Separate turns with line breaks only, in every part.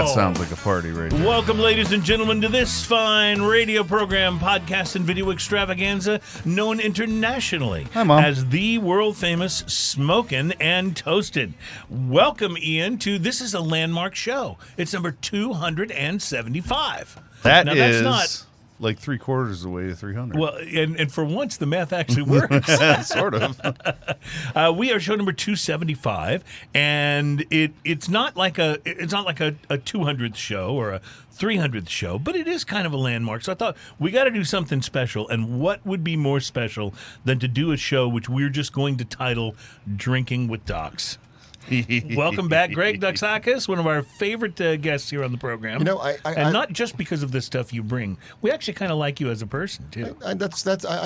That sounds like a party right there.
Welcome, ladies and gentlemen, to this fine radio program, podcast, and video extravaganza known internationally as the world-famous Smokin' and Toasted. Welcome, Ian, to this is a landmark show. It's number 275.
That's
is
not like 3/4 of the way to 300.
Well, and for once, the math actually works.
Sort of.
We are show number 275, and it's not like a 200th show or a 300th show, but it is kind of a landmark. So I thought we got to do something special, and what would be more special than to do a show which we're just going to title "Drinking with Docs." Welcome back, Greg Duksakis, one of our favorite guests here on the program.
You know,
and not just because of the stuff you bring. We actually kind of like you as a person too.
I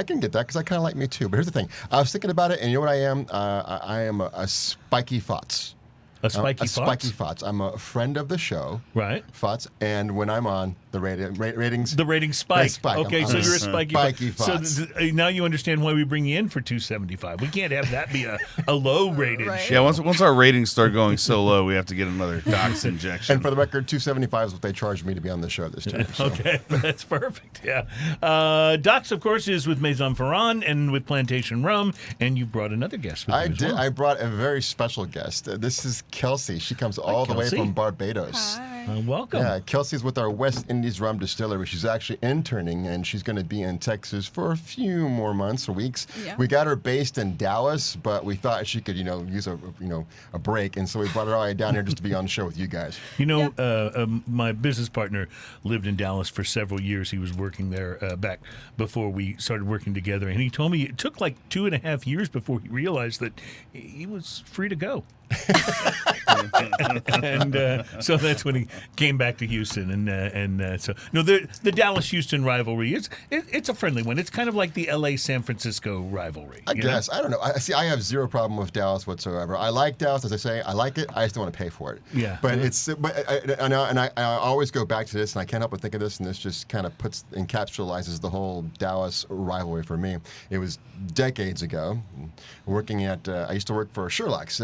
can get that because I kind of like me too. But here's the thing: I was thinking about it, and you know what I am? I am a spiky Fots.
A spiky Fots?
Spiky Fots. I'm a friend of the show,
right?
Fots, and when I'm on, the ratings.
The ratings spike. Okay, so you're a
spiky Fots.
So now you understand why we bring you in for 275. We can't have that be a low rated show.
Yeah, once our ratings start going so low, we have to get another Dox injection.
And for the record, 275 is what they charged me to be on the show this time. So.
Okay, that's perfect. Yeah. Dox, of course, is with Maison Ferrand and with Plantation Rum, and you brought another guest with you as well.
I brought a very special guest. This is Kelsey. She comes all the way from Barbados.
Hi.
Welcome.
Yeah, Kelsey's with our West Indies Rum Distillery. She's actually interning, and she's going to be in Texas for a few more months or weeks.
Yeah.
We got her based in Dallas, but we thought she could, use a break, and so we brought her all the way down here just to be on the show with you guys.
My business partner lived in Dallas for several years. He was working there back before we started working together, and he told me it took like 2.5 years before he realized that he was free to go. and so that's when he came back to Houston, the Dallas-Houston rivalry it's a friendly one. It's kind of like the LA-San Francisco rivalry.
I guess. I don't know. I have zero problem with Dallas whatsoever. I like Dallas, as I say. I like it. I just don't want to pay for it.
Yeah.
But I always go back to this, and I can't help but think of this, and this just kind of encapsulates the whole Dallas rivalry for me. It was decades ago, working at. I used to work for Sherlock's.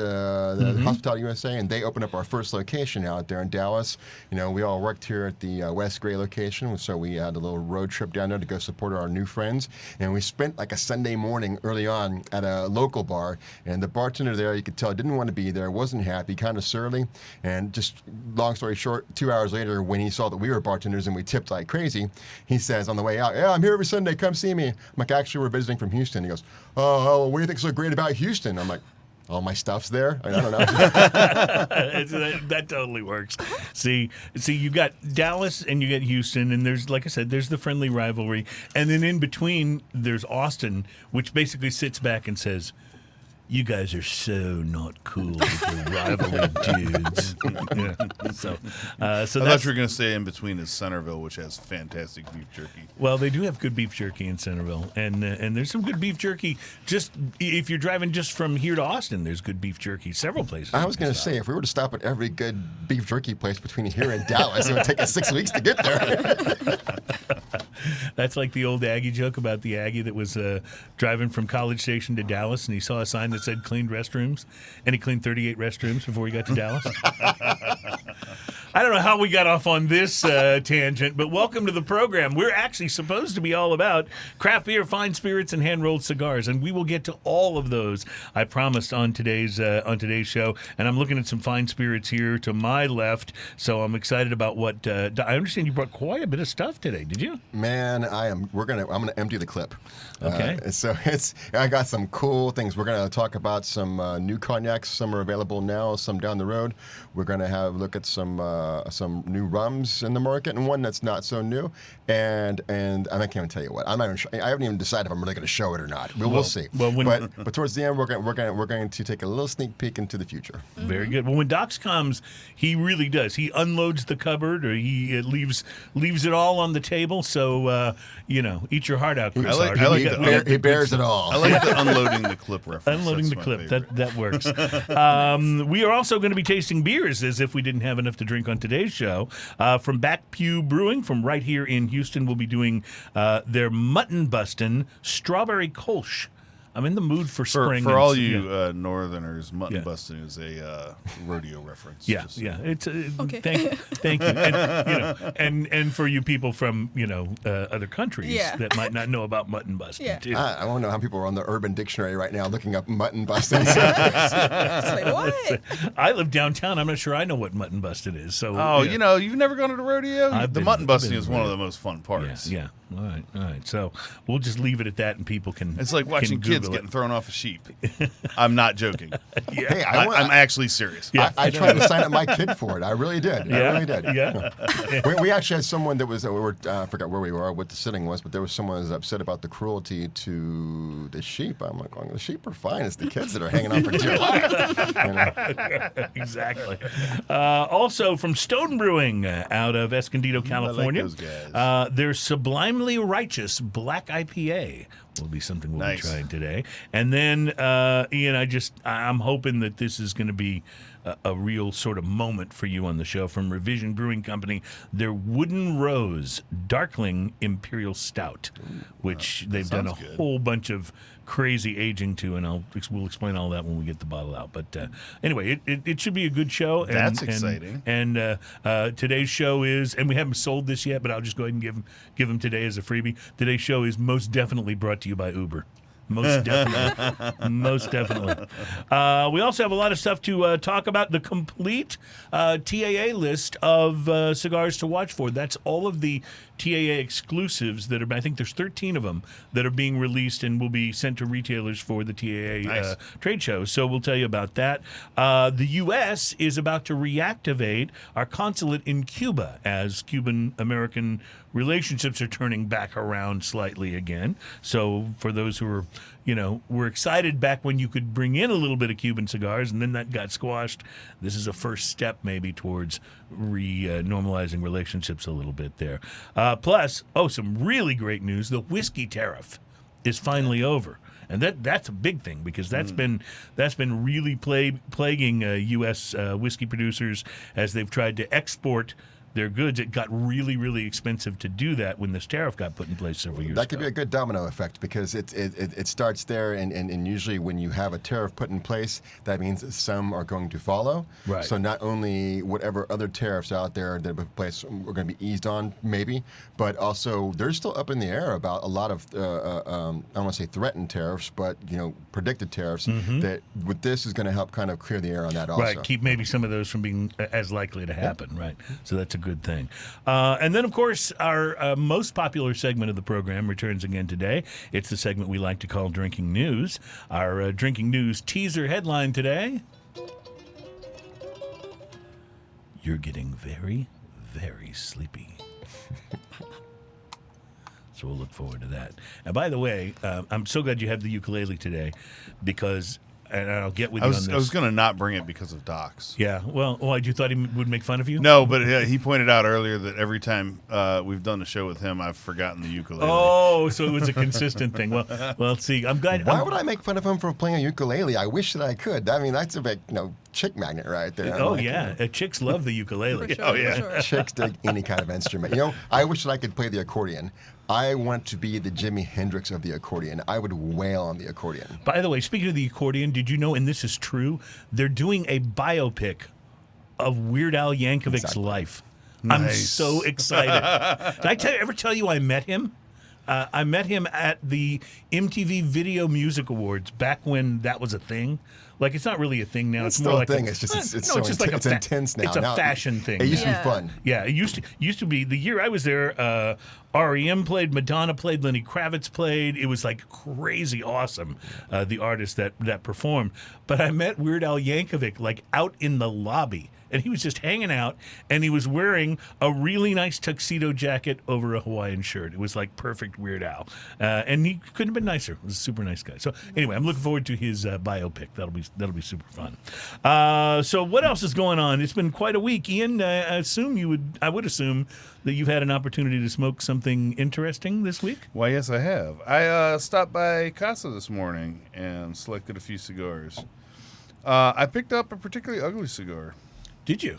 The Hospitality USA, and they opened up our first location out there in Dallas. We all worked here at the West Gray location, so we had a little road trip down there to go support our new friends. And we spent like a Sunday morning early on at a local bar, and the bartender there, you could tell, didn't want to be there, wasn't happy, kind of surly. And just long story short, 2 hours later, when he saw that we were bartenders and we tipped like crazy, he says on the way out, "Yeah, I'm here every Sunday, come see me." I'm like, "Actually, we're visiting from Houston." He goes, "Oh, what do you think's so great about Houston?" I'm like, "All my stuff's there." I don't know.
That totally works. See, you got Dallas and you got Houston, and there's, like I said, there's the friendly rivalry, and then in between there's Austin, which basically sits back and says, "You guys are so not cool with your rivalry, dudes." Yeah. So
I thought you were going to say in between is Centerville, which has fantastic beef jerky.
Well, they do have good beef jerky in Centerville, and there's some good beef jerky. Just if you're driving just from here to Austin, there's good beef jerky several places.
I was going to say, if we were to stop at every good beef jerky place between here and Dallas, it would take us 6 weeks to get there.
That's like the old Aggie joke about the Aggie that was driving from College Station to Dallas, and he saw a sign that said cleaned restrooms, and he cleaned 38 restrooms before he got to Dallas. I don't know how we got off on this tangent, but welcome to the program. We're actually supposed to be all about craft beer, fine spirits, and hand-rolled cigars, and we will get to all of those, I promised, on today's show. And I'm looking at some fine spirits here to my left, so I'm excited about what I understand you brought quite a bit of stuff today. Did you?
Man, I'm gonna empty the clip.
Okay.
I got some cool things. We're gonna talk about some new cognacs. Some are available now, some down the road. We're gonna have a look at some new rums in the market, and one that's not so new. And I can't even tell you what. I'm not even sure. I haven't even decided if I'm really going to show it or not. We'll see. But towards the end, we're going to take a little sneak peek into the future.
Very good. Well, when Dox comes, he really does. He unloads the cupboard, or he leaves it all on the table. So eat your heart out, Chris.
He bears it all.
I like the unloading the clip reference.
Unloading the clip. That works. We are also going to be tasting beers as if we didn't have enough to drink on today's show. From Back Pew Brewing, from right here in Houston, we'll be doing their Mutton Bustin Strawberry Kolsch I'm in the mood for spring.
For all
and-
you
yeah.
Northerners, Mutton
Yeah.
Bustin is a rodeo reference.
Yeah,
Just-
yeah. It's
Okay.
thank you, and for you people from other countries
Yeah.
that might not know about mutton busting
Yeah.
too.
I don't know how people are on the Urban Dictionary right now looking up mutton busting.
It's like, what?
I live downtown. I'm not sure I know what mutton busting is. So
Oh,
yeah.
you've never gone to the rodeo?
I've
The
been-
mutton
I've
busting
been
is
to
one of
rodeo.
the most fun parts.
Yeah. All right. So we'll just leave it at that, and people can.
It's like watching
can
kids
Google
getting
it.
thrown off a sheep. I'm not joking.
Hey,
I'm actually serious.
Yeah.
I tried to sign up my kid for it. I really did. I really did.
Yeah.
We actually had someone that was, I forgot where we were, what the sitting was, but there was someone who was upset about the cruelty to the sheep. I'm like, the sheep are fine. It's the kids that are hanging on for dear life.
Exactly. Also from Stone Brewing out of Escondido, California.
those guys.
Their Sublimely Righteous Black IPA will be something we'll
Nice.
be trying today. And then, Ian, I'm hoping that this is going to be a real sort of moment for you on the show from Revision Brewing Company. Their Wooden Rose Darkling Imperial Stout, which they've done a
sounds good.
whole bunch of crazy aging to, and we'll explain all that when we get the bottle out. But anyway, it should be a good show. And,
That's exciting.
And today's show is, and we haven't sold this yet, but I'll just go ahead and give them today as a freebie. Today's show is most definitely brought to you by Uber. Most definitely. Most definitely. We also have a lot of stuff to talk about. The complete TAA list of cigars to watch for. That's all of the TAA exclusives that are, I think there's 13 of them that are being released and will be sent to retailers for the TAA
Nice.
trade show. So we'll tell you about that. The U.S. is about to reactivate our consulate in Cuba as Cuban-American relationships are turning back around slightly again. So for those who are, were excited back when you could bring in a little bit of Cuban cigars and then that got squashed, this is a first step maybe towards normalizing relationships a little bit there. Plus, some really great news. The whiskey tariff is finally over. And that's a big thing because that's been really plaguing U.S. Whiskey producers as they've tried to export their goods. It got really, really expensive to do that when this tariff got put in place several years
That could
ago.
be a good domino effect because it starts there, and usually when you have a tariff put in place, that means some are going to follow.
Right.
So not only whatever other tariffs out there that have been placed are going to be eased on, maybe, but also they're still up in the air about a lot of, I don't want to say threatened tariffs, but predicted tariffs. That with this is going to help kind of clear the air on that also.
Right, keep maybe some of those from being as likely to happen, right? So that's a good thing. And then, of course, our most popular segment of the program returns again today. It's the segment we like to call Drinking News. Our Drinking News teaser headline today: You're getting very, very sleepy. So we'll look forward to that. And by the way, I'm so glad you have the ukulele today because, and I'll get with you on this.
I was going to not bring it because of Docs.
Yeah, well, you thought he would make fun of you?
No, but he pointed out earlier that every time we've done the show with him, I've forgotten the ukulele.
Oh, so it was a consistent thing. Well, see, I'm glad.
Why would I make fun of him for playing a ukulele? I wish that I could. I mean, that's a big, chick magnet right there.
Oh,
I'm like,
yeah. Chicks love the ukulele.
For sure,
Oh, yeah.
for sure.
Chicks dig any kind of instrument. I wish that I could play the accordion. I want to be the Jimi Hendrix of the accordion. I would wail on the accordion.
By the way, speaking of the accordion, did you know, and this is true, they're doing a biopic of Weird Al Yankovic's
Exactly.
life. I'm
Nice.
so excited. Did I ever tell you I met him? I met him at the MTV Video Music Awards back when that was a thing. Like, it's not really a thing now.
It's
more
still
like
a thing. It's just it's so
just like
it's intense now.
It's a
Now,
fashion thing.
It used
now.
to be fun.
Yeah, it used to be. The year I was there, REM played, Madonna played, Lenny Kravitz played. It was like crazy awesome, the artists that performed. But I met Weird Al Yankovic like out in the lobby. And he was just hanging out, and he was wearing a really nice tuxedo jacket over a Hawaiian shirt. It was like perfect Weird Al. And he couldn't have been nicer. He was a super nice guy. So anyway, I'm looking forward to his biopic. That'll be super fun. So what else is going on? It's been quite a week. Ian, I would assume that you've had an opportunity to smoke something interesting this week.
Why, yes, I have. I stopped by Casa this morning and selected a few cigars. I picked up a particularly ugly cigar.
Did you?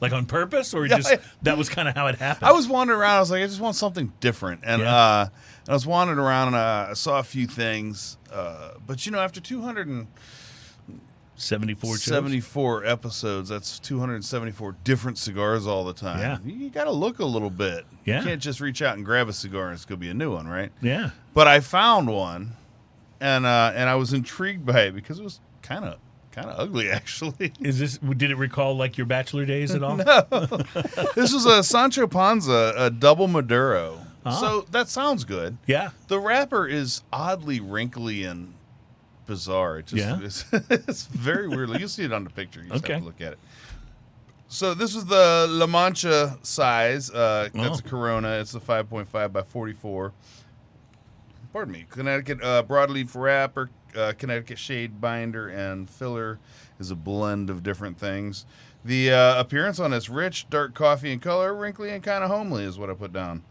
Like on purpose, or
Yeah,
just that was kind of how it happened?
I was wandering around. I was like, I just want something different, and I was wandering around, and I saw a few things. But after
74
episodes, that's 274 different cigars all the time.
Yeah.
You got to look a little bit.
Yeah.
You can't just reach out and grab a cigar and it's going to be a new one, right?
Yeah.
But I found one, and I was intrigued by it because it was kind of ugly, actually.
Did it recall like your bachelor days at all?
This was a Sancho Panza, a double Maduro.
Ah.
So that sounds good.
Yeah.
The wrapper is oddly wrinkly and bizarre. It's very weird. You'll see it on the picture. You just have to look at it. So this is the La Mancha size. That's a Corona. It's a 5.5 by 44. Pardon me. Connecticut broadleaf wrapper, Connecticut shade binder, and filler is a blend of different things. The appearance on this rich, dark coffee in color, wrinkly, and kind of homely is what I put down.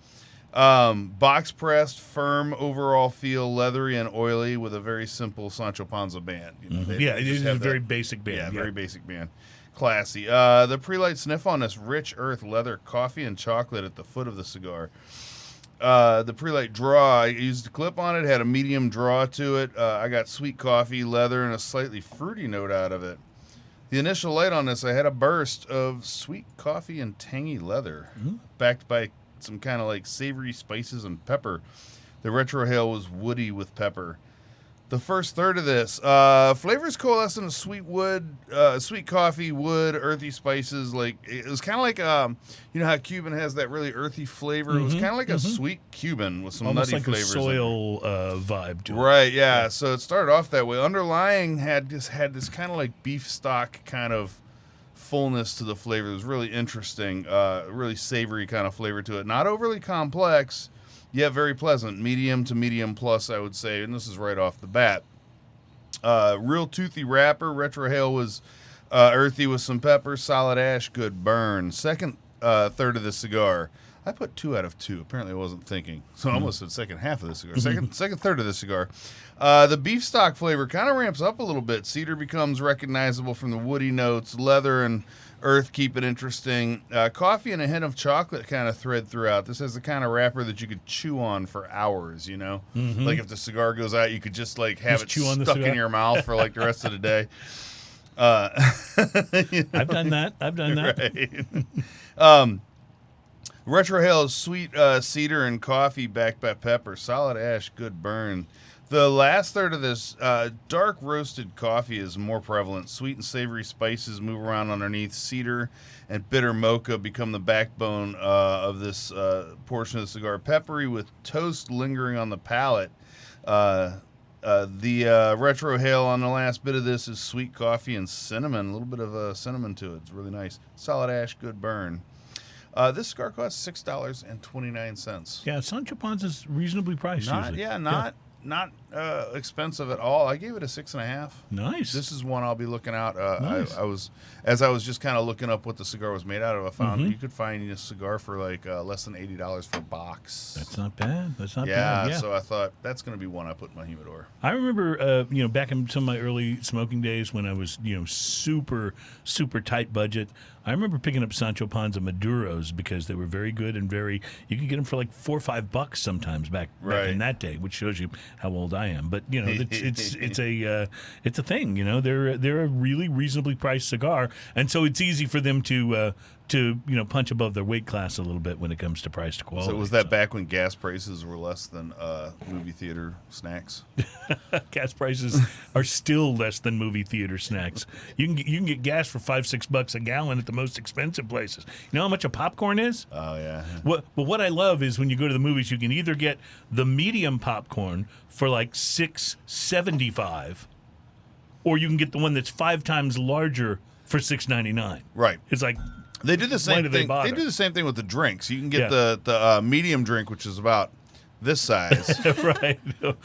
Box pressed, firm overall feel, leathery and oily with a very simple Sancho Panza band.
It is a very basic band.
Yeah, very basic band. Classy. The pre-light sniff on this rich earth leather, coffee, and chocolate at the foot of the cigar. The pre-light draw, I used a clip on it, had a medium draw to it. I got sweet coffee, leather, and a slightly fruity note out of it. The initial light on this, I had a burst of sweet coffee and tangy leather, backed by some kind of like savory spices and pepper. The retrohale was woody with pepper. The first third of this, flavors coalescing of sweet wood, sweet coffee, wood, earthy spices. Like it was kind of like, how Cuban has that really earthy flavor. It was kind of like a sweet Cuban with some
Almost
nutty
like
flavors.
a soil vibe to it.
Right, yeah. So it started off that way. Underlying had this kind of like beef stock kind of fullness to the flavor. It was really interesting, really savory kind of flavor to it. Not overly complex, yet very pleasant. Medium to medium plus, I would say, and this is right off the bat. Real toothy wrapper. Retrohale was earthy with some pepper. Solid ash, good burn. Second third of the cigar, I put 2 out of 2. Apparently I wasn't thinking. So I almost said second half of the cigar. Second third of the cigar. The beef stock flavor kind of ramps up a little bit. Cedar becomes recognizable from the woody notes. Leather and earth keep it interesting. Coffee and a hint of chocolate kind of thread throughout. This has the kind of wrapper that you could chew on for hours, Like if the cigar goes out, you could just like have it stuck in your mouth for like the rest of the day.
I've done that.
Right. Retrohale is sweet cedar and coffee backed by pepper. Solid ash, good burn. The last third of this, dark roasted coffee is more prevalent. Sweet and savory spices move around underneath. Cedar and bitter mocha become the backbone of this portion of the cigar. Peppery with toast lingering on the palate. The retrohale on the last bit of this is sweet coffee and cinnamon. A little bit of cinnamon to it. It's really nice. Solid ash, good burn. This cigar costs $6.29.
Yeah, Sancho Panza's reasonably priced usually.
Not expensive at all. I gave it a 6.5.
Nice.
This is one I'll be looking out.
Nice.
I was just kind of looking up what the cigar was made out of. I found you could find a cigar for like less than $80 for a box.
That's not bad. Bad. Yeah.
So I thought that's going to be one I put in my humidor.
I remember, back in some of my early smoking days when I was, super, super tight budget. I remember picking up Sancho Panza Maduros because they were very good and you could get them for like $4 or $5 sometimes back in that day, which shows you how old I am. But it's a thing. They're a really reasonably priced cigar, and so it's easy for them to punch above their weight class a little bit when it comes to price to quality.
So was that back when gas prices were less than movie theater snacks?
Gas prices are still less than movie theater snacks. You can get gas for $5-6 a gallon at the most expensive places. You know how much a popcorn is?
Oh yeah.
What I love is when you go to the movies, you can either get the medium popcorn for like $6.75, or you can get the one that's 5 times larger for $6.99.
Right.
It's like.
They do the same thing. They do the same thing with the drinks. You can get the medium drink, which is about this size,
Right.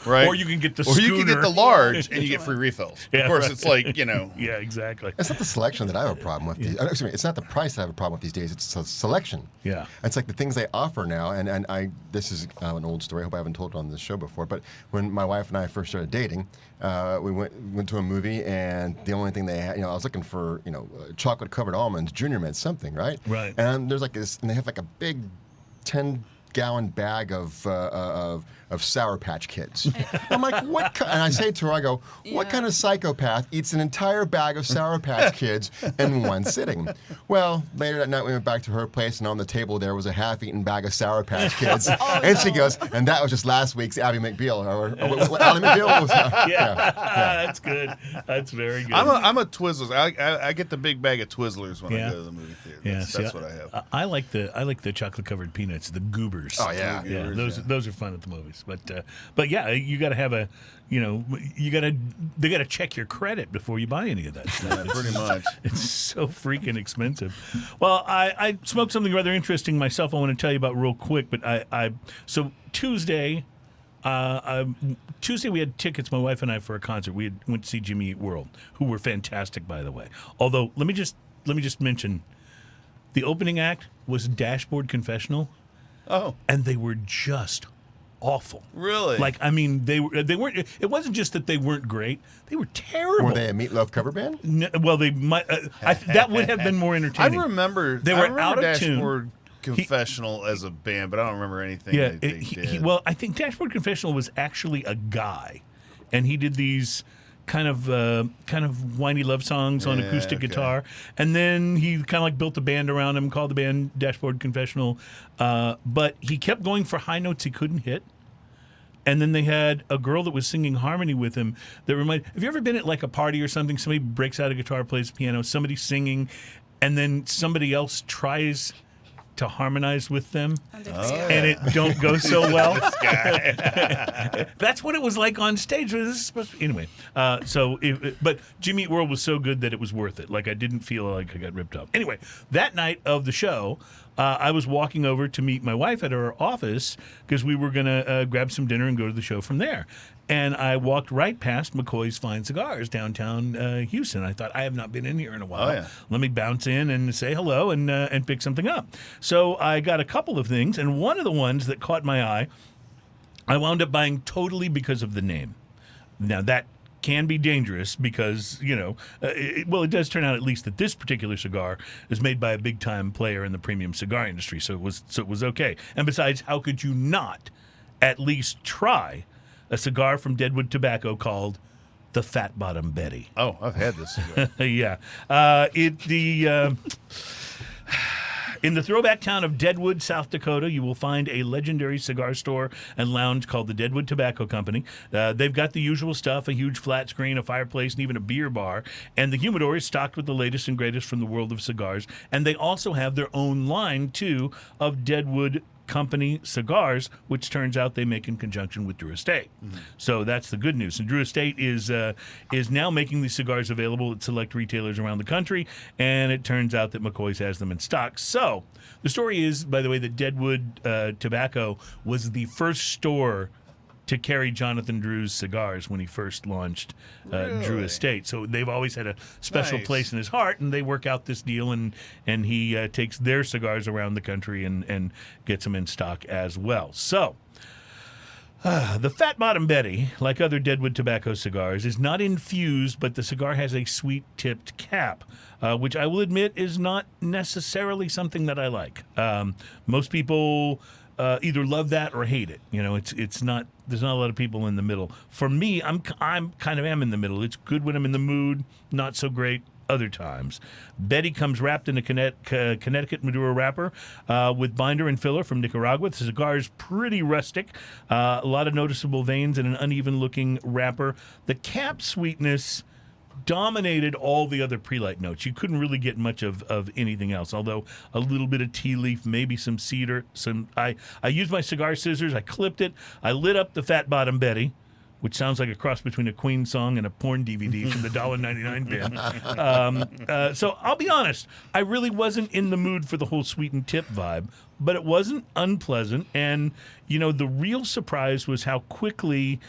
right?
Or you can get the
or you can get
schooner.
the large and you get free refills.
Yeah,
of course,
right.
it's like, you know.
Yeah, exactly.
It's not the selection that I have a problem with. Excuse me, it's not the price that I have a problem with these days. It's the selection.
Yeah.
It's like the things they offer now. And this is an old story. I hope I haven't told it on this show before. But when my wife and I first started dating, we went to a movie, and the only thing they had, I was looking for, chocolate covered almonds. Junior meant something, right?
Right.
And there's like this, and they have like a big 10-gallon bag of Sour Patch Kids. I'm like, what? And I say to her, I go, what kind of psychopath eats an entire bag of Sour Patch Kids in one sitting? Well, later that night we went back to her place, and on the table there was a half-eaten bag of Sour Patch Kids. And she goes, and that was just last week's Abby McBeal. Or Ally McBeal was,
That's good. That's very good.
I'm a Twizzlers. I get the big bag of Twizzlers when I go to the movie theater. That's what I have.
I like the chocolate covered peanuts, the goobers.
Oh, yeah.
Yeah, those are fun at the movies. But yeah, you got to have they got to check your credit before you buy any of that stuff.
Pretty much.
It's so freaking expensive. Well, I smoked something rather interesting myself. I want to tell you about real quick. But so Tuesday. Tuesday we had tickets, my wife and I, for a concert. We went to see Jimmy Eat World, who were fantastic, by the way. Although let me just mention, the opening act was Dashboard Confessional.
Oh,
and they were just awful.
really?
Like, I mean, they weren't. It wasn't just that they weren't great; they were terrible.
Were they a Meatloaf cover band?
Well, they might. That would have been more
I
entertaining.
remember
They were out of tune.
Dashboard Confessional as a band, but I don't remember anything
Yeah,
that they did.
well, I think Dashboard Confessional was actually a guy, and he did these kind of whiny love songs on acoustic guitar, and then he kind of like built a band around him, called the band Dashboard Confessional. But he kept going for high notes he couldn't hit. And then they had a girl that was singing harmony with him that reminded. Have you ever been at like a party or something? Somebody breaks out a guitar, plays piano, somebody's singing, and then somebody else tries to harmonize with them, and it don't go so well. That's what it was like on stage. This is supposed to, anyway. But Jimmy Eat World was so good that it was worth it. Like, I didn't feel like I got ripped off. Anyway, that night of the show, I was walking over to meet my wife at her office because we were gonna grab some dinner and go to the show from there. And I walked right past McCoy's Fine Cigars downtown Houston. I thought, I have not been in here in a while.
Oh, yeah.
Let me bounce in and say hello and pick something up. So I got a couple of things, and one of the ones that caught my eye, I wound up buying totally because of the name. Now, that can be dangerous because, it does turn out at least that this particular cigar is made by a big-time player in the premium cigar industry, so it was okay. And besides, how could you not at least try a cigar from Deadwood Tobacco called the Fat Bottom Betty?
Oh, I've had this cigar.
Yeah. In the throwback town of Deadwood, South Dakota, you will find a legendary cigar store and lounge called the Deadwood Tobacco Company. They've got the usual stuff, a huge flat screen, a fireplace, and even a beer bar. And the humidor is stocked with the latest and greatest from the world of cigars. And they also have their own line, too, of Deadwood Company cigars, which turns out they make in conjunction with Drew Estate. Mm-hmm. So that's the good news. And Drew Estate is now making these cigars available at select retailers around the country, and it turns out that McCoy's has them in stock. So the story is, by the way, that Deadwood Tobacco was the first store to carry Jonathan Drew's cigars when he first launched Drew Estate. So they've always had a special place in his heart, and they work out this deal, and he takes their cigars around the country and gets them in stock as well. So the Fat Bottom Betty, like other Deadwood Tobacco cigars, is not infused, but the cigar has a sweet-tipped cap, which I will admit is not necessarily something that I like. Most people either love that or hate it. It's not. There's not a lot of people in the middle. For me, I'm kind of am in the middle. It's good when I'm in the mood, not so great other times. Betty comes wrapped in a Connecticut Maduro wrapper with binder and filler from Nicaragua. The cigar is pretty rustic. A lot of noticeable veins and an uneven-looking wrapper. The cap sweetness dominated all the other pre-light notes. You couldn't really get much of anything else, although a little bit of tea leaf, maybe some cedar. I used my cigar scissors. I clipped it. I lit up the Fat Bottom Betty which sounds like a cross between a Queen song and a porn DVD from the $1.99 bin. So I'll be honest, I really wasn't in the mood for the whole sweetened tip vibe, but it wasn't unpleasant. And, the real surprise was how quickly,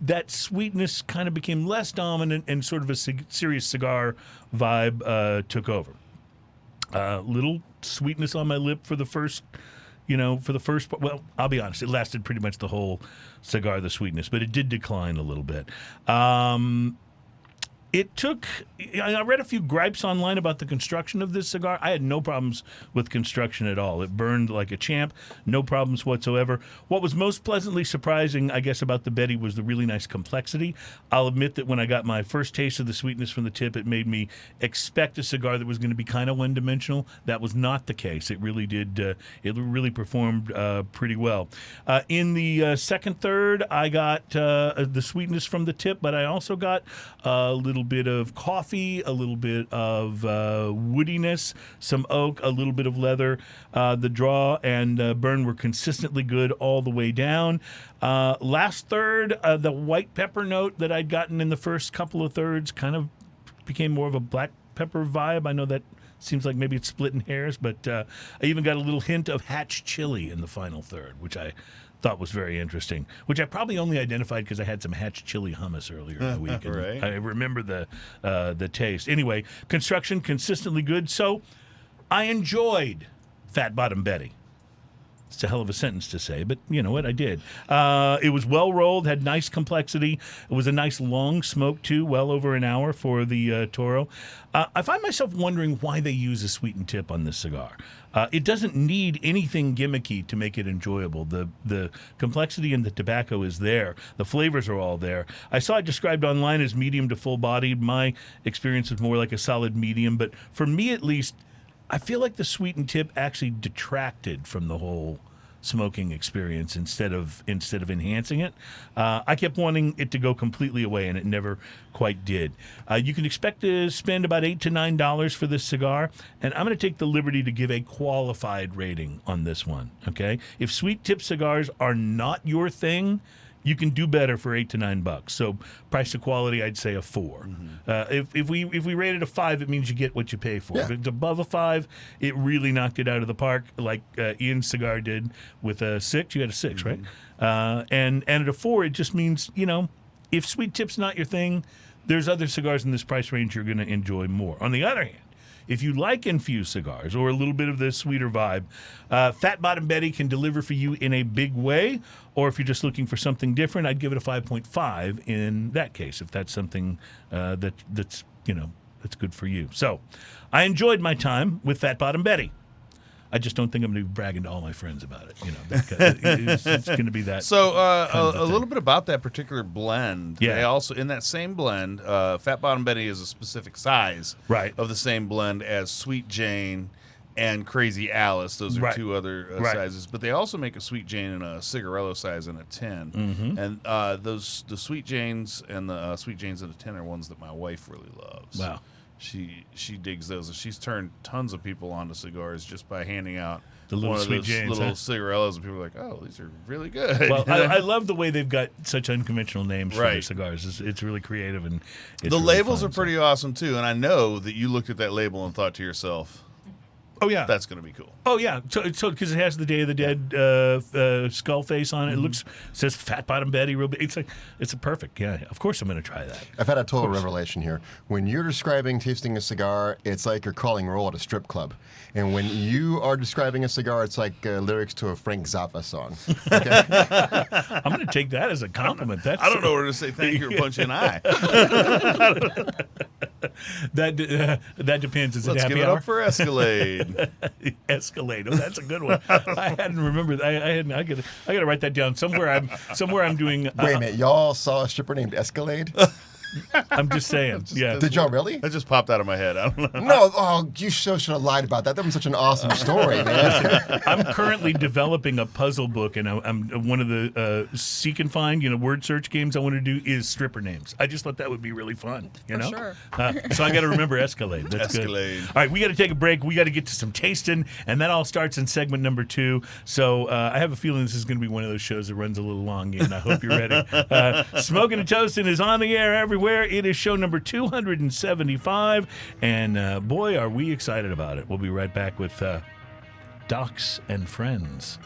that sweetness kind of became less dominant and sort of a serious cigar vibe took over. Little sweetness on my lip for the first... well, I'll be honest, it lasted pretty much the whole cigar, the sweetness, but it did decline a little bit. I read a few gripes online about the construction of this cigar. I had no problems with construction at all. It burned like a champ, no problems whatsoever. What was most pleasantly surprising, I guess, about the Betty was the really nice complexity. I'll admit that when I got my first taste of the sweetness from the tip, it made me expect a cigar that was going to be kind of one-dimensional. That was not the case. It really did. It really performed pretty well. In the second third, I got the sweetness from the tip, but I also got a little bit of coffee, a little bit of woodiness, some oak, a little bit of leather. The draw and burn were consistently good all the way down. Last third, the white pepper note that I'd gotten in the first couple of thirds kind of became more of a black pepper vibe. I know that seems like maybe it's splitting hairs, but I even got a little hint of hatch chili in the final third, which I thought was very interesting, which I probably only identified because I had some hatch chili hummus earlier in the week. And
Right.
I remember the taste. Anyway, construction consistently good, so I enjoyed Fat Bottom Betty. It's a hell of a sentence to say, but you know what? I did. It was well rolled, had nice complexity. It was a nice long smoke, too, well over an hour for the Toro. I find myself wondering why they use a sweetened tip on this cigar. It doesn't need anything gimmicky to make it enjoyable. The complexity in the tobacco is there. The flavors are all there. I saw it described online as medium to full-bodied. My experience was more like a solid medium, but for me at least, I feel like the sweetened tip actually detracted from the whole smoking experience instead of enhancing it. I kept wanting it to go completely away, and it never quite did. You can expect to spend about $8 to $9 for this cigar, and I'm going to take the liberty to give a qualified rating on this one. Okay, if sweet tip cigars are not your thing, you can do better for $8 to $9. So price to quality, I'd say a 4. If we rate it a 5, it means you get what you pay for.
Yeah.
If it's above a 5, it really knocked it out of the park, like Ian's cigar did with a 6. You had a 6, right? And at a 4, it just means, if sweet tip's not your thing, there's other cigars in this price range you're going to enjoy more. On the other hand, if you like infused cigars or a little bit of the sweeter vibe, Fat Bottom Betty can deliver for you in a big way. Or if you're just looking for something different, I'd give it a 5.5 in that case, if that's something that's good for you. So I enjoyed my time with Fat Bottom Betty. I just don't think I'm going to be bragging to all my friends about it. It's going to be that.
So
of
a little bit about that particular blend.
Yeah.
They also, in that same blend, Fat Bottom Betty is a specific size
Right.
of the same blend as Sweet Jane and Crazy Alice. Those are
Right.
two other
Right.
sizes. But they also make a Sweet Jane and a Cigarello size in a 10.
Mm-hmm.
And the Sweet Janes and the Sweet Janes in a 10 are ones that my wife really loves.
Wow.
She digs those, and she's turned tons of people onto cigars just by handing out
The little
one of
Sweet
those
Janes,
little
huh?
cigarellos, and people are like, "Oh, these are really good."
Well, I love the way they've got such unconventional names for their
Right.
cigars. It's really creative, and it's
the
really
labels
fun,
are pretty awesome too, and I know that you looked at that label and thought to yourself,
Oh yeah,
"That's going to be cool."
Oh yeah, so because it has the Day of the Dead skull face on it.
Mm-hmm.
It says Fat Bottom Betty real big. It's a perfect. Yeah, of course I'm going to try that.
I've had a total revelation here. When you're describing tasting a cigar, it's like you're calling roll at a strip club. And when you are describing a cigar, it's like lyrics to a Frank Zappa song.
I'm going to take that as a compliment.
I don't know where to say thank you or punch you in the eye.
That depends. Is
Let's
it
give
happy
it
hour?
up for Escalade.
Escalade. Oh, that's a good one. I hadn't remembered. I got to write that down somewhere. I'm doing.
Wait a minute, y'all saw a stripper named Escalade?
I'm just saying. Yeah.
Did y'all really?
That just popped out of my head. I don't know.
No. Oh, you so should have lied about that. That was such an awesome story, man.
I'm currently developing a puzzle book, and I'm one of the seek and find, word search games I want to do is stripper names. I just thought that would be really fun,
For sure.
So I got to remember Escalade. That's
Escalade.
good. All right, we got to take a break. We got to get to some tasting, and that all starts in segment number 2. So I have a feeling this is going to be one of those shows that runs a little long, and I hope you're ready. Smoking and Toasting is on the air everywhere. It is show number 275, and boy, are we excited about it. We'll be right back with Docs and Friends.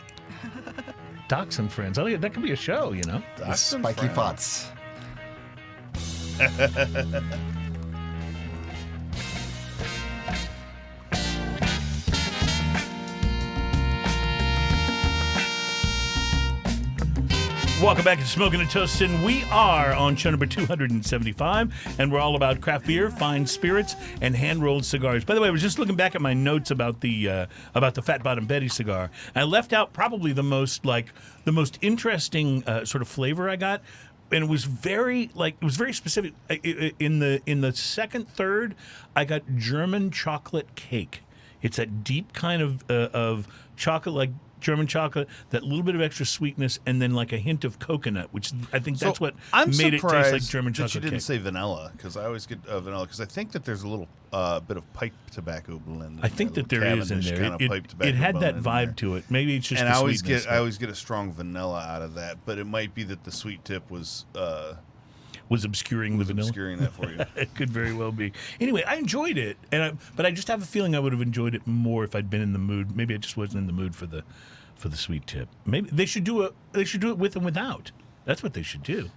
Docs and Friends. Oh, yeah, that could be a show,
The spiky thoughts.
Welcome back to Smoking and Toasting. We are on show number 275, and we're all about craft beer, fine spirits, and hand-rolled cigars. By the way, I was just looking back at my notes about the Fat Bottom Betty cigar. I left out probably the most interesting sort of flavor I got, and it was very specific. In the second third, I got German chocolate cake. It's that deep kind of chocolate, like German chocolate, that little bit of extra sweetness, and then like a hint of coconut, which I think that's what made it taste like German chocolate
that you didn't
cake.
say vanilla, because I always get vanilla, because I think that there's a little bit of pipe tobacco blend.
I think that there is in there. It had that vibe to it. Maybe it's just
and
the
I always
sweetness.
I always get a strong vanilla out of that, but it might be that the sweet tip was
obscuring the vanilla.
obscuring that for you.
It could very well be. Anyway, I enjoyed it, but I just have a feeling I would have enjoyed it more if I'd been in the mood. Maybe I just wasn't in the mood for the sweet tip. Maybe they should do it with and without. That's what they should do.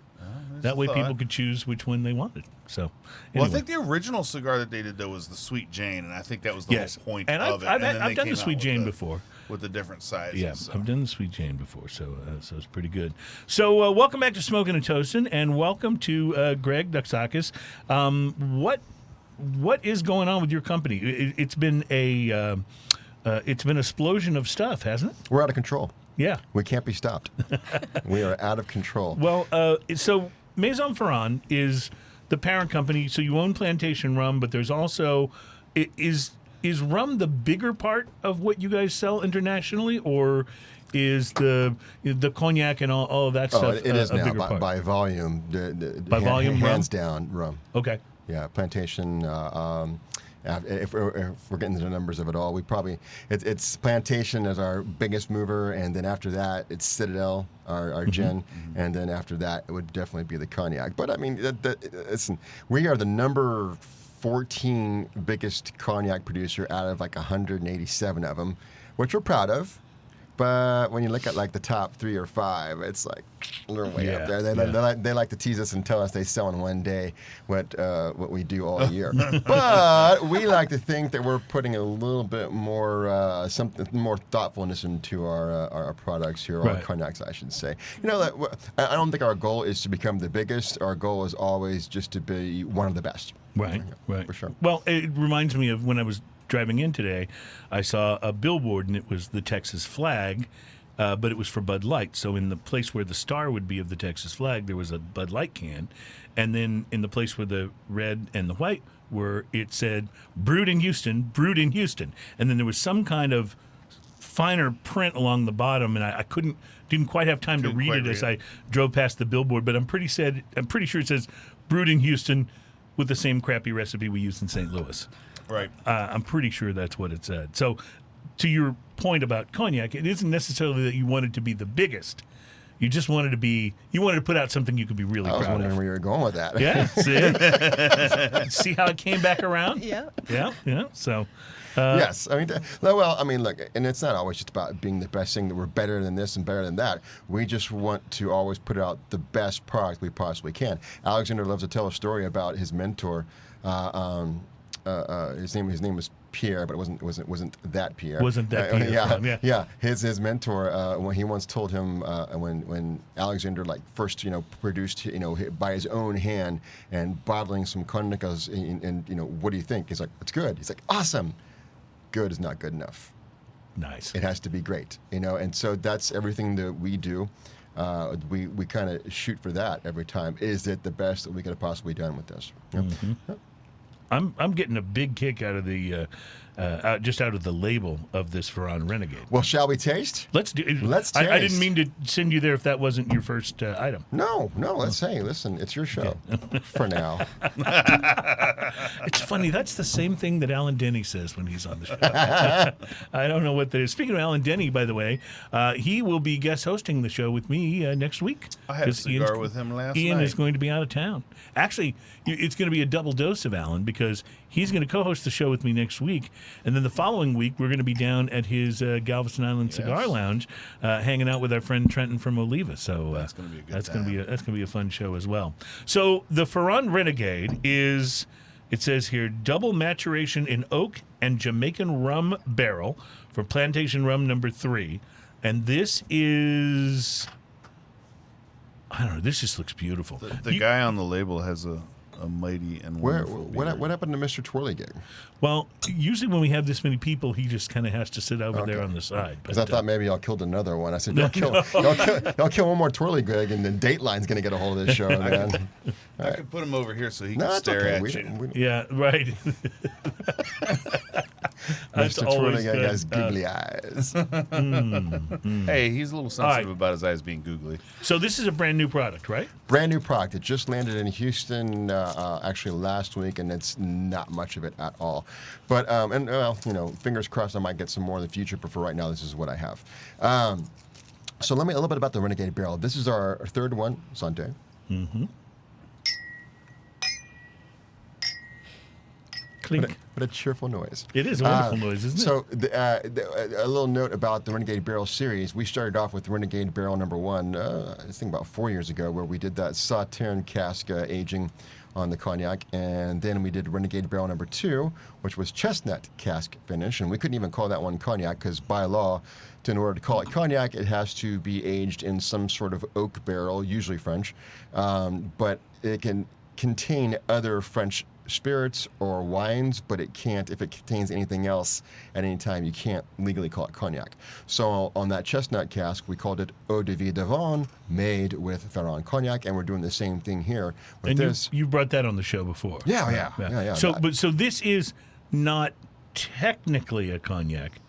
That way people could choose which one they wanted. So, anyway.
Well, I think the original cigar that they did, though, was the Sweet Jane, and I think that was the whole point of it.
I've done the Sweet Jane before.
With the different sizes.
Yeah,
so.
I've done the Sweet Jane before, so it's pretty good. So welcome back to Smoking and Toasting, and welcome to Greg Duksakis. What is going on with your company? It's been an explosion of stuff, hasn't it?
We're out of control.
Yeah.
We can't be stopped. We are out of control.
Well, so Maison Ferrand is the parent company. So you own Plantation Rum, but there's also is rum the bigger part of what you guys sell internationally, or is the cognac and all of that stuff
it is
a
now
bigger part?
by volume. Hands down rum.
Okay.
Yeah, Plantation. If we're getting to the numbers of it all, it's Plantation as our biggest mover, and then after that it's Citadel, our gin, and then after that it would definitely be the cognac. But I mean, listen, we are the number 14 biggest cognac producer out of like 187 of them, which we're proud of. But when you look at like the top 3 or 5, it's like they're way up there. They like to tease us and tell us they sell in one day what we do all year. But we like to think that we're putting a little bit more something more thoughtfulness into our products here, our cognacs, I should say. I don't think our goal is to become the biggest. Our goal is always just to be one of the best.
Right.
For sure.
Well, it reminds me of when I was driving in today, I saw a billboard, and it was the Texas flag, but it was for Bud Light. So in the place where the star would be of the Texas flag, there was a Bud Light can. And then in the place where the red and the white were, it said, brewed in Houston, brewed in Houston. And then there was some kind of finer print along the bottom, and I didn't quite have time to read it as I drove past the billboard, but I'm pretty sure it says brewed in Houston with the same crappy recipe we use in St. Louis.
Right.
I'm pretty sure that's what it said. So, to your point about cognac, it isn't necessarily that you wanted to be the biggest. You just wanted to put out something you could be really proud of.
I was wondering where you were going with that.
Yeah. See how it came back around?
Yeah.
Yeah. So.
Yes, I mean, look, and it's not always just about being the best thing, that we're better than this and better than that. We just want to always put out the best product we possibly can. Alexander loves to tell a story about his mentor. His name was Pierre, but it wasn't that Pierre.
Wasn't that Pierre?
Yeah. His mentor, when he once told him when Alexander first produced by his own hand and bottling some cognac, and what do you think? He's like, it's good. He's like, awesome. Good is not good enough.
Nice.
It has to be great, and so that's everything that we do. we kind of shoot for that every time. Is it the best that we could have possibly done with this? Yep.
I'm getting a big kick out of the just out of the label of this Feron Renegade.
Well, shall we taste?
Let's do.
Let's
I
taste.
didn't mean to send you there if that wasn't your first item.
No. Let's hey, listen, it's your show for now.
It's funny. That's the same thing that Alan Denny says when he's on the show. I don't know what that is. Speaking of Alan Denny, by the way, he will be guest hosting the show with me next week.
I had a cigar with him last night.
Ian is going to be out of town. Actually, it's going to be a double dose of Alan because he's going to co-host the show with me next week, and then the following week we're going to be down at his Galveston Island Cigar Lounge, hanging out with our friend Trenton from Oliva. So
that's going to be a good
that's
time.
going to be a fun show as well. So the Feron Renegade is, it says here, double maturation in oak and Jamaican rum barrel for Plantation Rum number 3, and this is, I don't know. This just looks beautiful.
The guy on the label has a mighty and wonderful beard.
What happened to Mr. Twirlygig?
Well, usually when we have this many people, he just kind of has to sit over there on the side.
Because I thought maybe y'all killed another one. I said, y'all kill one more Twirlygig, and then Dateline's going to get a hold of this show, man.
I could put him over here so he
No,
can
it's
stare
okay.
at
We
you.
don't-
Yeah, right. That's
Mr.
always
Twirlygig
good.
has googly eyes.
Hey, he's a little sensitive about his eyes being googly.
So this is a brand new product, right?
Brand new product. It just landed in Houston actually last week, and it's not much of it at all. But fingers crossed I might get some more in the future. But for right now, this is what I have. So let me a little bit about the Renegade Barrel. This is our third one, Sante.
Mm-hmm. Clink.
What a cheerful noise.
It is a wonderful noise, isn't it?
So a little note about the Renegade Barrel series. We started off with Renegade Barrel number 1, I think about 4 years ago, where we did that Sauterne cask aging on the cognac, and then we did Renegade Barrel number 2, which was chestnut cask finish, and we couldn't even call that one cognac because by law, in order to call it cognac, it has to be aged in some sort of oak barrel, usually French, but it can contain other French spirits or wines, but it can't, if it contains anything else at any time, you can't legally call it cognac. So on that chestnut cask, we called it Eau de Vie d'Avon, made with Ferrand cognac, and we're doing the same thing here with
and
this.
you brought that on the show before.
Yeah.
So this is not technically a cognac,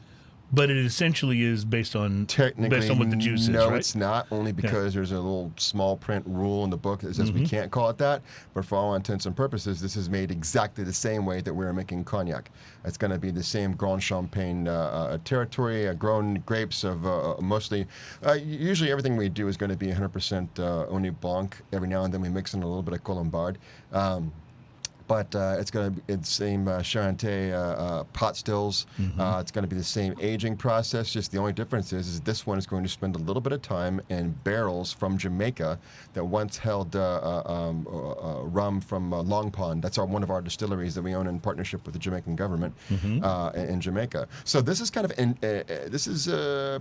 but it essentially is based on what the juice is,
no,
right?
it's not, only because there's a little small print rule in the book that says we can't call it that. But for all intents and purposes, this is made exactly the same way that we're making cognac. It's going to be the same Grand Champagne territory, grown grapes of mostly. Usually everything we do is going to be 100% Ony Blanc. Every now and then we mix in a little bit of Colombard. But it's going to be the same Charente pot stills. It's going to be the same aging process. Just the only difference is this one is going to spend a little bit of time in barrels from Jamaica that once held rum from Long Pond. That's one of our distilleries that we own in partnership with the Jamaican government in Jamaica. So this is kind of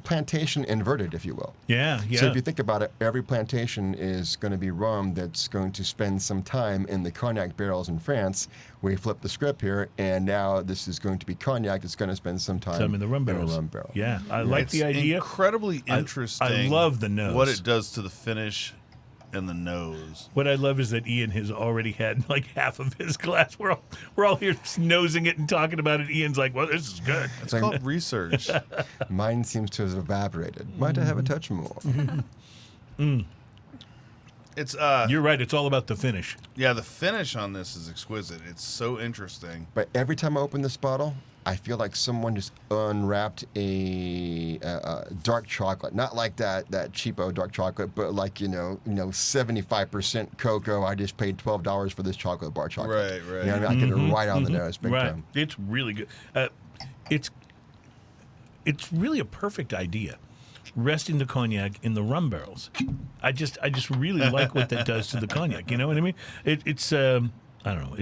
plantation inverted, if you will.
Yeah.
So if you think about it, every plantation is going to be rum that's going to spend some time in the cognac barrels in France. We flip the script here, and now this is going to be cognac that's going to spend some time
in the rum barrels. Yeah, I like
It's
the idea.
Incredibly interesting.
I love the nose.
What it does to the finish and the nose.
What I love is that Ian has already had like half of his glass. We're all here nosing it and talking about it. Ian's like, "Well, this is good."
It's called research.
Mine seems to have evaporated. Might I have a touch more?
It's
You're right. It's all about the finish.
yeah, the finish on this is exquisite. It's so interesting.
But every time I open this bottle, I feel like someone just unwrapped a dark chocolate. Not like that cheapo dark chocolate, but like 75% cocoa. I just paid $12 for this chocolate bar chocolate.
Right.
You know what I mean? I get it right on the nose, big
Right.
time.
It's really good. It's really a perfect idea. Resting the cognac in the rum barrels. I just really like what that does to the cognac. You know what I mean? It's I don't know.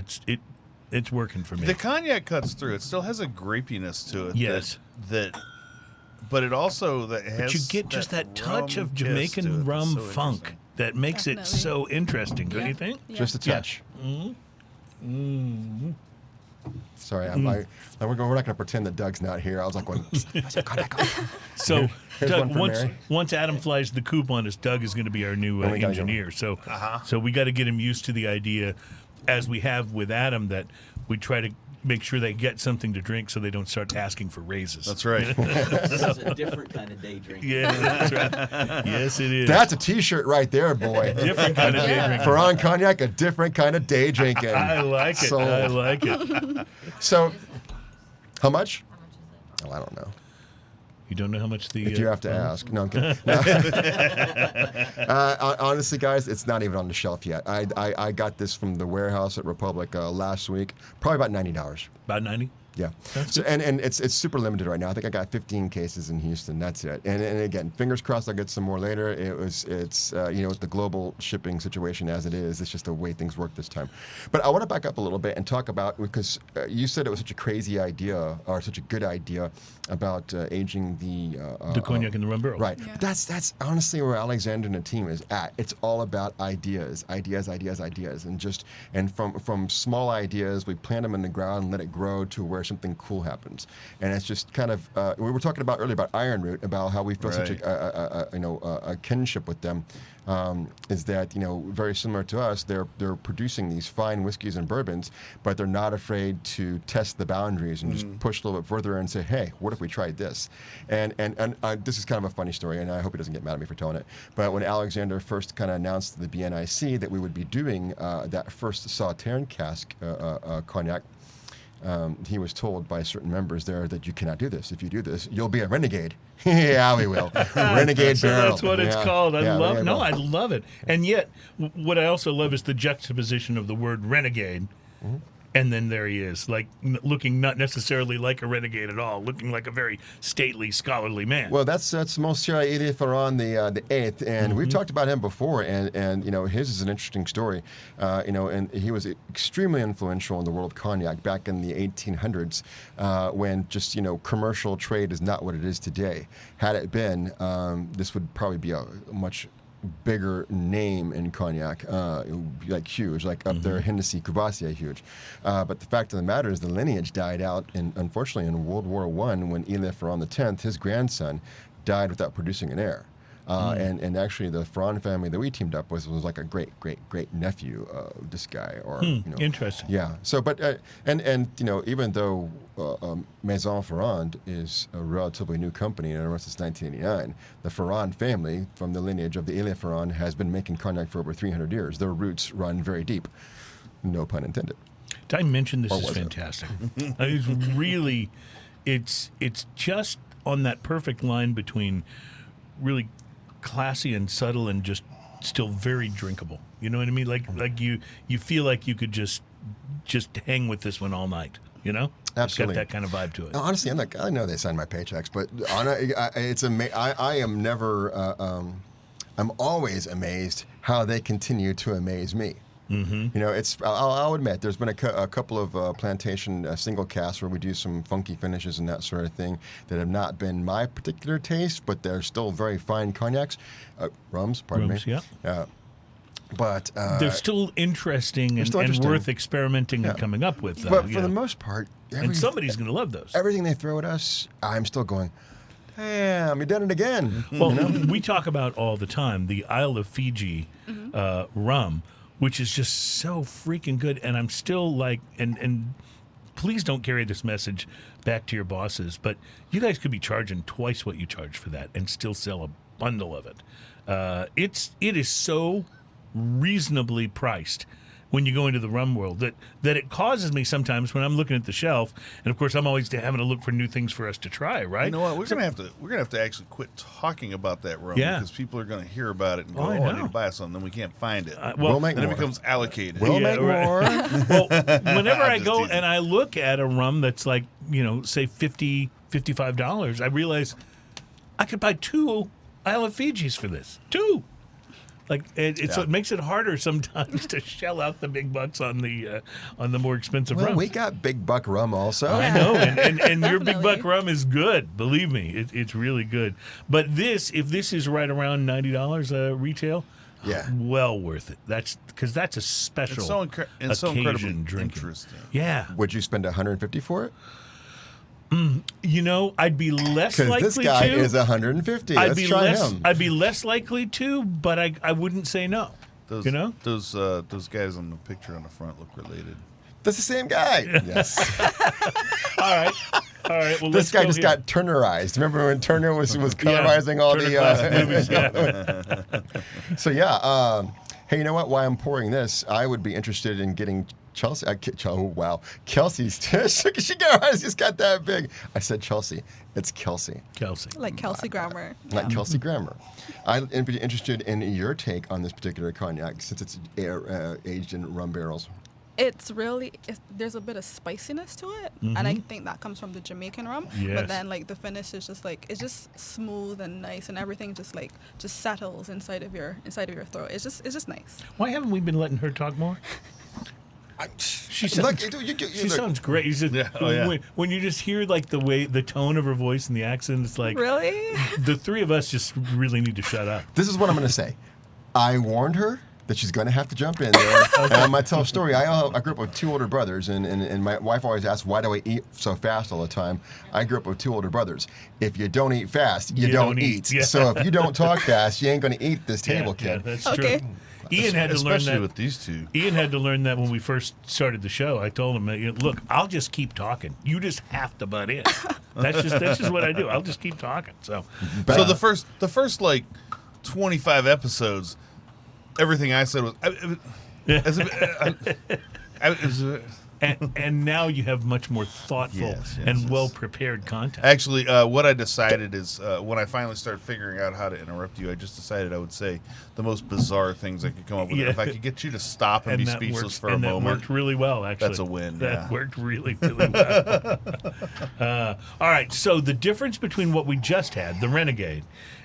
It's working for me.
The cognac cuts through. It still has a grapiness to it.
Yes.
But it also has.
But you get just that touch
rum
of
kiss to
Jamaican
it. It's
rum
so
funk
interesting.
that makes it
Definitely.
so interesting, don't you think?
Yeah.
Just a touch. Sorry, we're not going to pretend that Doug's not here. I was like, going,
So,
Here's
Doug,
one for Mary.
once Adam flies the coop on us, Doug is going to be our new
And we gotta
engineer. So we got to get him used to the idea, as we have with Adam, that we try to make sure they get something to drink so they don't start asking for raises.
That's right.
This is a different kind of day drink.
Yeah, that's right. Yes, it is.
That's a T-shirt right there, boy.
Different kind of day drinking.
Ferrand Cognac, a different kind of day drinking.
I like it.
So-
I like it.
So, how much? Oh, I don't know.
You don't know how much the...
If you have to ask. No, I'm kidding. Honestly, guys, it's not even on the shelf yet. I got this from the warehouse at Republic last week. Probably about $90.
About 90?
Yeah. So, and it's super limited right now. I think I got 15 cases in Houston. That's it. And again, fingers crossed I'll get some more later. It's with the global shipping situation as it is, it's just the way things work this time. But I want to back up a little bit and talk about, because you said it was such a crazy idea, or such a good idea, about aging the
cognac in the rum barrel.
Right.
Yeah.
That's honestly where Alexander and the team is at. It's all about ideas, and from small ideas, we plant them in the ground and let it grow to where something cool happens. And it's just kind of we were talking about earlier about Iron Root, about how we feel such a kinship with them. Is that very similar to us? They're producing these fine whiskeys and bourbons, but they're not afraid to test the boundaries and just push a little bit further and say, hey, what if we tried this? And this is kind of a funny story, and I hope he doesn't get mad at me for telling it. But when Alexander first kind of announced to the BNIC that we would be doing that first Sauternes cask cognac, he was told by certain members there that you cannot do this. If you do this, you'll be a renegade. Yeah, we will. Renegade
So
Barrel.
that's what it's
Yeah.
called. I
Yeah,
love.
Renegade
No,
Barrel.
I love it. And yet, what I also love is the juxtaposition of the word renegade, and then there he is, like looking not necessarily like a renegade at all, looking like a very stately, scholarly man.
Well, that's Monsieur Elie Ferrand the eighth, and we've talked about him before, and his is an interesting story, and he was extremely influential in the world of cognac back in the 1800s, when just commercial trade is not what it is today. Had it been, this would probably be a much bigger name in cognac, like huge, like up there, Hennessy, Courvoisier, huge. But the fact of the matter is the lineage died out, unfortunately, in World War I when Elie Ferrand X, his grandson, died without producing an heir. And actually, the Ferrand family that we teamed up with was like a great nephew of this guy. Or
Interesting.
Yeah. So, but even though Maison Ferrand is a relatively new company and it runs since 1989, the Ferrand family, from the lineage of the Elie Ferrand, has been making cognac for over 300 years. Their roots run very deep. No pun intended.
Did I mention this
Or
is
was it?
fantastic? It's really, it's just on that perfect line between really classy and subtle and just still very drinkable. You know what I mean? Like you feel like you could just hang with this one all night.
Absolutely.
It's got that kind of vibe to it.
Honestly, I know they sign my paychecks, but I am never. I'm always amazed how they continue to amaze me. Mm-hmm. I'll admit there's been a couple of plantation single casks where we do some funky finishes and that sort of thing that have not been my particular taste, but they're still very fine cognacs, rums. Pardon me.
Yeah.
But
they're still interesting and worth experimenting and coming up with.
But for the most part,
and somebody's going to love those.
Everything they throw at us, I'm still going, damn, you done it again.
Well, we talk about all the time the Isle of Fiji rum, which is just so freaking good. And I'm still like, and please don't carry this message back to your bosses, but you guys could be charging twice what you charge for that and still sell a bundle of it. It is so reasonably priced when you go into the rum world that it causes me sometimes when I'm looking at the shelf, and of course I'm always having to look for new things for us to try, right?
You know what? We're gonna have to actually quit talking about that rum, because people are gonna hear about it and go, I need to buy something, then we can't find it.
We'll make
then
more.
It becomes allocated.
We'll make more.
Well, whenever I go
teasing.
and I look at a rum that's like, say $50, $55, I realize I could buy 2 Isle of Fijis for this. 2. Like so it makes it harder sometimes to shell out the big bucks on the more expensive
Well,
rums.
we got Big Buck rum also.
I know, and your Big
Definitely.
Buck rum is good. Believe me, it's really good. But if this is right around $90 retail,
Yeah.
Well worth it. That's because that's a special
It's so incredibly
occasion drinking.
interesting.
Yeah.
Would you spend $150 for it?
You know, I'd be less
Because
likely
this guy
to.
is $150.
I'd
Let's
be
try
less.
him.
I'd be less likely to, but I wouldn't say no.
Those,
you know,
those guys on the picture on the front look related.
That's the same guy. Yes.
all right. Well,
This
let's
guy
go
just
here.
got Turnerized. Remember when Turner was colorizing all
Turner
the
classic movies, yeah.
So yeah, hey, you know what? Why I'm pouring this, I would be interested in getting Chelsea. Oh wow, Kelsey's. She just got that big. I said Chelsea. It's Kelsey.
Kelsey.
Like Kelsey Grammer.
Like Kelsey Grammer. I'd be interested in your take on this particular cognac since it's aged in rum barrels.
It's really, there's a bit of spiciness to it, and I think that comes from the Jamaican rum.
Yes.
But then like the finish is just like, it's just smooth and nice, and everything just settles inside of your throat. It's just nice.
Why haven't we been letting her talk more? She sounds, she sounds great. You said, when you just hear like the tone of her voice and the accent, it's like
Really?
the three of us just really need to shut up.
This is what I'm going to say. I warned her that she's going to have to jump in there. And I'm going to tell a story. I grew up with two older brothers, and my wife always asks, why do I eat so fast all the time? I grew up with two older brothers. If you don't eat fast, you don't eat.
Yeah.
So if you don't talk fast, you ain't going to eat this table,
Yeah,
kid.
that's
Okay.
true. Ian had to learn
Especially
that.
with these two.
Ian had to learn that when we first started the show. I told him, "Look, I'll just keep talking. You just have to butt in. That's just what I do. I'll just keep talking." So
So the first like 25 episodes, everything I said was.
and now you have much more thoughtful
Yes,
and well prepared content.
Actually, what I decided is when I finally started figuring out how to interrupt you, I just decided I would say the most bizarre things I could come up with.
Yeah.
If I could get you to stop and be
that
speechless
worked,
for a
and that
moment,
worked really well. Actually,
that's a win,
That
yeah.
worked really, really well. All right. So the difference between what we just had, the Renegade,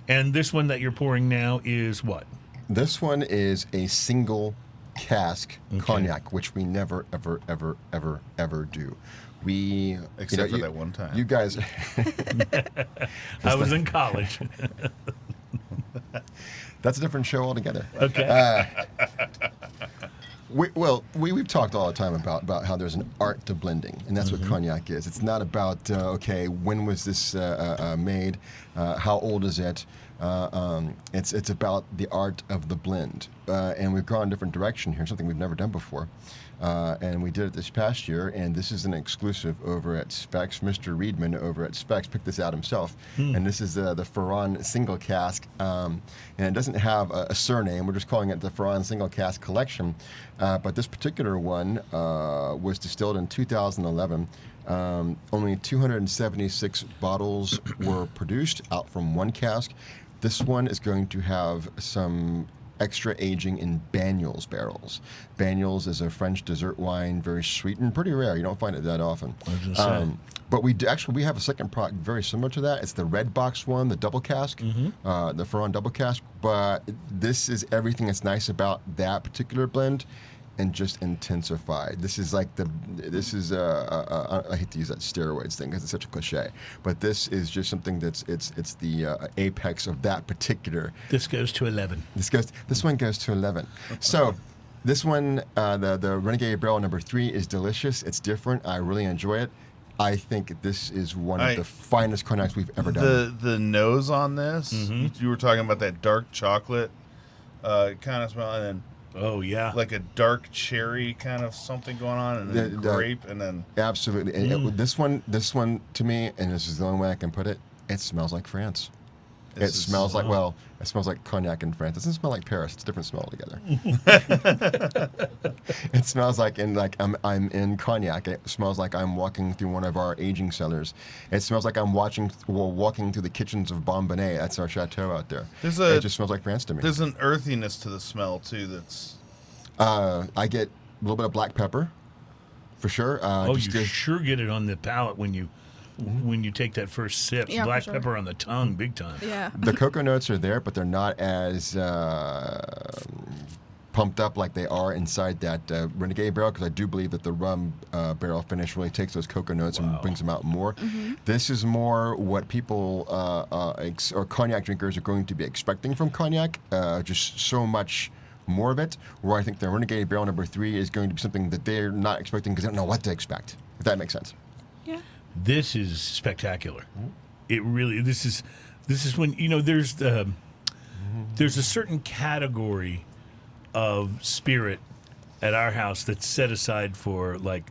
and this one that you're pouring now is what?
This one is a single cask cognac, which we never, ever, ever, ever, ever do. We
except for that one time.
You guys,
I was in college.
that's a different show altogether.
Okay.
We've talked all the time about how there's an art to blending, and that's what cognac is. It's not about when was this made, how old is it. It's about the art of the blend, and we've gone a different direction here, something we've never done before, and we did it this past year. And this is an exclusive over at Specs. Mr. Reedman over at Specs picked this out himself, and this is the Feron single cask, and it doesn't have a surname. We're just calling it the Feron single cask collection, but this particular one was distilled in 2011. Only 276 bottles were produced out from one cask. This one is going to have some extra aging in Banyuls barrels. Banyuls is a French dessert wine, very sweet and pretty rare. You don't find it that often. But we have a second product very similar to that. It's the red box one, the double cask, the Ferrand double cask. But this is everything that's nice about that particular blend, and just intensified. This is like I hate to use that steroids thing because it's such a cliche, but this is just something that's it's the apex of that particular.
This goes to 11.
This one goes to 11. So this one, the Renegade Barrel number 3 is delicious. It's different. I really enjoy it. I think this is one of the finest cognacs we've ever done.
The nose on this, you were talking about that dark chocolate kind of smell, and then
Oh yeah,
like a dark cherry kind of something going on, and then grape, and then
absolutely. And this one to me, and this is the only way I can put it, it smells like France. It smells like cognac in France. It doesn't smell like Paris. It's a different smell altogether. It smells like I'm in cognac. It smells like I'm walking through one of our aging cellars. It smells like I'm walking through the kitchens of Bonbonnet. That's our chateau out there. It just smells like France to me.
There's an earthiness to the smell too. That's
I get a little bit of black pepper, for sure.
you sure get it on the palate when you take that first sip.
Yeah,
Black
for sure.
pepper on the tongue, big time.
Yeah.
The cocoa notes are there, but they're not as pumped up like they are inside that Renegade barrel, because I do believe that the rum barrel finish really takes those cocoa notes and brings them out more. This is more what people or cognac drinkers are going to be expecting from cognac, just so much more of it, where I think the Renegade Barrel number 3 is going to be something that they're not expecting because they don't know what to expect, if that makes sense.
Yeah.
This is spectacular. It really, this is when, you know, there's a certain category of spirit at our house that's set aside for, like,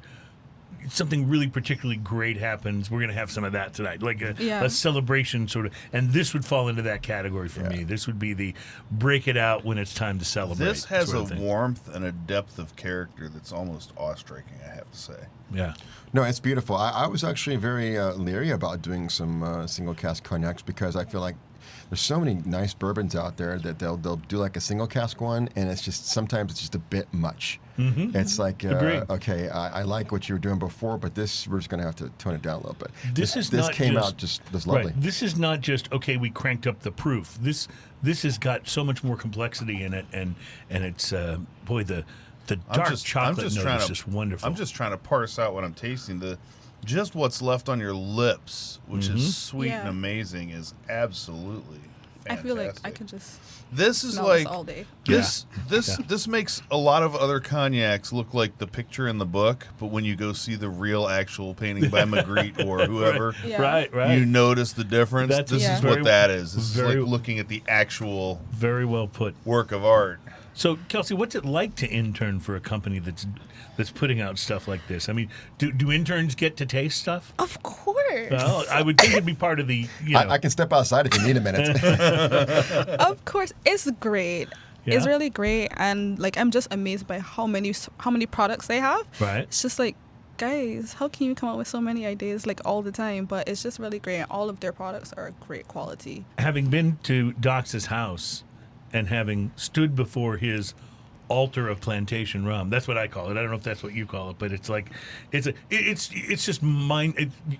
something really particularly great happens. We're going to have some of that tonight, like a celebration sort of. And this would fall into that category for me. This would be the break it out when it's time to celebrate.
This has
sort
a
of thing.
warmth and a depth of character that's almost awe-striking, I have to say.
Yeah.
No, it's beautiful. I was actually very leery about doing some single cask cognacs, because I feel like there's so many nice bourbons out there that they'll do like a single cask one, and it's just sometimes it's just a bit much. It's like okay, I like what you were doing before, but this we're just gonna have to tone it down a little bit. This came out just lovely.
Right. This is not just okay. We cranked up the proof. This has got so much more complexity in it, and it's boy the dark chocolate note is just wonderful.
I'm just trying to parse out what I'm tasting. Just what's left on your lips, which is sweet and amazing, is absolutely fantastic.
I feel like I could just
this is
smell
like
this all day.
This makes a lot of other cognacs look like the picture in the book, but when you go see the real actual painting by Magritte or whoever,
right.
you notice the difference. This is what that is. This is like looking at the actual
very well put
work of art.
So, Kelsey, what's it like to intern for a company that's putting out stuff like this? I mean, do interns get to taste stuff?
Of course.
Well, I would think it'd be part of the, you know.
I can step outside if you need a minute.
Of course. It's great.
Yeah?
It's really great. And, like, I'm just amazed by how many products they have.
Right.
It's just like, guys, how can you come up with so many ideas, like, all the time? But it's just really great. All of their products are great quality.
Having been to Doc's house and having stood before his altar of plantation rum, that's what I call it. I don't know if that's what you call it, but it's like it's just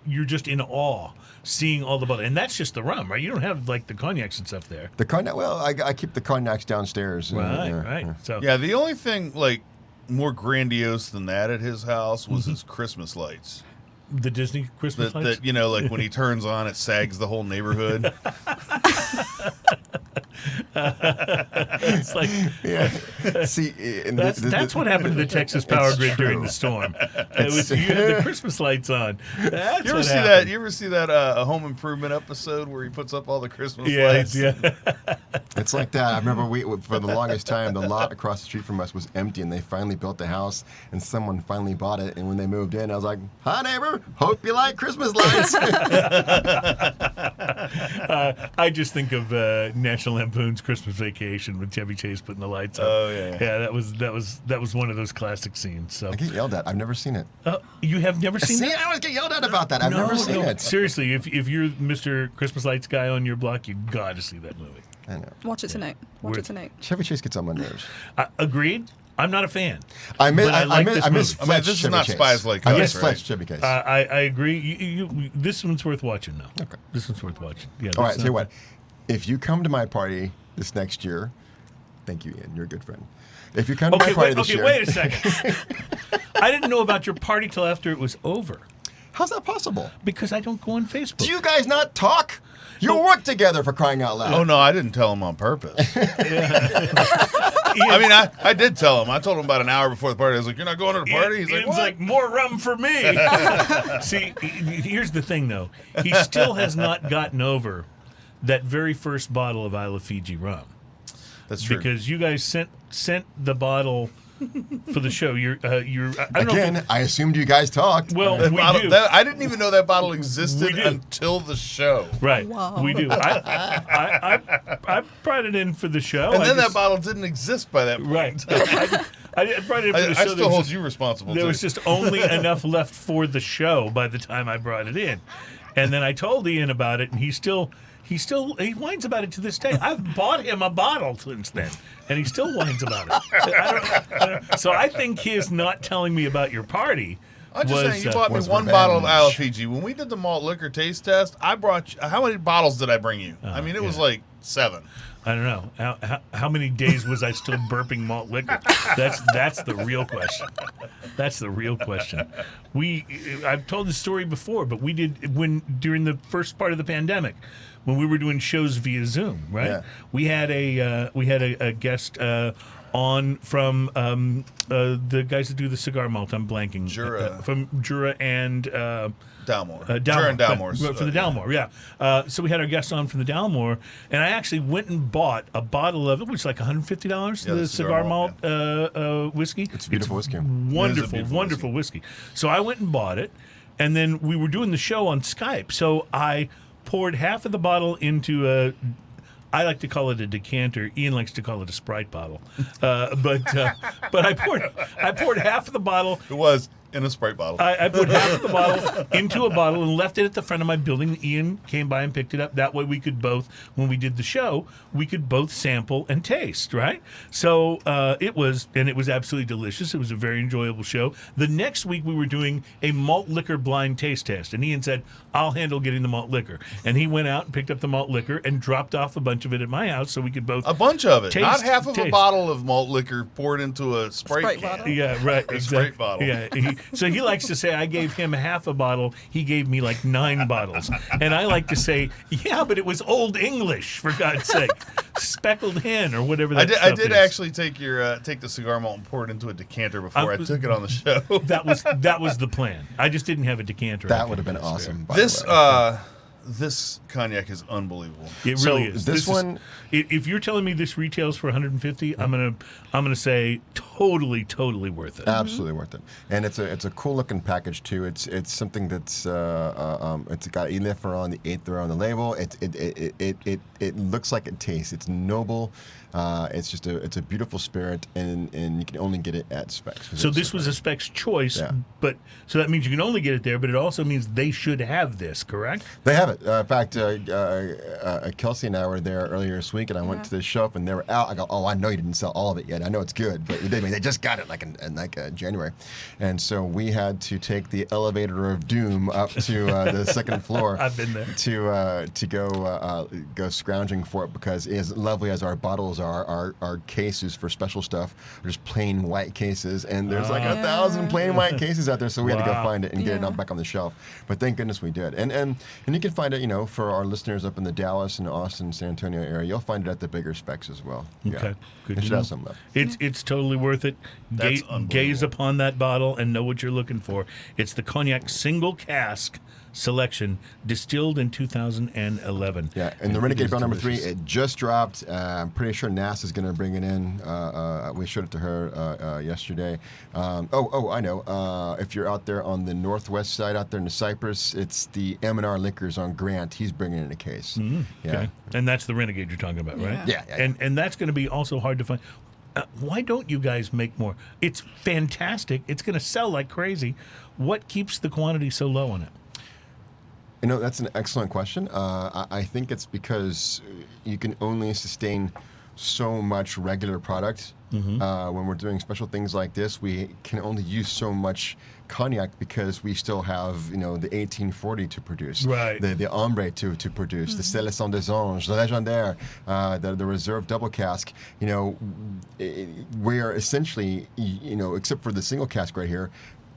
you're just in awe seeing all the bottle, and that's just the rum, right? You don't have like the cognacs and stuff there.
The cognac, well, I keep the cognacs downstairs.
Right. So
yeah, the only thing like more grandiose than that at his house was his Christmas lights.
The Disney Christmas lights?
That, you know, like when he turns on, it sags the whole neighborhood.
It's like,
See,
that's what happened to the Texas power grid during the storm. You had the Christmas lights on. That's
You ever
what
see
happened.
that? You ever see that a Home Improvement episode where he puts up all the Christmas lights?
Yeah.
It's like that. I remember for the longest time, the lot across the street from us was empty, and they finally built the house, and someone finally bought it. And when they moved in, I was like, "Hi, neighbor. Hope you like Christmas lights."
I just think of National Lampoon's Christmas Vacation with Chevy Chase putting the lights on.
Oh yeah.
Yeah, that was one of those classic scenes. So
I get yelled at. I've never seen it.
you have never seen
See,
it?
I always get yelled at about that. I've never seen it.
Seriously, if you're Mr. Christmas Lights guy on your block, you got to see that movie.
I know.
Watch it tonight. Watch it tonight.
Chevy Chase gets on my nerves.
Agreed. I'm not a fan.
I miss
I mean, this is not Spies Like
I
Us,
miss
right?
Fletch Chevy Chase.
I agree. This one's worth watching, though.
Okay.
This one's worth watching. Yeah.
All right, tell you what. If you come to my party this next year, thank you, Ian. You're a good friend. If you come to my party this year.
Wait a second. I didn't know about your party till after it was over
How's that possible?
because I don't go on Facebook.
Do you guys not talk? You work together, for crying out loud.
Oh no, I didn't tell him on purpose. I mean, I did tell him. I told him about an hour before the party. I was like, "You're not going to the party?" He's like,
Ian's
"What?"
like, more rum for me. See, here's the thing, though. He still has not gotten over that very first bottle of Isla Fiji rum.
That's true.
Because you guys sent the bottle for the show.
I assumed you guys talked.
Well,
That
we
bottle-
do.
I didn't even know that bottle existed
We do.
until the show.
Right.
Wow.
We do. I brought it in for the show.
And then that bottle didn't exist by that point.
Right. I brought it in for the
I
show.
still hold you responsible,
There
too.
was just only enough left for the show by the time I brought it in. And then I told Ian about it, and he whines about it to this day. I've bought him a bottle since then, and he still whines about it. So I think his not telling me about your party
I'm just saying, you
was,
bought me
was
one bottle of
revenge.
Isle Fiji. When we did the malt liquor taste test, I brought you, how many bottles did I bring you? I mean, it was
yeah.
like 7.
I don't know. How many days was I still burping malt liquor? That's the real question. That's the real question. I've told this story before, but we did during the first part of the pandemic, when we were doing shows via Zoom, right?
Yeah.
We had a guest on from the guys that do the cigar malt. I'm blanking.
Jura.
From Jura and.
Dalmore.
Dalmore.
During Dalmore's.
For the Dalmore, yeah. So we had our guest on from the Dalmore, and I actually went and bought a bottle of it, which was like $150,
Yeah,
the cigar malt whiskey.
It's a beautiful whiskey.
Wonderful,
beautiful
wonderful whiskey. So I went and bought it, and then we were doing the show on Skype. So I poured half of the bottle into a. I like to call it a decanter. Ian likes to call it a Sprite bottle. But I poured half of the bottle.
It was in a Sprite bottle.
I put half of the bottle into a bottle and left it at the front of my building. Ian came by and picked it up. That way we could both, when we did the show, we could both sample and taste, right? So it was absolutely delicious. It was a very enjoyable show. The next week we were doing a malt liquor blind taste test, and Ian said, I'll handle getting the malt liquor. And he went out and picked up the malt liquor and dropped off a bunch of it at my house so we could both...
A bunch of it.
Taste-
Not half of a
taste.
bottle of malt liquor poured into a Sprite can.
bottle?
Yeah, right.
A
Exactly.
Sprite bottle.
Yeah. So he likes to say I gave him half a bottle. He gave me like 9 bottles. And I like to say, yeah, but it was Old English, for God's sake. Speckled hen or whatever that
I
stuff
did
is.
actually take the cigar malt and pour it into a decanter before I took it on the show.
That was the plan. I just didn't have a decanter.
That would have been awesome. By
This
the way.
this cognac is unbelievable.
It
So
really is.
this one-
if you're telling me this retails for $150, I'm gonna say totally worth it.
Absolutely worth it, and it's a cool looking package too. It's something that's it's got Feron, the 8th row on the label. It looks like it tastes. It's noble. It's a beautiful spirit, and you can only get it at Specs.
So this was a Specs choice,
Yeah.
but so that means you can only get it there. But it also means they should have this, correct?
They have it. In fact, Kelsey and I were there earlier this week, and I went to the shop, and they were out. I go, oh, I know you didn't sell all of it yet. I know it's good, but they just got it in January, and so we had to take the elevator of doom up to the second floor.
I've been there.
To go scrounging for it, because as lovely as our bottles are, our cases for special stuff are just plain white cases, and there's like 1,000 plain white cases out there, so we had to go
Wow.
find it and get it
Yeah.
back on the shelf. But thank goodness we did. And you can find it, for our listeners up in the Dallas and Austin, San Antonio area, you'll find it at the bigger Specs as well.
Okay, good
It
to
should
know.
have some left.
It's totally worth it.
That's
Gaze
unbelievable.
upon that bottle and know what you're looking for. It's the Cognac Single Cask Selection, distilled in 2011.
Yeah, and the
it
Renegade
is
Barrel number 3,
delicious.
it just dropped. I'm pretty sure NAS is going to bring it in. We showed it to her yesterday. I know. If you're out there on the northwest side, out there in the Cypress, it's the M&R Liquors on Grant. He's bringing in a case. Yeah.
Okay. And that's the Renegade you're talking about, right?
Yeah.
And that's going to be also hard to find. Why don't you guys make more? It's fantastic. It's going to sell like crazy. What keeps the quantity so low on it?
That's an excellent question. I think it's because you can only sustain so much regular product. When we're doing special things like this, we can only use so much cognac because we still have, the 1840 to produce,
Right.
the Ombre to produce, the Célestin des Anges, the Légendaire, the Reserve Double Cask. We're essentially, except for the single cask right here,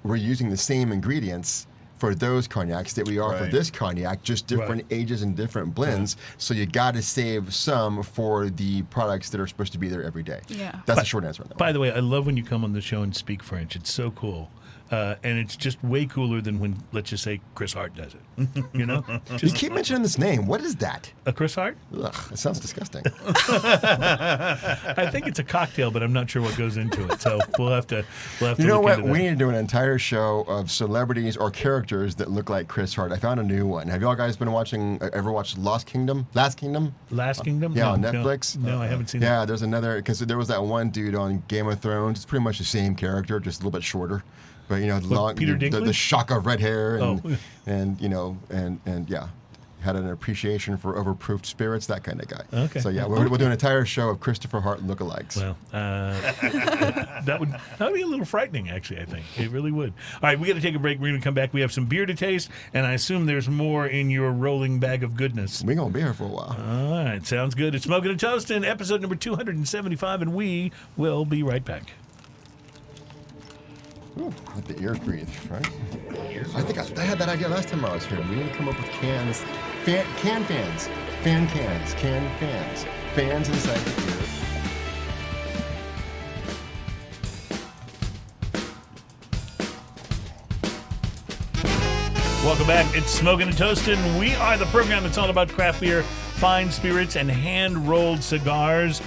we're using the same ingredients for those cognacs that we are for
Right.
this cognac, just different ages and different blends. So you got to save some for the products that are supposed to be there every day.
Yeah.
That's the short answer on that.
By the way, I love when you come on the show and speak French. It's so cool. And it's just way cooler than when, let's just say, Chris Hart does it.
You
Just
keep mentioning this name. What is that?
a Chris Hart?
Ugh, it sounds disgusting.
I think it's a cocktail, but I'm not sure what goes into it. So we'll have to
You know
look
what?
into
We
that.
need to do an entire show of celebrities or characters that look like Chris Hart. I found a new one. Have y'all guys been ever watched Last Kingdom?
Last Kingdom?
Yeah, on Netflix.
No, I haven't seen that.
Yeah, there's another, because there was that one dude on Game of Thrones. It's pretty much the same character, just a little bit shorter. But
Peter
the
Dinklage?
shock of red hair and
Oh.
and yeah. had an appreciation for overproofed spirits, that kind of guy.
Okay.
So yeah, we'll do an entire show of Christopher Hart lookalikes.
Well, that would be a little frightening, actually. I think it really would. All right, we got to take a break. We're going to come back. We have some beer to taste, and I assume there's more in your rolling bag of goodness.
We're gonna be here for a while.
All right, sounds good. It's Smoking and Toasting, episode number 275, and we will be right back.
Ooh, let the ears breathe, right? I think I had that idea last time I was here. We need to come up with cans, fan cans, can fans, fans inside the ear.
Welcome back. It's Smoking and Toasting. We are the program that's all about craft beer, fine spirits, and hand-rolled cigars.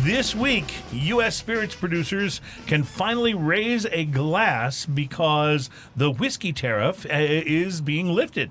This week, U.S. spirits producers can finally raise a glass because the whiskey tariff is being lifted.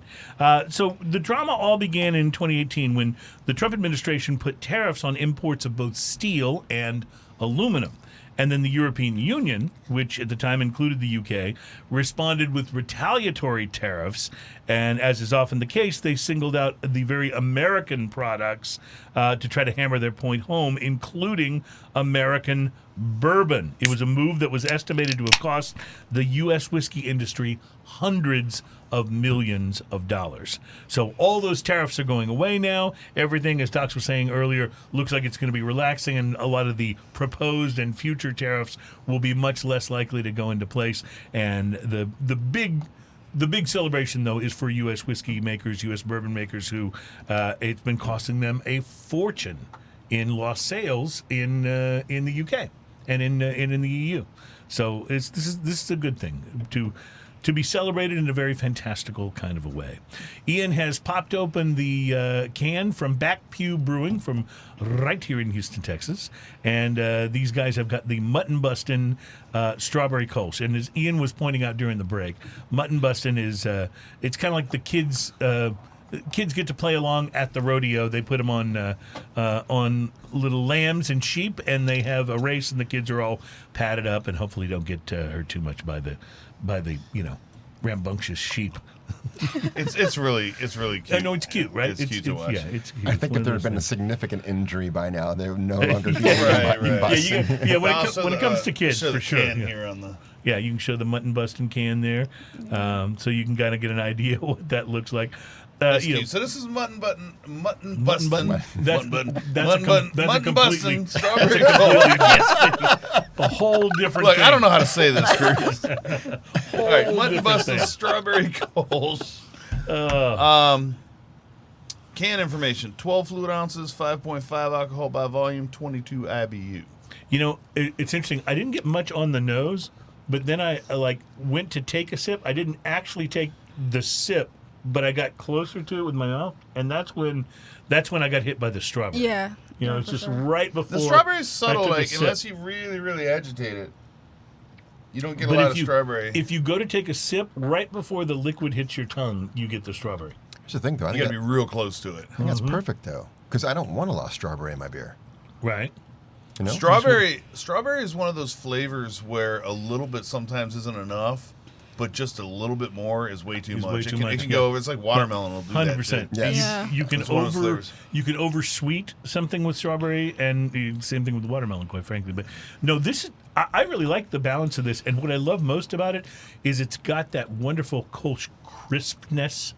So the drama all began in 2018 when the Trump administration put tariffs on imports of both steel and aluminum. And then the European Union, which at the time included the UK, responded with retaliatory tariffs. And as is often the case, they singled out the very American products to try to hammer their point home, including American bourbon. It was a move that was estimated to have cost the U.S. whiskey industry hundreds of millions of dollars. So all those tariffs are going away now. Everything, as Dox was saying earlier, looks like it's going to be relaxing, and a lot of the proposed and future tariffs will be much less likely to go into place. And the big celebration, though, is for U.S. whiskey makers, U.S. bourbon makers, who it's been costing them a fortune in lost sales in the UK and in the EU. So this is a good thing to be celebrated in a very fantastical kind of a way. Ian has popped open the can from Back Pew Brewing from right here in Houston, Texas. And these guys have got the Mutton Bustin Strawberry Kolsch. And as Ian was pointing out during the break, Mutton Bustin is, it's kind of like the kids get to play along at the rodeo. They put them on little lambs and sheep, and they have a race, and the kids are all padded up and hopefully don't get hurt too much by the rambunctious sheep.
It's really cute.
I know it's cute, right?
It's cute to watch.
Yeah, it's cute.
I think if there had been a significant injury by now, they would no longer be
Right.
busting.
When it comes to kids,
show
for
the
sure.
can
Yeah.
here on the.
Yeah, you can show the Mutton Bustin can there, so you can kind of get an idea what that looks like.
That's cute. So this is mutton bustin.
Mutton
That's
a completely
strawberry
a whole different
Look,
thing.
I don't know how to say this, Cruze. All right, mutton
different
bustin
thing.
strawberry Kolsch. Can information: 12 fluid ounces, 5.5 alcohol by volume, 22 IBU.
You know, it's interesting. I didn't get much on the nose, but then I went to take a sip. I didn't actually take the sip, but I got closer to it with my mouth, and that's when I got hit by the strawberry.
Yeah.
You know,
Yeah,
it's
for
just
sure.
right before.
The strawberry's
I
subtle,
took a
like
sip.
unless you really, really agitate it, you don't get
But
a lot
if
of
you-
strawberry.
If you go to take a sip, right before the liquid hits your tongue, you get the strawberry.
Here's the thing, though. I
You
think,
got to be real close to it.
I think that's perfect, though, because I don't want a lot of strawberry in my beer.
Right.
You know?
Strawberry is one of those flavors where a little bit sometimes isn't enough, but just a little bit more is way too
Is
much.
way
It
too
can,
much,
it can
yeah.
go over. It's like watermelon will do that
100%.
too.
Yes.
Yeah.
You can
It's one of those flavors.
you can oversweet something with strawberry, and same thing with watermelon, quite frankly. But no, this is I really like the balance of this, and what I love most about it is it's got that wonderful Kolsch crispness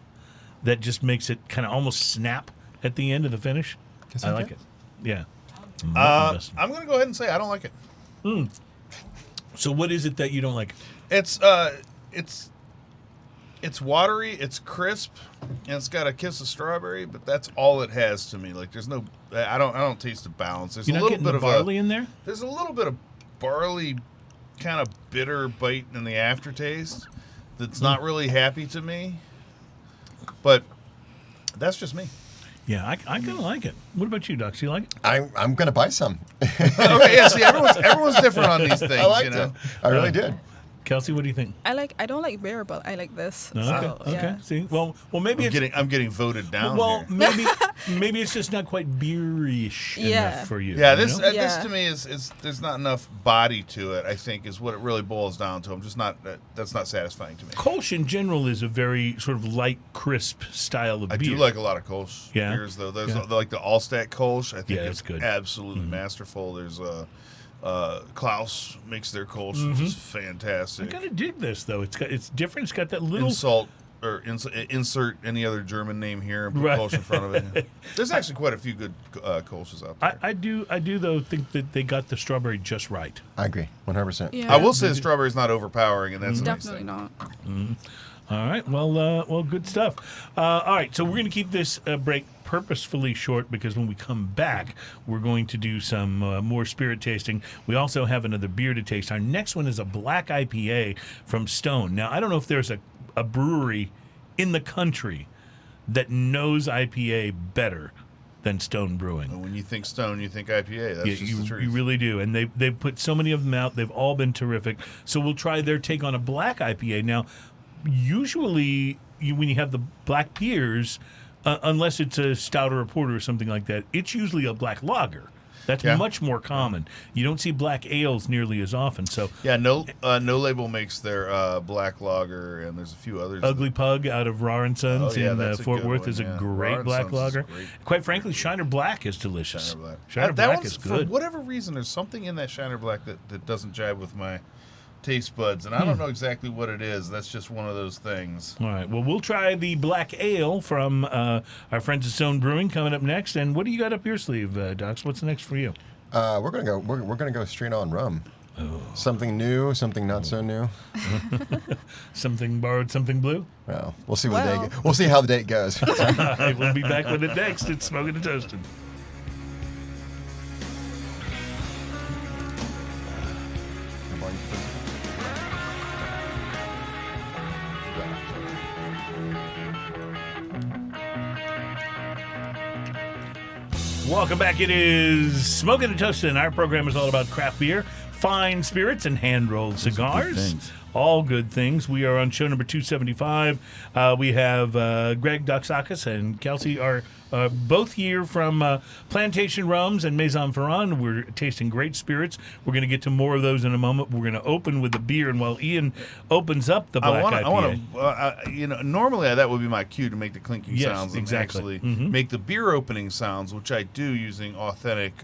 that just makes it kind of almost snap at the end of the finish.
Yes,
I
I
like
can.
it. Yeah.
I'm going to go ahead and say I don't like it.
So what is it that you don't like?
It's watery, it's crisp, and it's got a kiss of strawberry, but that's all it has to me. Like there's no, I don't taste the balance. There's
You're
a
not
little
getting
bit
the
of
barley in there?
There's a little bit of barley, kind of bitter bite in the aftertaste. That's not really happy to me, but that's just me.
Yeah, I kind of like it. What about you, Doc? Do you like it?
I'm going to buy some.
Okay, yeah. See, everyone's different on these things.
I liked
you know?
it. I really did.
Kelsey, what do you think?
I don't like beer, but I like this.
Okay.
So,
Okay.
yeah.
See, well, maybe
I'm getting voted down.
well,
here.
maybe it's just not quite beerish
Yeah.
enough for you.
Yeah,
you
this
know?
this to me is there's not enough body to it. I think is what it really boils down to. I'm just not that's not satisfying to me.
Kolsch in general is a very sort of light, crisp style of
I
beer.
do like a lot of Kolsch
Yeah?
beers though. There's
Yeah.
like the Allstat Kolsch. I think
Yeah,
it's
it's good.
absolutely masterful. There's Klaus makes their Kolsch, which is
I
fantastic.
kind of dig this though. It's different. It's got that little.
Insert any other German name here and put
Right.
Kolsch in front of it. There's actually quite a few good Kolsches out there.
I do though think that they got the strawberry just right.
I agree, 100%.
Yeah.
I will say the strawberry is not overpowering, and that's a nice
Definitely
thing.
not.
All right. Well, good stuff. All right. So we're going to keep this break purposefully short because when we come back, we're going to do some more spirit tasting. We also have another beer to taste. Our next one is a Black IPA from Stone. Now, I don't know if there's a brewery in the country that knows IPA better than Stone Brewing.
And when you think Stone, you think IPA. That's just the truth.
You really do. And they've put so many of them out. They've all been terrific. So we'll try their take on a black IPA. Now, usually when you have the black beers, unless it's a stout or a porter or something like that, it's usually a black lager. That's
Yeah.
much more common. You don't see black ales nearly as often. So
Yeah, no Label makes their black lager, and there's a few others.
Ugly Pug out of Raw and Sons
Oh, yeah,
in
that's a
Fort
good
Worth
one,
is a
yeah.
great
Raw and
black
Sons is
lager.
great.
Quite frankly, Shiner Black is delicious.
Shiner Black.
Shiner
That
Black
one's-
is good.
For whatever reason, there's something in that Shiner Black that doesn't jive with my taste buds, and I don't know exactly what it is. That's just one of those things.
All right. Well, we'll try the black ale from our friends at Stone Brewing coming up next. And what do you got up your sleeve, Docs? What's next for you?
We're gonna go straight on rum. Something new, something not so new.
Something borrowed, something blue.
Well, we'll see what
Well.
we'll see how the date goes.
We'll be back with it next. It's Smoking and Toasting. Welcome back. It is Smoking and Toasting. Our program is all about craft beer, fine spirits, and hand-rolled cigars.
things.
All good things. We are on show number 275. We have Greg Doxakis and Kelsey are both here from Plantation Rums and Maison Ferrand. We're tasting great spirits. We're going to get to more of those in a moment. We're going to open with the beer, and while Ian opens up the black IPA.
Normally that would be my cue to make the clinking
Yes,
sounds and
exactly.
actually make the beer opening sounds, which I do using authentic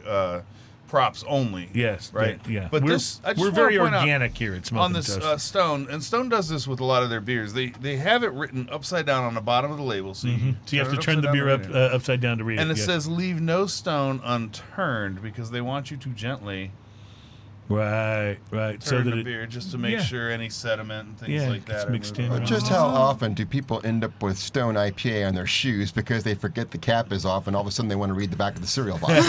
props only.
Yes,
right.
Yeah,
But
we're,
this, I just
we're
wanna
very
point out
organic here at Smoking
on
and
this
Toasting.
Stone, and Stone does this with a lot of their beers. They have it written upside down on the bottom of the label, so
So you have to turn the beer upside down to read
and
it.
it
yeah.
says "Leave no stone unturned" because they want you to gently
Right. So
turn
that
the
it,
beer just to make
yeah.
sure any sediment and things
Yeah,
like
gets
that are
mixed
moving
in.
around.
Just how often do people end up with Stone IPA on their shoes because they forget the cap is off and all of a sudden they want to read the back of the cereal box?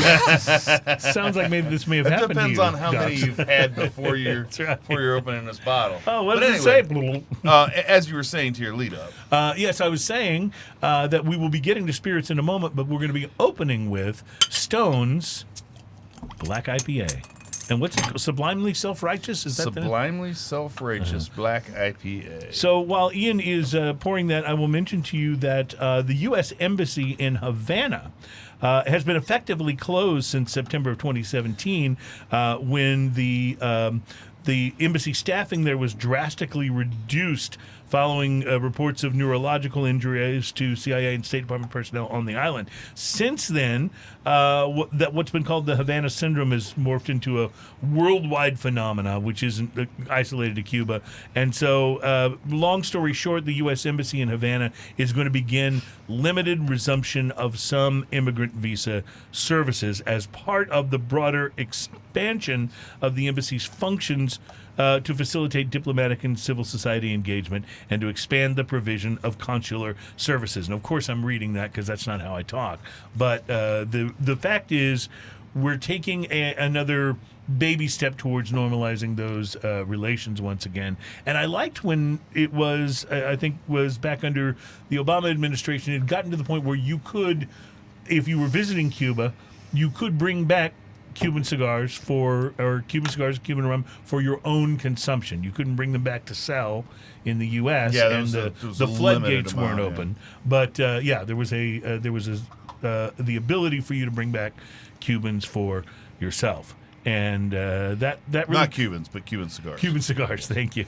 sounds like maybe this may have
It
happened
depends
to you.
on how many
Docs.
you've had before you're
right.
before you're opening this bottle.
Oh, what
But
does
anyway,
it say?
as you were saying to your lead up,
Yes, I was saying that we will be getting to spirits in a moment, but we're going to be opening with Stone's Black IPA. And what's it? Sublimely Self-Righteous? Is that the
Sublimely Self-Righteous Black IPA.
So while Ian is pouring that, I will mention to you that the U.S. Embassy in Havana has been effectively closed since September of 2017 when the embassy staffing there was drastically reduced following reports of neurological injuries to CIA and State Department personnel on the island. Since then, what's been called the Havana Syndrome has morphed into a worldwide phenomena, which isn't isolated to Cuba. And so, long story short, the U.S. Embassy in Havana is going to begin limited resumption of some immigrant visa services as part of the broader expansion of the embassy's functions to facilitate diplomatic and civil society engagement and to expand the provision of consular services. And of course, I'm reading that because that's not how I talk. But the fact is, we're taking another baby step towards normalizing those relations once again. And I liked when it was, I think, was back under the Obama administration, it had gotten to the point where you could, if you were visiting Cuba, you could bring back Cuban cigars Cuban rum for your own consumption. You couldn't bring them back to sell in the U.S.
Yeah,
and
there was
the
a
floodgates
limited
weren't
amount,
open. But there was the ability for you to bring back Cubans for yourself. And that really
Not Cubans, but Cuban cigars.
Cuban cigars, thank you.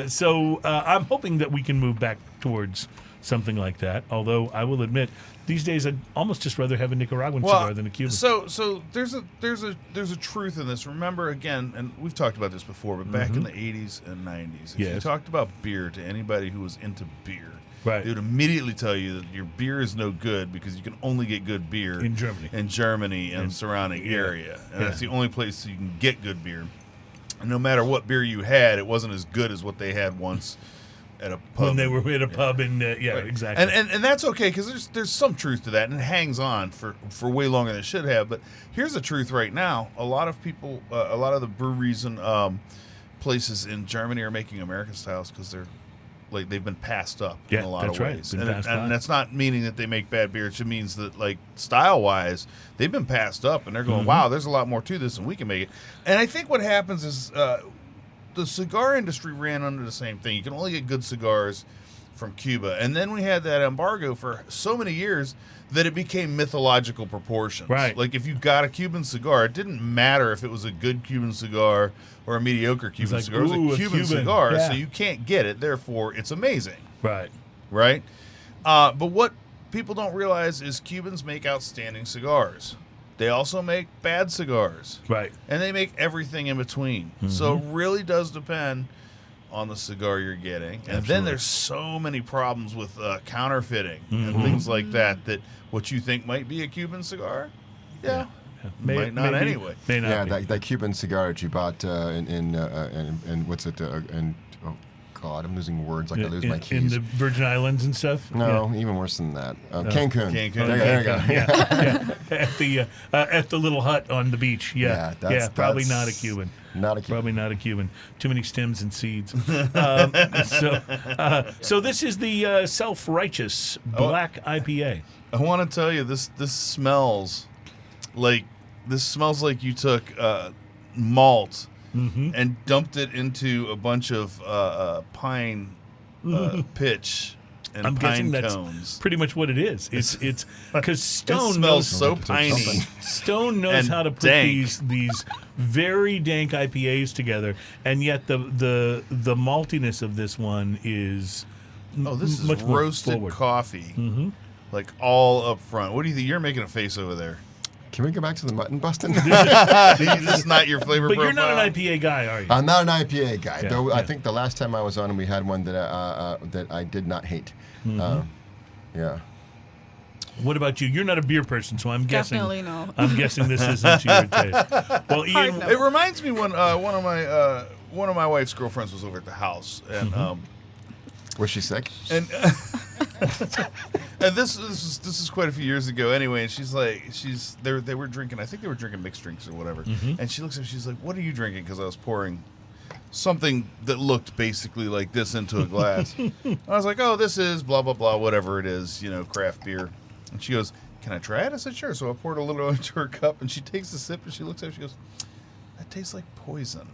So I'm hoping that we can move back towards something like that. Although I will admit, these days I'd almost just rather have a Nicaraguan cigar than a Cuban.
So there's a truth in this. Remember again, and we've talked about this before, but back in the 80s and 90s, if you
Yes.
talked about beer to anybody who was into beer,
Right.
they would immediately tell you that your beer is no good because you can only get good beer
In Germany.
and surrounding area, and
Yeah.
that's the only place you can get good beer. And no matter what beer you had, it wasn't as good as what they had once at a pub.
when they were at a pub in exactly.
And that's okay because there's some truth to that, and it hangs on for way longer than it should have. But here's the truth right now: a lot of people, a lot of the breweries and places in Germany are making American styles because they've been passed up in
Yeah,
a lot
that's
of
right.
ways,
Been passed by.
and that's not meaning that they make bad beer. It just means that style wise, they've been passed up, and they're going, wow, there's a lot more to this, and we can make it. And I think what happens is the cigar industry ran under the same thing. You can only get good cigars from Cuba. And then we had that embargo for so many years that it became mythological proportions.
Right.
Like if you got a Cuban cigar, it didn't matter if it was a good Cuban cigar or a mediocre Cuban
like,
cigar. It was
ooh,
a
a
Cuban
Cuban.
cigar,
Yeah.
so you can't get it. Therefore, it's amazing.
right.
Right? But what people don't realize is Cubans make outstanding cigars. They also make bad cigars.
Right.
And they make everything in between. So it really does depend on the cigar you're getting. And then there's so many problems with counterfeiting and things like that what you think might be a Cuban cigar, might not anyway.
May not
Yeah,
be.
that Cuban cigar that you bought in what's it? Oh God, I'm losing words. I lose my
in
keys.
the Virgin Islands and stuff.
No, even worse than that. Cancun.
Cancun.
There you go.
Yeah. At the little hut on the beach. Yeah, probably not a Cuban.
Not a Cuban.
Probably not a Cuban. Too many stems and seeds. So this is the self-righteous Black IPA.
I want to tell you this smells like you took malt and dumped it into a bunch of pine pitch and
I'm
pine
guessing
cones.
that's pretty much what it is. It's because Stone
It smells
knows
so piney.
Stone knows
and
how to put
dank.
these very dank IPAs together, and yet the maltiness of this one is
Oh, this is
much more
roasted
forward.
coffee, like all up front. What do you think? You're making a face over there.
Can we go back to the mutton, Bustin?
This is not your flavor
But
profile.
you're not an IPA guy, are you?
I'm not an IPA guy.
Yeah,
Though I
yeah.
think the last time I was on, we had one that I did not hate. Yeah.
What about you? You're not a beer person, so I'm guessing.
Definitely no.
I'm guessing this isn't to your taste. Well, Ian,
no.
It reminds me when one of my wife's girlfriends was over at the house, and
Was she sick?
and and this is quite a few years ago anyway. And they were drinking. I think they were drinking mixed drinks or whatever. And she looks at me. She's like, "What are you drinking?" Because I was pouring something that looked basically like this into a glass. I was like, "Oh, this is blah blah blah, whatever it is, craft beer." And she goes, "Can I try it?" I said, "Sure." So I poured a little into her cup, and she takes a sip, and she looks at me. She goes, "That tastes like poison."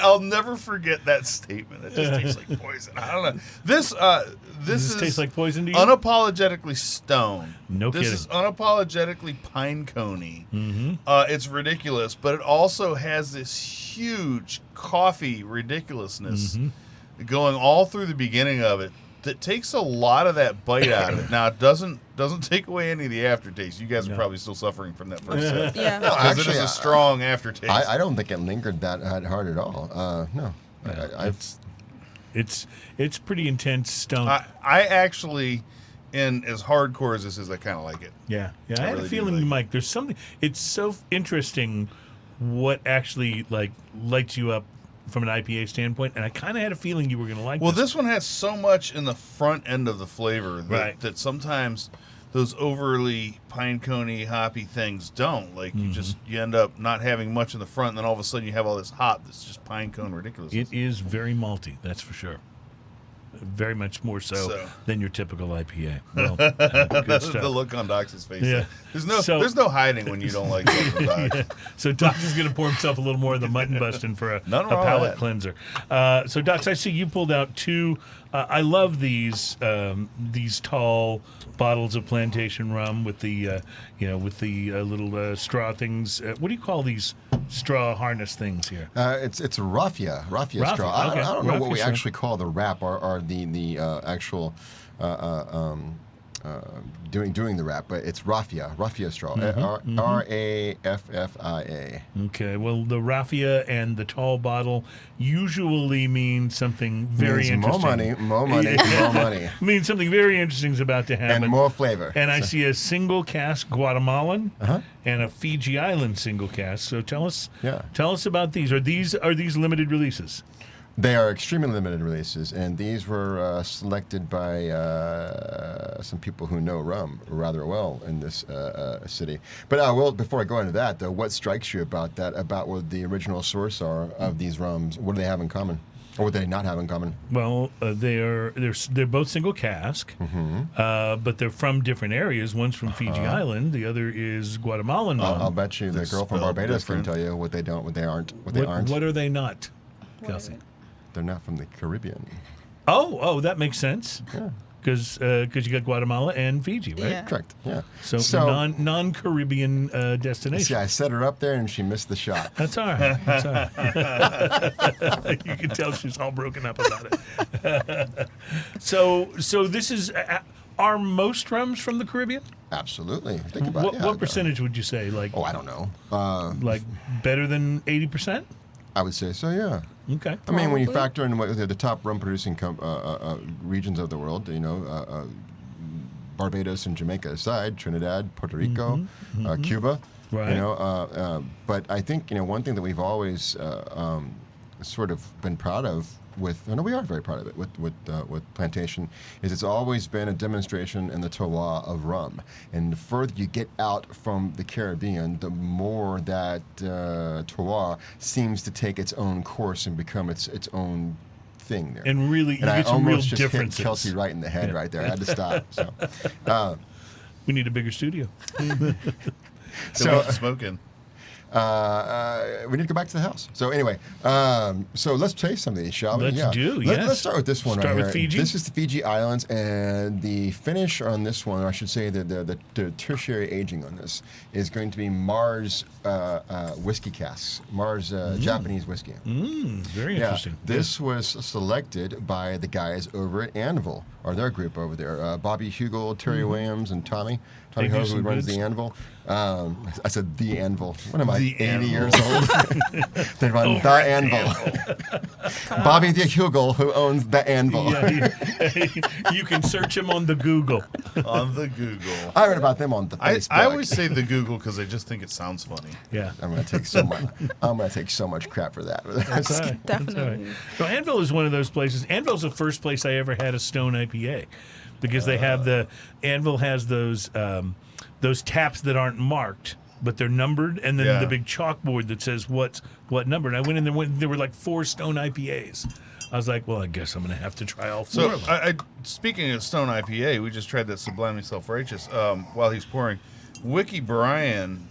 I'll never forget that statement. It just tastes like poison. I don't know. This
does this
is
taste like poison to you?
unapologetically Stone.
No
This
kidding.
is unapologetically pine coney. It's ridiculous, but it also has this huge coffee ridiculousness going all through the beginning of it. That takes a lot of that bite out of it. Now it doesn't take away any of the aftertaste. You guys are probably still suffering from that first sip.
Yeah.
No,
Because it
actually,
is a strong aftertaste.
I don't think it lingered that hard at all. No.
It's pretty intense Stone.
I actually, in as hardcore as this is, I kind of like it.
Yeah. I had
really
a
do
feeling,
like it.
Mike. There's something. It's so interesting what actually lights you up from an IPA standpoint, and I kind of had a feeling you were going to like.
Well, this one has so much in the front end of the flavor that,
Right.
that sometimes those overly pine coney hoppy things don't. Like you end up not having much in the front, and then all of a sudden you have all this hop that's just pine cone ridiculous.
It is very malty, that's for sure. very much more so than your typical IPA. Well, good stuff.
The look on Doc's face.
Yeah.
There's no hiding when you don't like something, Doc.
Yeah. So Doc is going to pour himself a little more of the Mutton Bustin for a palate cleanser. So Doc, I see you pulled out two. I love these tall bottles of Plantation Rum with the little straw things. What do you call these straw harness things here?
It's a raffia straw.
Okay.
I don't know
Raffia
what we
straw.
actually call the wrap or the actual doing the wrap, but it's raffia straw. Raffia.
Okay, well, the raffia and the tall bottle usually mean something very interesting.
More money.
Means something very interesting is about to happen.
And more flavor.
And I see a single cask Guatemalan and a Fiji Island single cask. So tell us about these. Are these limited releases?
They are extremely limited releases, and these were selected by some people who know rum rather well in this city. But before I go into that, though, what strikes you about that, about what the original source are of these rums? What do they have in common? Or what do they not have in common?
Well, they're both single cask, but they're from different areas. One's from Fiji Island, the other is Guatemalan rum.
I'll bet you the girl from Barbados can tell you what they aren't.
What are they not, Kelsey?
They're not from the Caribbean.
Oh, that makes sense. Yeah. Because you got Guatemala and Fiji, right?
Yeah.
Correct. Yeah.
So non-Caribbean destination.
See, I set her up there and she missed the shot.
That's all right. You can tell she's all broken up about it. So this is. Are most rums from the Caribbean?
Absolutely. Think about
what percentage would you say? Like,
I don't know.
Like better than 80%?
I would say so. Yeah.
Okay.
I mean, when you factor in the top rum producing regions of the world, Barbados and Jamaica aside, Trinidad, Puerto Rico, Cuba,
right.
But I think one thing that we've always sort of been proud of we are very proud of it with Plantation, is it's always been a demonstration in the terroir of rum. And the further you get out from the Caribbean, the more that terroir seems to take its own course and become its own thing there.
And really,
I
some real
almost just
differences.
hit Kelsey right in the head right there. I had to stop. So,
we need a bigger studio.
So smoking.
We need to go back to the house. So anyway, so let's taste some of these, shall we? Let's start with this one right
with
here.
Fiji?
This is the Fiji Islands, and the finish on this one, or I should say the tertiary aging on this, is going to be Mars whiskey casks. Mars Japanese whiskey.
Very interesting.
This was selected by the guys over at Anvil, or their group over there. Bobby Hugel, Terry Williams, and Tommy Ho, who runs the Anvil. I said the Anvil. What am I, 80 years old? They run the Anvil. Bobby the Hugel, who owns the Anvil.
You can search him on the Google.
On the Google.
I read about them on the Facebook.
I always say the Google because I just think it sounds funny.
Yeah.
I'm going to take so much crap for that.
That's all right.
Definitely.
That's all right. So Anvil is one of those places. Anvil's the first place I ever had a Stone IPA, because they have Anvil has those taps that aren't marked, but they're numbered, and then the big chalkboard that says what number. And I went in there were like 4 Stone IPAs. I was like, well, I guess I'm going to have to try all 4 of them.
Speaking of Stone IPA, we just tried that Sublimely Self-Righteous while he's pouring. Wiki Brian,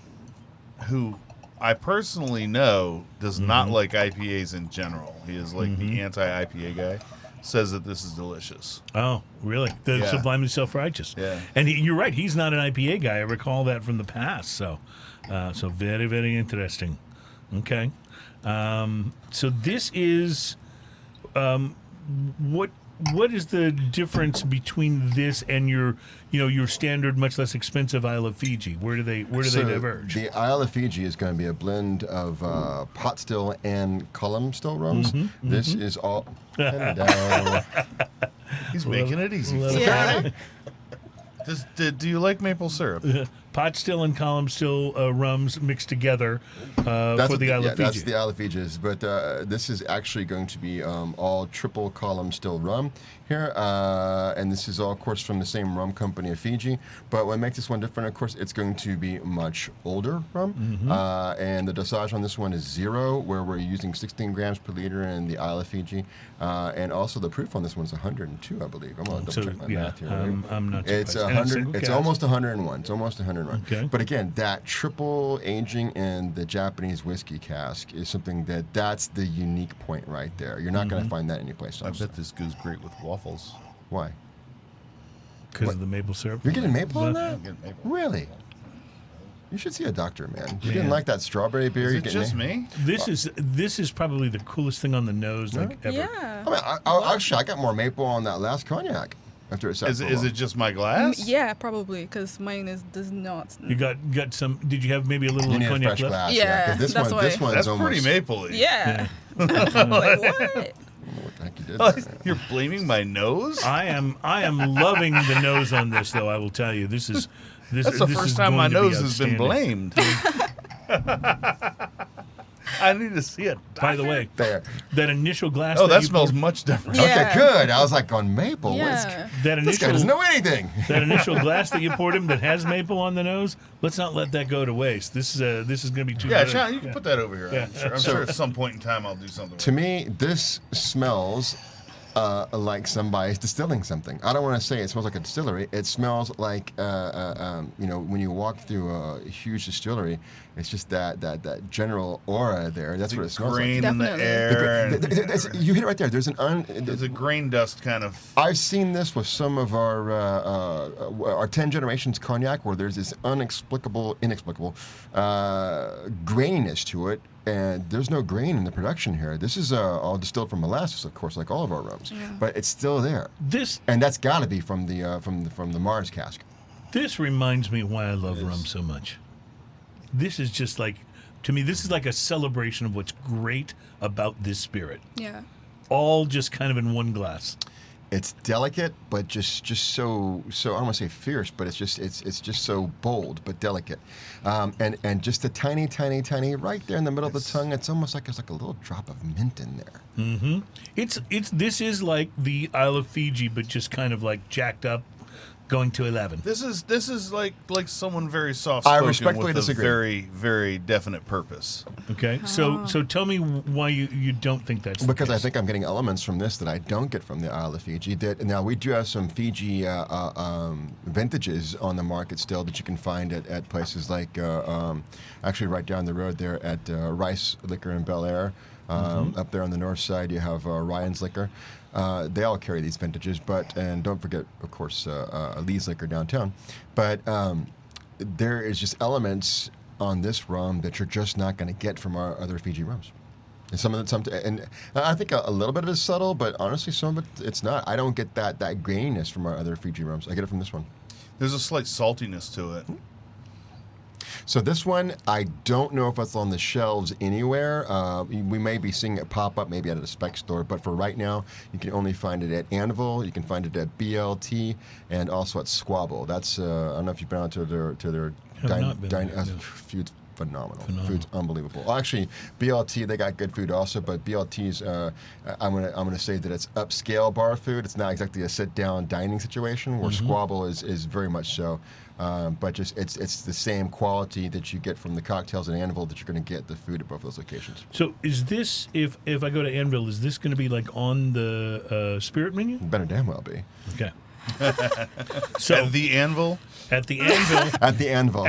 who I personally know does not like IPAs in general. He is like the anti-IPA guy. Says that this is delicious.
Oh, really? The Sublimely Self-Righteous.
Yeah.
And you're right. He's not an IPA guy. I recall that from the past. So very, very interesting. Okay. So this is what is the difference between this and your standard, much less expensive Isle of Fiji? Where do they diverge?
The Isle of Fiji is going to be a blend of pot still and column still rums. This is all.
He's making it easy.
Yeah.
Do you like maple syrup?
pot still and column still rums mixed together for the Isle of Fiji.
That's the Isle of Fiji's. But this is actually going to be all triple column still rum here. And this is all, of course, from the same rum company of Fiji. But what makes this one different, of course, it's going to be much older rum. And the dosage on this one is 0, where we're using 16 grams per liter in the Isle of Fiji. And also the proof on this one is 102, I believe. I'm going to double check my math here.
I'm not
It's
surprised.
100. It's almost 101. It's almost 101.
Okay.
But again, that triple aging in the Japanese whiskey cask is something that's the unique point right there. You're not going to find that anyplace
I
else.
bet this goes great with waffles.
Why?
Because of the maple syrup.
You're getting maple on that?
I'm getting maple.
Really? You should see a doctor, man. You didn't like that strawberry beer?
Is
You're
it
getting
just me?
This is probably the coolest thing on the nose like ever.
Yeah.
I mean, actually, I got more maple on that last cognac after it sat
Is
for a
it
while.
just my glass?
Yeah, probably, because mine does not.
You got some. Did you have maybe a little
You need a
cognac
fresh
left?
glass.
Yeah,
'cause this
that's
one, this
why.
one's
That's
almost,
pretty mapley.
Yeah. I'm like, what?
I don't know what the heck you did there.
You're blaming my nose?
I am loving the nose on this, though. I will tell you, this is
That's the
this
first
is
time my
going to be
nose has been
outstanding.
blamed. I need to see it.
By the way,
There.
that initial glass.
Oh, that
you
smells
poured-
much different.
Yeah.
Okay, good. I was like, on maple?
Yeah.
That
This guy doesn't
initial
know anything.
that initial glass that you poured him that has maple on the nose. Let's not let that go to waste. This is going to be too
Yeah,
good.
Sean, you can put that over here.
Yeah.
I'm sure at some point in time I'll do something.
To me, this smells like somebody's distilling something. I don't want to say it smells like a distillery. It smells like, when you walk through a huge distillery, it's just that general aura there. That's what it smells
grain
like.
in the
Definitely.
air. and
You hit it right there. There's
There's a grain dust kind of.
I've seen this with some of our 10 generations cognac, where there's this inexplicable graininess to it, and there's no grain in the production here. This is all distilled from molasses, of course, like all of our rums, but it's still there,
This
and that's got to be from the Mars cask.
This reminds me why I love rum so much. This is just like, to me, this is like a celebration of what's great about this spirit.
Yeah.
All just kind of in one glass.
It's delicate, but just so I don't want to say fierce, but it's just so bold but delicate, and just a tiny right there in the middle of the tongue. It's almost like there's like a little drop of mint in there.
This is like the Isle of Fiji, but just kind of like jacked up, going to 11.
This is like someone very soft spoken
respectfully
with
disagree.
a very, very definite purpose.
Okay, so tell me why you don't think that's the
Because I
case.
think I'm getting elements from this that I don't get from the Isle of Fiji. Now, we do have some Fiji vintages on the market still that you can find at places like, actually right down the road there at Rice Liquor in Bel Air. Up there on the north side, you have Ryan's Liquor. They all carry these vintages, and don't forget, of course, Lee's Liquor downtown. But there is just elements on this rum that you're just not going to get from our other Fiji rums. And and I think a little bit of it is subtle, but honestly, some of it it's not. I don't get that graininess from our other Fiji rums. I get it from this one.
There's a slight saltiness to it.
So this one, I don't know if it's on the shelves anywhere. We may be seeing it pop up maybe at a spec store, but for right now, you can only find it at Anvil. You can find it at BLT and also at Squabble. That's I don't know if you've been out to their
Have not been there, no.
food's phenomenal. Food's unbelievable. Well, actually, BLT, they got good food also, but BLT's I'm gonna say that it's upscale bar food. It's not exactly a sit down dining situation where Squabble is very much so. But just it's the same quality that you get from the cocktails at Anvil that you're going to get the food at both those locations.
So is this, if I go to Anvil, is this going to be like on the spirit menu?
Better damn well be.
Okay. So
At the anvil.
at the Anvil,
At the Anvil.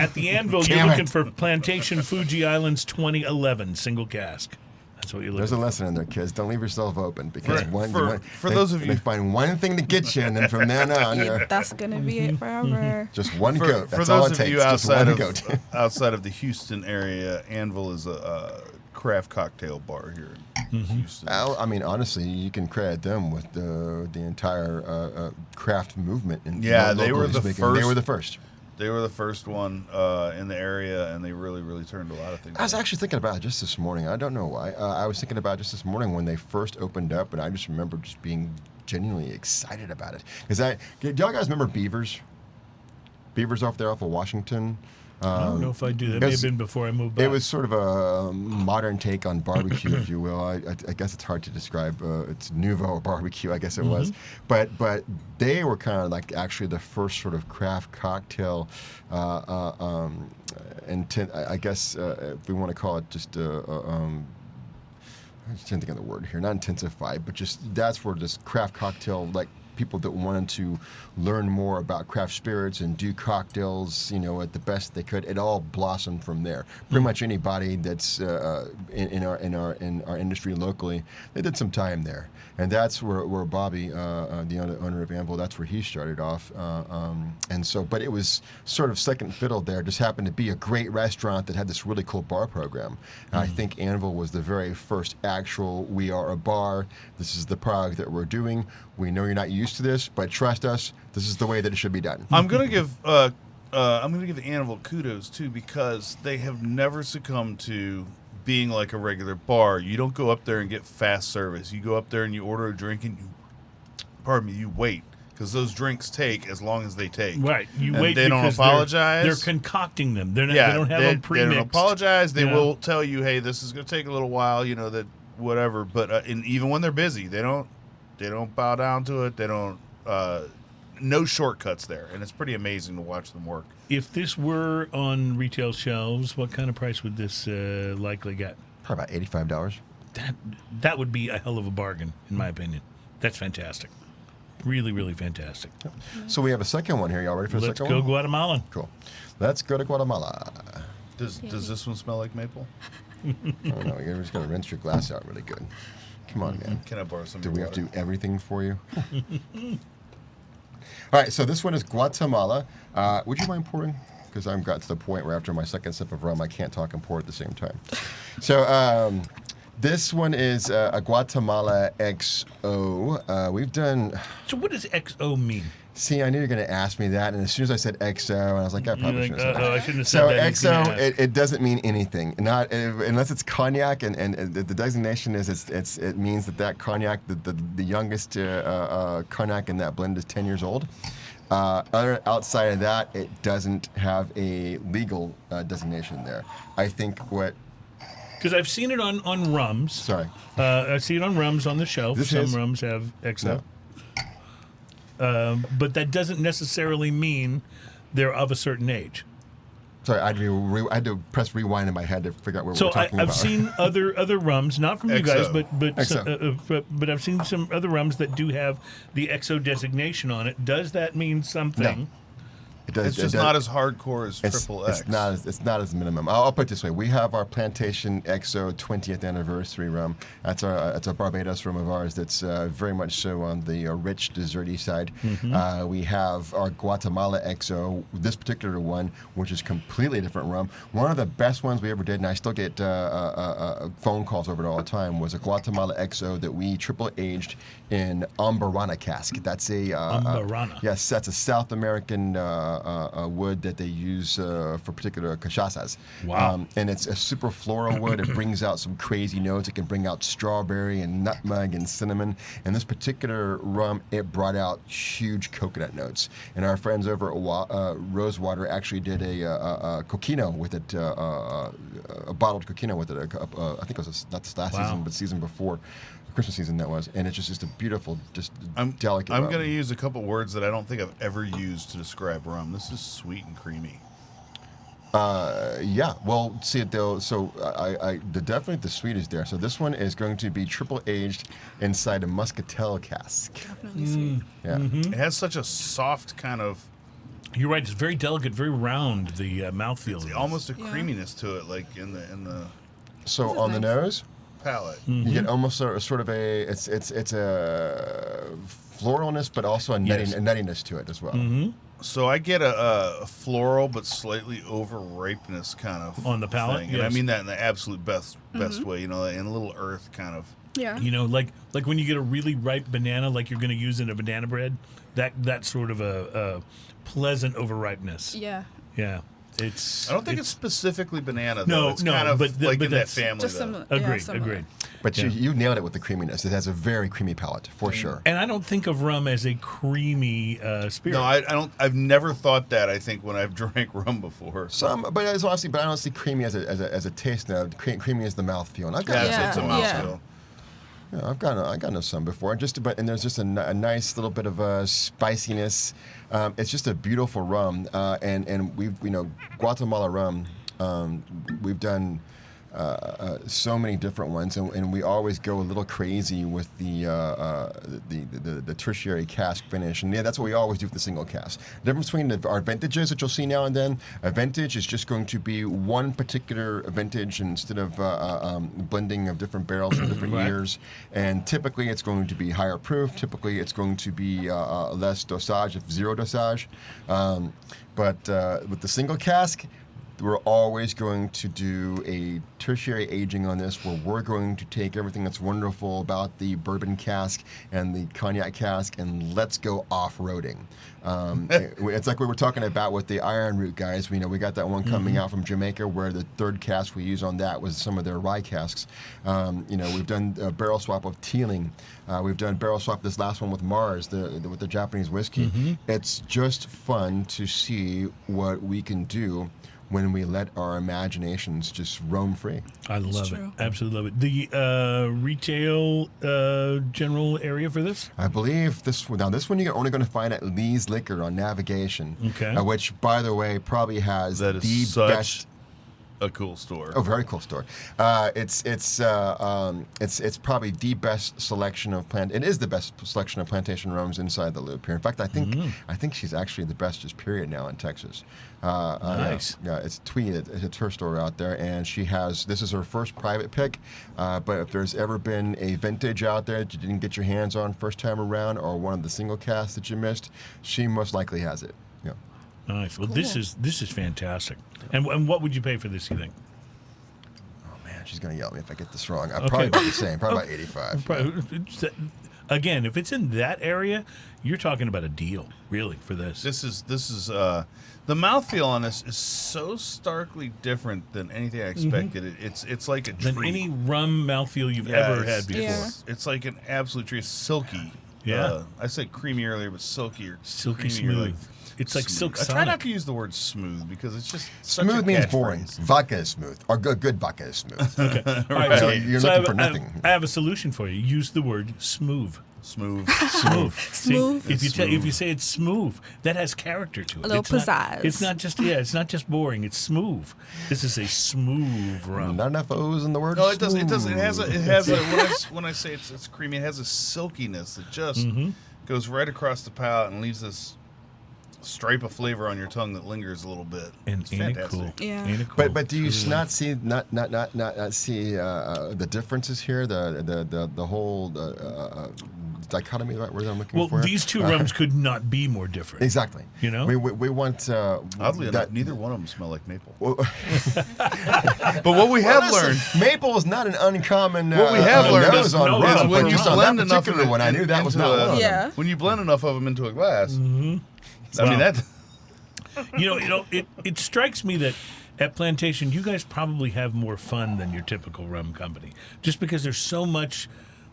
you're
Damn
looking
it.
for Plantation Fiji Islands 2011 single cask. That's what you're
There's a
looking for.
lesson in there, kids. Don't leave yourself open because
For those of
they
you-
find one thing to get you, and then from then on, you're
That's gonna be it forever.
just one goat.
For
That's all
those
it
of
takes.
you
Just
outside
one
of
goat.
outside of the Houston area, Anvil is a craft cocktail bar here in Houston.
Well, I mean, honestly, you can credit them with the entire craft movement.
Yeah, they were
locally
the
speaking. They
first.
were the first.
They were the first one in the area, and they really, really turned a lot of things.
I was
around.
actually thinking about it just this morning. I don't know why. I was thinking about it just this morning when they first opened up, and I just remember just being genuinely excited about it. Because do y'all guys remember Beavers? Beavers off there off of Washington.
I don't know if I do. That
it
may
was-
have been before I moved back.
It was sort of a modern take on barbecue, if you will. I guess it's hard to describe. It's nouveau barbecue, I guess it was. But they were kind of like actually the first sort of craft cocktail. I guess if we want to call it just I'm just trying to think of the word here. Not intensified, but just that's where this craft cocktail, like people that wanted to learn more about craft spirits and do cocktails, at the best they could. It all blossomed from there. Pretty much anybody that's in our industry locally, they did some time there, and that's where Bobby, the owner of Anvil, that's where he started off. And so, but it was sort of second fiddle there. Just happened to be a great restaurant that had this really cool bar program. And I think Anvil was the very first actual. We are a bar. This is the product that we're doing. We know you're not used to this, but trust us, this is the way that it should be done.
I'm gonna give Anvil kudos too, because they have never succumbed to being like a regular bar. You don't go up there and get fast service. You go up there and you order a drink and you wait, because those drinks take as long as they take.
Right. You
And
wait
they don't
because
apologize.
They're concocting them. They don't have them
they
pre-mixed.
don't apologize. They
Yeah.
will tell you, hey, this is going to take a little while, that whatever. But and even when they're busy, they don't bow down to it. They don't, no shortcuts there. And it's pretty amazing to watch them work.
If this were on retail shelves, what kind of price would this likely get?
Probably about $85.
That would be a hell of a bargain, in my opinion. That's fantastic. Really, really fantastic.
So we have a second one here. Y'all ready for the
Let's
second
go
one?
Guatemalan.
Cool. Let's go to Guatemala.
Does this one smell like maple?
Oh no, you're just gonna rinse your glass out really good. Come on, man.
Can I borrow some
Do
of
we
your
have to
water?
do everything for you? All right, so this one is Guatemala. Would you mind pouring? Because I've got to the point where after my second sip of rum, I can't talk and pour at the same time. So this one is a Guatemala XO. We've done.
So what does XO mean?
See, I knew you were going to ask me that, and as soon as I said XO, and I was like, I probably
You're
shouldn't have said
I
that.
shouldn't have
So
said that.
XO, it doesn't mean anything, not unless it's cognac, and the designation is it means that cognac, the youngest cognac in that blend is 10 years old. Outside of that, it doesn't have a legal designation there. I think what.
Because I've seen it on rums.
Sorry.
I see it on rums on the shelf.
This
Some
is-
rums have XO.
No.
But that doesn't necessarily mean they're of a certain age.
Sorry, I had to press rewind in my head to figure out what
So
we're talking about.
I've seen other rums, not from you guys,
XO.
but I've seen some other rums that do have the XO designation on it. Does that mean something?
It does,
It's
it
just
does-
not as hardcore as Triple X.
It's not as minimum. I'll put it this way: we have our Plantation XO 20th anniversary rum. It's a Barbados rum of ours that's very much so on the rich, desserty side. We have our Guatemala XO, this particular one, which is completely different rum. One of the best ones we ever did, and I still get phone calls over it all the time, was a Guatemala XO that we triple aged in Ambarana cask. That's a
Ambarana.
Yes, that's a South American wood that they use for particular cachaças.
Wow.
And it's a super floral wood. It brings out some crazy notes. It can bring out strawberry and nutmeg and cinnamon. And this particular rum, it brought out huge coconut notes. And our friends over at Rosewater actually did a coquino with it, a bottled coquino with it. I think it was not this last season, but season before. Christmas season that was, and it's just a beautiful, just delicate.
I'm
rum.
going to use a couple words that I don't think I've ever used to describe rum. This is sweet and creamy.
Yeah. Well, see it though. So definitely the sweet is there. So this one is going to be triple aged inside a muscatel cask.
Definitely sweet.
Yeah.
It has such a soft kind of,
You're right. It's very delicate, very round. The mouthfeel. of it.
almost a
Yeah.
creaminess to it, like in the
So
This is
on the
nice.
nose,
palate.
you get almost sort of a it's a floralness, but also a nuttiness to it as well.
So I get a floral but slightly over ripeness kind of
On the palate,
thing. And I
yes.
mean that in the absolute best way, and a little earth kind of.
Yeah.
You know, like when you get a really ripe banana, like you're going to use in a banana bread. That sort of a pleasant overripeness.
Yeah.
Yeah. It's.
I don't think it's specifically banana,
No,
though. It's
no,
kind of
but
like in that
that's-
family,
Just
though.
similar.
Agreed.
similar.
Agreed.
But
Yeah.
you nailed it with the creaminess. It has a very creamy palate, for sure.
And I don't think of rum as a creamy spirit.
No, I don't. I've never thought that. I think when I've drank rum before.
But it's honestly, but I don't see creamy as a taste note. Creamy as the mouthfeel, and I've got
It's a
Yeah.
mouthfeel.
yeah, I've gotten some before. And there's just a nice little bit of spiciness. It's just a beautiful rum, and we've Guatemala rum. We've done so many different ones, and we always go a little crazy with the tertiary cask finish, and yeah, that's what we always do with the single cask. The difference between our vintages that you'll see now and then, a vintage is just going to be one particular vintage instead of blending of different barrels from different
Right.
years, and typically it's going to be higher proof. Typically it's going to be less dosage, if zero dosage, but with the single cask, we're always going to do a tertiary aging on this, where we're going to take everything that's wonderful about the bourbon cask and the cognac cask and let's go off-roading. It's like we were talking about with the Iron Root guys. We got that one coming out from Jamaica, where the third cask we used on that was some of their rye casks. We've done a barrel swap of Teeling. We've done barrel swap this last one with Mars, with the Japanese whiskey. It's just fun to see what we can do when we let our imaginations just roam free.
I love it.
true.
Absolutely love it. The retail general area for this?
I believe this one you're only going to find at Lee's Liquor on Navigation,
Okay.
Which, by the way, probably has
That is
the
such
best.
a cool store.
Oh, very cool store. It's probably the best selection of It is the best selection of plantation rums inside the loop here. In fact, I think she's actually the best just period now in Texas.
Nice.
Yeah, it's Tweed. It's her store out there, and this is her first private pick. But if there's ever been a vintage out there that you didn't get your hands on first time around, or one of the single casks that you missed, she most likely has it. Yeah.
Nice. Well, this is fantastic. And what would you pay for this, you think?
Oh man, she's gonna yell at me if I get this wrong.
Okay.
Probably about the same. Probably about 85.
Again, if it's in that area, you're talking about a deal, really, for this.
This is the mouthfeel on this is so starkly different than anything I expected. It's like a treat.
Than any rum mouthfeel you've
Yeah,
ever
it's-
had before.
Yeah.
It's like an absolute treat. It's silky.
Yeah.
I said creamy earlier, but silky or
Silky
creamy or
smooth.
like
It's like
smooth.
Silk
I try not
Sonic.
to use the word smooth because it's just such
Smooth
a
means
catchphrase.
boring. Vodka is smooth, or good vodka is smooth.
All right,
Right.
so,
You're
so
looking for nothing.
I have a solution for you. Use the word smooth.
Smooth.
Smooth.
Smooth.
See, if you
Smooth.
if you say it's smooth, that has character to it.
A little
It's not-
pizzazz.
It's not just It's not just boring. It's smooth. This is a smooth rum.
Not enough O's in the word.
No, it doesn't. It doesn't. It has a.
smooth.
When I say it's creamy, it has a silkiness that just goes right across the palate and leaves this stripe of flavor on your tongue that lingers a little bit.
And
It's
ain't it
fantastic.
cool?
Yeah.
Ain't it cool?
But do you
Truly.
not see the differences here? The whole dichotomy, is the right word I'm looking
Well,
for?
these two rums could not be more different.
Exactly.
You know?
we want.
Oddly
that-
enough, neither one of them smell like maple.
Well,
But what we have
listen,
learned,
maple is not an uncommon.
what we have learned
nose
is,
on
no,
rum,
is
but
when you
just on
blend
that
enough of
particular
it
one, I knew that was
into
not
a-
one of
Yeah.
them.
when you blend enough of them into a glass, I mean
Wow.
that.
It strikes me that at Plantation, you guys probably have more fun than your typical rum company, just because there's so much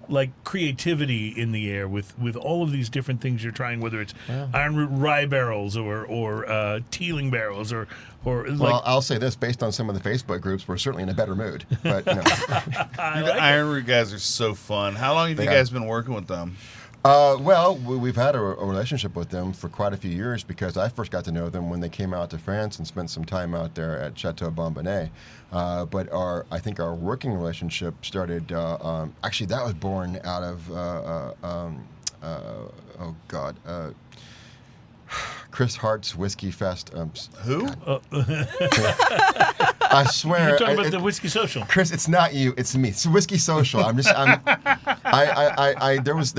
like creativity in the air with all of these different things you're trying, whether it's iron root rye barrels or Teeling barrels or like.
Well, I'll say this: based on some of the Facebook groups, we're certainly in a better mood. But
The Iron Root guys are so fun. How long have
They
you
are.
guys been working with them?
we've had a relationship with them for quite a few years because I first got to know them when they came out to France and spent some time out there at Chateau Bombonnet. But I think our working relationship started. Actually, that was born out of Chris Hart's Whiskey Fest.
Who?
I swear.
You're talking about the Whiskey Social.
Chris, it's not you, it's me. It's Whiskey Social. There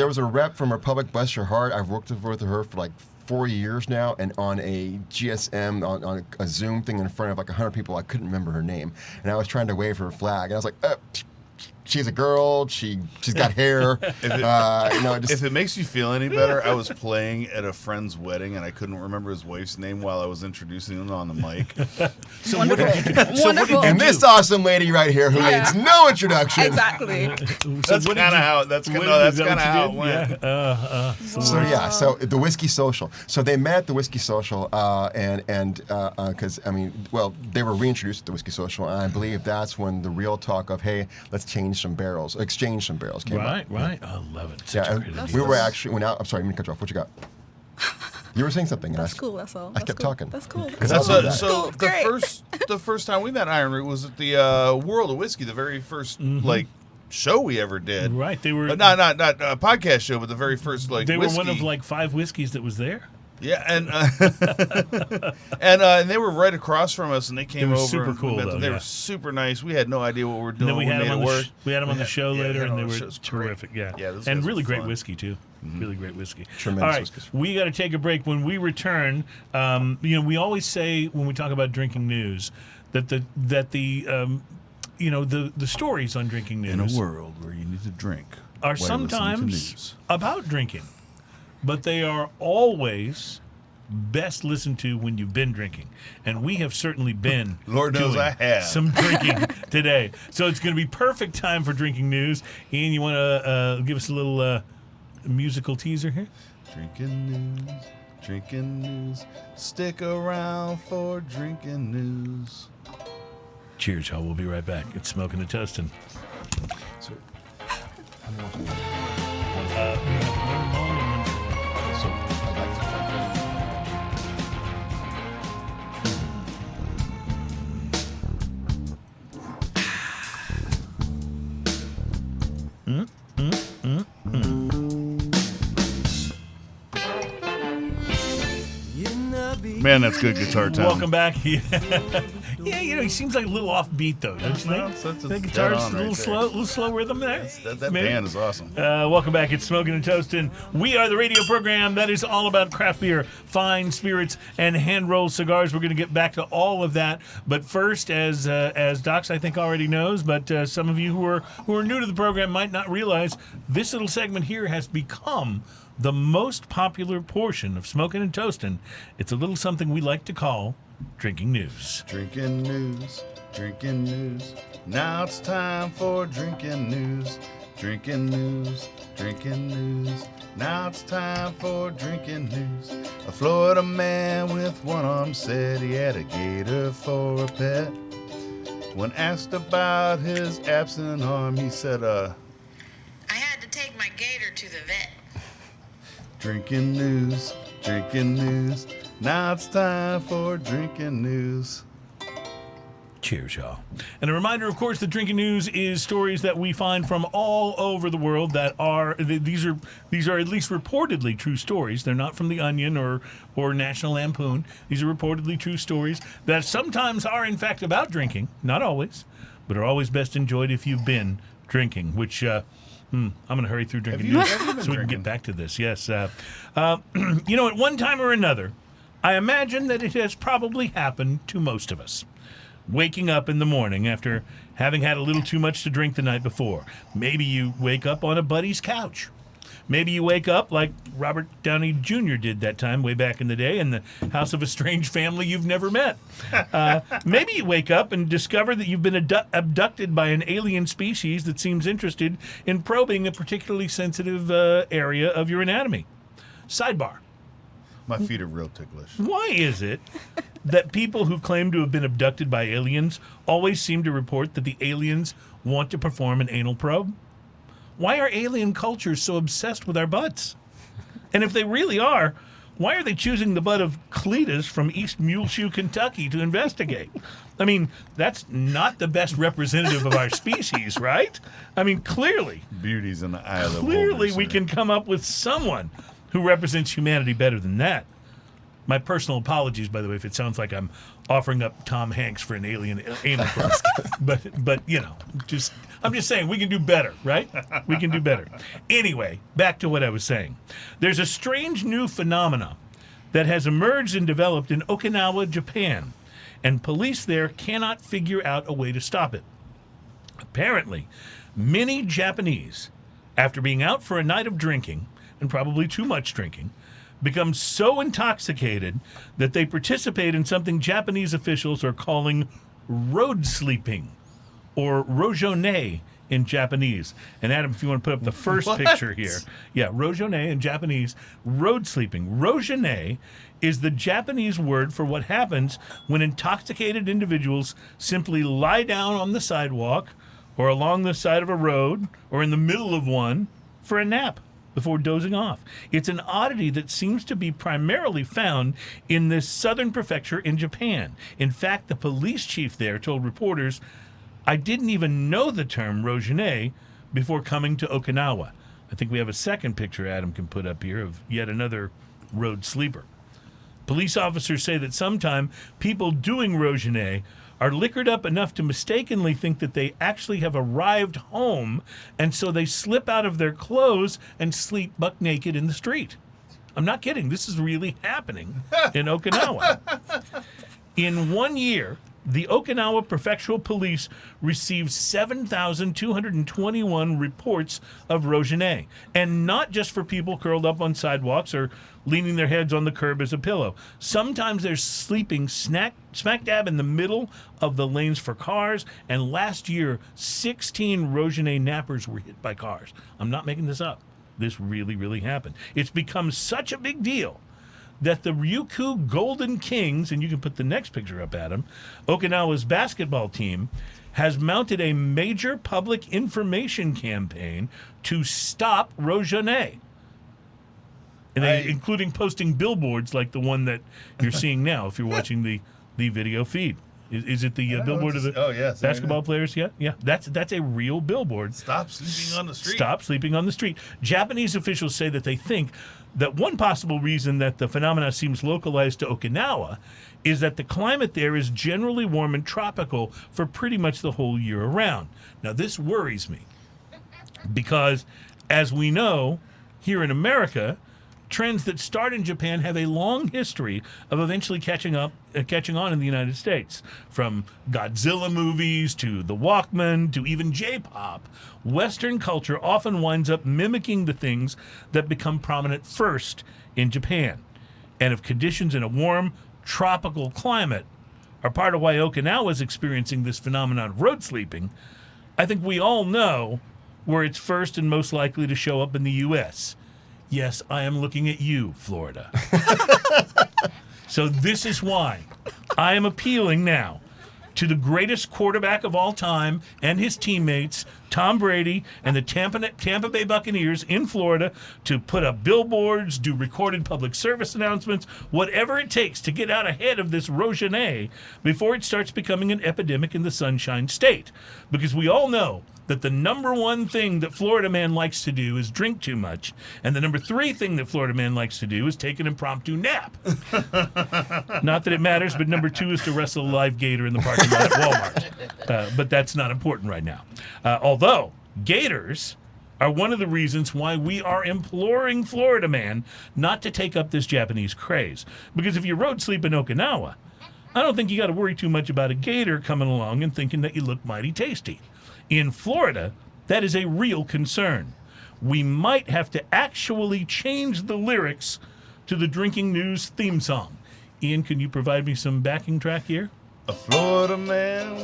was a rep from Republic, bless her heart. I've worked with her for like 4 years now, and on a GSM, on a Zoom thing in front of like 100 people, I couldn't remember her name, and I was trying to wave her flag, and I was like, she's a girl. She's got hair.
If it makes you feel any better, I was playing at a friend's wedding and I couldn't remember his wife's name while I was introducing him on the mic.
So what did you do?
Wonderful.
And this awesome lady right here who needs no introduction.
Exactly.
That's kind of how it went.
Yeah.
So the whiskey social. So they met at the whiskey social, because they were reintroduced at the whiskey social, and I believe that's when the real talk of let's exchange some barrels came up.
Right. I love it. Such a great idea.
We were actually went out. I'm sorry, I'm gonna cut you off. What you got? You were saying something.
That's cool. That's all.
I kept talking.
That's cool.
The first time we met Iron Root was at the World of Whiskey, the very first show we ever did.
Right, they were
not a podcast show, but the very first
they
whiskey.
were one of 5 whiskeys that was there.
Yeah, and they were right across from us, and they came over.
Super cool, though.
They were super nice. We had no idea what we were doing.
And then we had them on the show later, and they were
terrific.
terrific. Yeah,
and
really great
fun.
whiskey too. Really great whiskey.
Tremendous
All right,
whiskey.
we got to take a break. When we return, we always say when we talk about drinking news that the stories on drinking news
In a world where you need to drink
are
while listening to
sometimes
news.
about drinking, but they are always best listened to when you've been drinking. And we have certainly been
Lord knows
doing
I have.
some drinking today. So it's going to be perfect time for drinking news. Ian, you want to give us a little musical teaser here?
Drinking news, stick around for drinking news.
Cheers, y'all. We'll be right back. It's Smoking and Toasting.
Man, that's good guitar tone.
Welcome back. Yeah, he seems like a little offbeat, though, don't you think? The guitar's a little slow rhythm there.
That band is awesome.
Welcome back. It's Smoking and Toasting. We are the radio program that is all about craft beer, fine spirits, and hand-rolled cigars. We're going to get back to all of that. But first, as Docs, I think, already knows, but some of you who are new to the program might not realize, this little segment here has become the most popular portion of Smoking and Toasting. It's a little something we like to call Drinking News.
Drinking news. Now it's time for drinking news. Drinking news. Now it's time for drinking news. A Florida man with one arm said he had a gator for a pet. When asked about his absent arm, he said,
I had to take my gator to the vet.
Drinking news. Now it's time for drinking news.
Cheers, y'all. And a reminder, of course, that Drinking News is stories that we find from all over the world that are, these are at least reportedly true stories. They're not from The Onion or National Lampoon. These are reportedly true stories that sometimes are, in fact, about drinking. Not always, but are always best enjoyed if you've been drinking, which... I'm going to hurry through drinking news so we can get back to this. Yes. At one time or another, I imagine that it has probably happened to most of us. Waking up in the morning after having had a little too much to drink the night before. Maybe you wake up on a buddy's couch. Maybe you wake up like Robert Downey Jr. did that time way back in the day in the house of a strange family you've never met. Maybe you wake up and discover that you've been abducted by an alien species that seems interested in probing a particularly sensitive area of your anatomy. Sidebar.
My feet are real ticklish.
Why is it that people who claim to have been abducted by aliens always seem to report that the aliens want to perform an anal probe? Why are alien cultures so obsessed with our butts? And if they really are, why are they choosing the butt of Cletus from East Muleshoe, Kentucky to investigate? I mean, that's not the best representative of our species, right? I mean, clearly.
Beauty's in the eye of the
Clearly
beholder,
we
sir.
can come up with someone who represents humanity better than that. My personal apologies, by the way, if it sounds like I'm offering up Tom Hanks for an alien anal probe. but I'm just saying we can do better, right? We can do better. Anyway, back to what I was saying. There's a strange new phenomena that has emerged and developed in Okinawa, Japan, and police there cannot figure out a way to stop it. Apparently, many Japanese, after being out for a night of drinking, and probably too much drinking, become so intoxicated that they participate in something Japanese officials are calling road sleeping, or rojonei in Japanese. And Adam, if you want to put up the first picture here. Yeah, rojonei in Japanese, road sleeping. Rojonei is the Japanese word for what happens when intoxicated individuals simply lie down on the sidewalk or along the side of a road or in the middle of one for a nap before dozing off. It's an oddity that seems to be primarily found in this southern prefecture in Japan. In fact, the police chief there told reporters, "I didn't even know the term rojonei before coming to Okinawa." I think we have a second picture Adam can put up here of yet another road sleeper. Police officers say that sometimes people doing rojonei are liquored up enough to mistakenly think that they actually have arrived home, and so they slip out of their clothes and sleep buck naked in the street. I'm not kidding. This is really happening in Okinawa. In 1 year, the Okinawa Prefectural Police received 7,221 reports of rojonei, and not just for people curled up on sidewalks or leaning their heads on the curb as a pillow. Sometimes they're sleeping smack dab in the middle of the lanes for cars, and last year, 16 rojonei nappers were hit by cars. I'm not making this up. This really, really happened. It's become such a big deal that the Ryukyu Golden Kings, and you can put the next picture up, Adam, Okinawa's basketball team, has mounted a major public information campaign to stop rojonei. And including posting billboards like the one that you're seeing now if you're watching the video feed. Is it the billboard of the basketball players? Yeah. That's a real billboard.
Stop sleeping on the street.
Stop sleeping on the street. Japanese officials say that they think that one possible reason that the phenomena seems localized to Okinawa is that the climate there is generally warm and tropical for pretty much the whole year around. Now, this worries me because, as we know, here in America, trends that start in Japan have a long history of eventually catching on in the United States. From Godzilla movies to the Walkman to even J-pop, Western culture often winds up mimicking the things that become prominent first in Japan. And if conditions in a warm, tropical climate are part of why Okinawa is experiencing this phenomenon of road sleeping, I think we all know where it's first and most likely to show up in the U.S. Yes, I am looking at you, Florida. So this is why I am appealing now to the greatest quarterback of all time and his teammates, Tom Brady and the Tampa Bay Buccaneers in Florida, to put up billboards, do recorded public service announcements, whatever it takes to get out ahead of this rojonei before it starts becoming an epidemic in the Sunshine State. Because we all know that the number one thing that Florida man likes to do is drink too much, and the number 3 thing that Florida man likes to do is take an impromptu nap. Not that it matters, but number 2 is to wrestle a live gator in the parking lot at Walmart. But that's not important right now. Although gators are one of the reasons why we are imploring Florida man not to take up this Japanese craze. Because if you road sleep in Okinawa, I don't think you got to worry too much about a gator coming along and thinking that you look mighty tasty. In Florida, that is a real concern. We might have to actually change the lyrics to the Drinking News theme song. Ian, can you provide me some backing track here?
A Florida man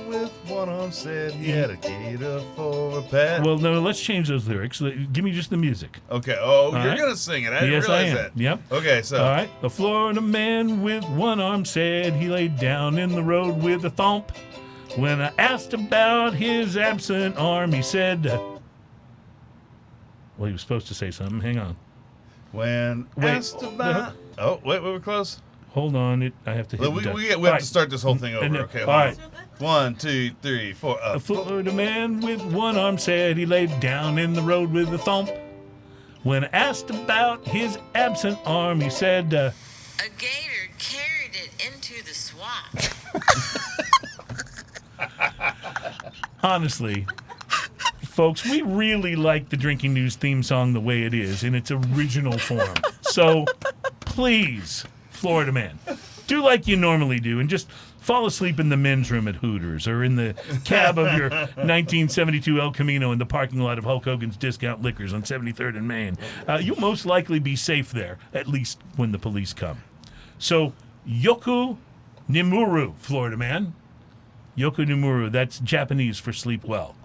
with one arm said he had a gator for a pet.
Well, no, let's change those lyrics. Give me just the music.
Okay. Oh, you're
right.
going to sing it. I didn't
Yes, I
realize
am.
that.
Yep.
Okay, so.
All right. A Florida man with one arm said he laid down in the road with a thump. When I asked about his absent arm, he said, well, he was supposed to say something. Hang on.
When asked about... Oh, wait, we're close.
Hold on. I have to hit
We have to start this whole thing over. Okay,
all right.
1, 2, 3, 4.
A Florida man with one arm said he laid down in the road with a thump. When asked about his absent arm, he said,
A gator carried it into the swamp.
Honestly, folks, we really like the Drinking News theme song the way it is in its original form. So, please, Florida man, do like you normally do and just fall asleep in the men's room at Hooters or in the cab of your 1972 El Camino in the parking lot of Hulk Hogan's Discount Liquors on 73rd and Main. You'll most likely be safe there, at least when the police come. So, Yoku Nimuru, Florida man. Yoku Nimuru, that's Japanese for sleep well.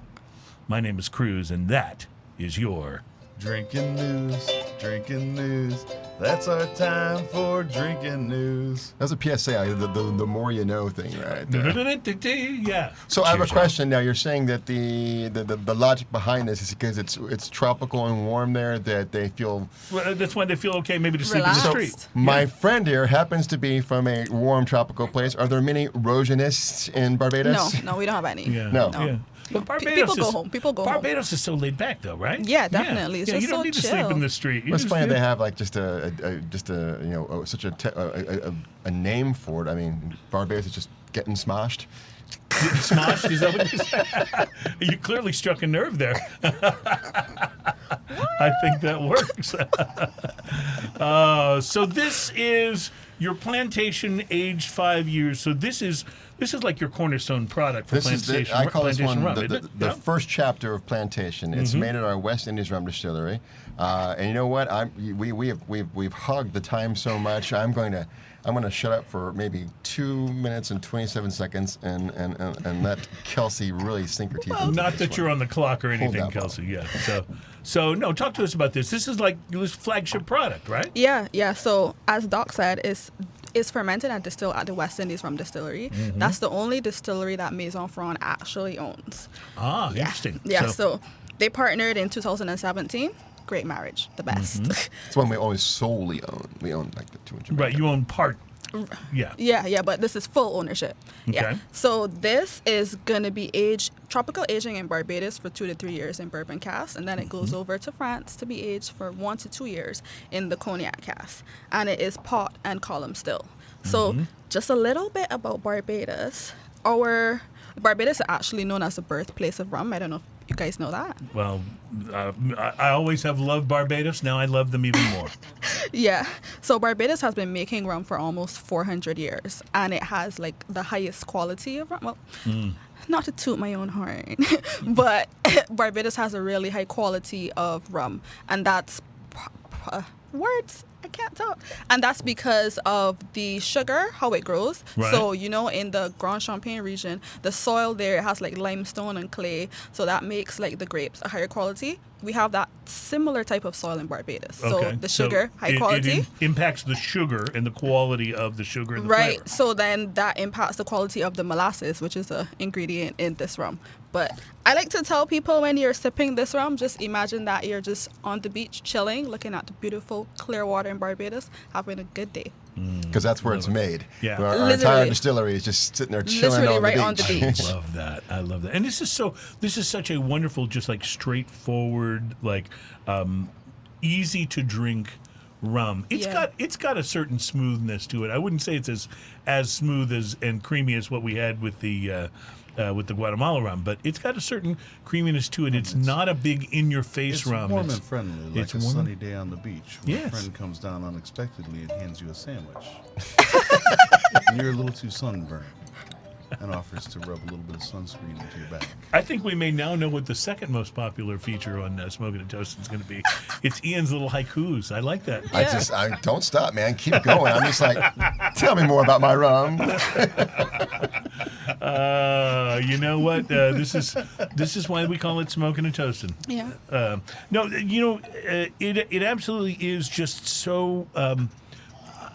My name is Cruze, and that is your...
Drinking news. That's our time for drinking news.
That's a PSA, the more you know thing, right?
Yeah.
So I have a
Cheers,
question now. You're saying that the logic behind this is because it's tropical and warm there that they feel...
Well, that's why they feel okay maybe to sleep
Relaxed.
in the street.
My friend here happens to be from a warm tropical place. Are there many Rosianists in Barbados?
No, we don't have any.
Yeah.
No.
Yeah. But
People go home. People go home.
Barbados is so laid back, though, right?
Yeah, definitely. It's
Yeah,
just
you don't
so
need to
chill.
sleep in the street. You
It's
just
funny
do-
they have like just a such a name for it. I mean, Barbados is just getting smoshed.
Smosh? Is that what you said? You clearly struck a nerve there. I think that works. So this is your plantation aged 5 years. So this is like your cornerstone product for
This is
plantation.
I call this
plantation
one
rum, isn't it?
the
Yeah.
first chapter of Plantation. It's made at our West Indies rum distillery, and you know what? We've hogged the time so much. I'm going to shut up for maybe 2 minutes and 27 seconds and let Kelsey really sink her teeth. into
Not
this
that
one.
you're on the clock or anything,
that
Kelsey. Yeah. So no, talk to us about this. This is like this flagship product, right?
Yeah. So as Doc said, it's fermented and distilled at the West Indies Rum Distillery. That's the only distillery that Maison Ferrand actually owns.
Ah, interesting.
Yeah. So they partnered in 2017. Great marriage, the best.
It's one we always solely own. We own like the 200.
Right, you own part. Yeah.
Yeah, but this is full ownership. Yeah.
Okay.
So this is gonna be tropical aging in Barbados for 2 to 3 years in bourbon cask, and then it goes over to France to be aged for 1 to 2 years in the Cognac cask, and it is pot and column still. So just a little bit about Barbados. Barbados is actually known as the birthplace of rum. I don't know if you guys know that.
Well, I always have loved Barbados. Now I love them even more.
Yeah. So Barbados has been making rum for almost 400 years, and it has like the highest quality of rum. Well, not to toot my own horn, but Barbados has a really high quality of rum, and that's words. I can't talk. And that's because of the sugar, how it grows.
Right.
So, in the Grand Champagne region, the soil there has like limestone and clay. So that makes like the grapes a higher quality. We have that similar type of soil in Barbados. So the sugar, high quality.
It impacts the sugar and the quality of the sugar and the
Right.
flavor.
So then that impacts the quality of the molasses, which is an ingredient in this rum. But I like to tell people when you're sipping this rum, just imagine that you're just on the beach chilling, looking at the beautiful clear water in Barbados, having a good day.
Because that's where it's made.
Yeah.
Our entire
Literally.
distillery is just sitting there chilling
Literally
on
right
the
on the
beach.
beach.
I love that. And this is such a wonderful, just like straightforward, like easy to drink rum. It's got a certain smoothness to it. I wouldn't say it's as smooth and creamy as what we had with the Guatemala rum, but it's got a certain creaminess to it. It's not a big in-your-face
It's
rum.
warm and friendly, like
it's
a
warm.
sunny day on the beach when
Yes.
a friend comes down unexpectedly and hands you a sandwich. And you're a little too sunburned and offers to rub a little bit of sunscreen into your back.
I think we may now know what the second most popular feature on Smoking and Toasting is going to be. It's Ian's little haikus. I like that.
I don't stop, man. Keep going. I'm just like, tell me more about my rum.
You know what? This is why we call it Smoking and Toasting.
Yeah.
It absolutely is just so.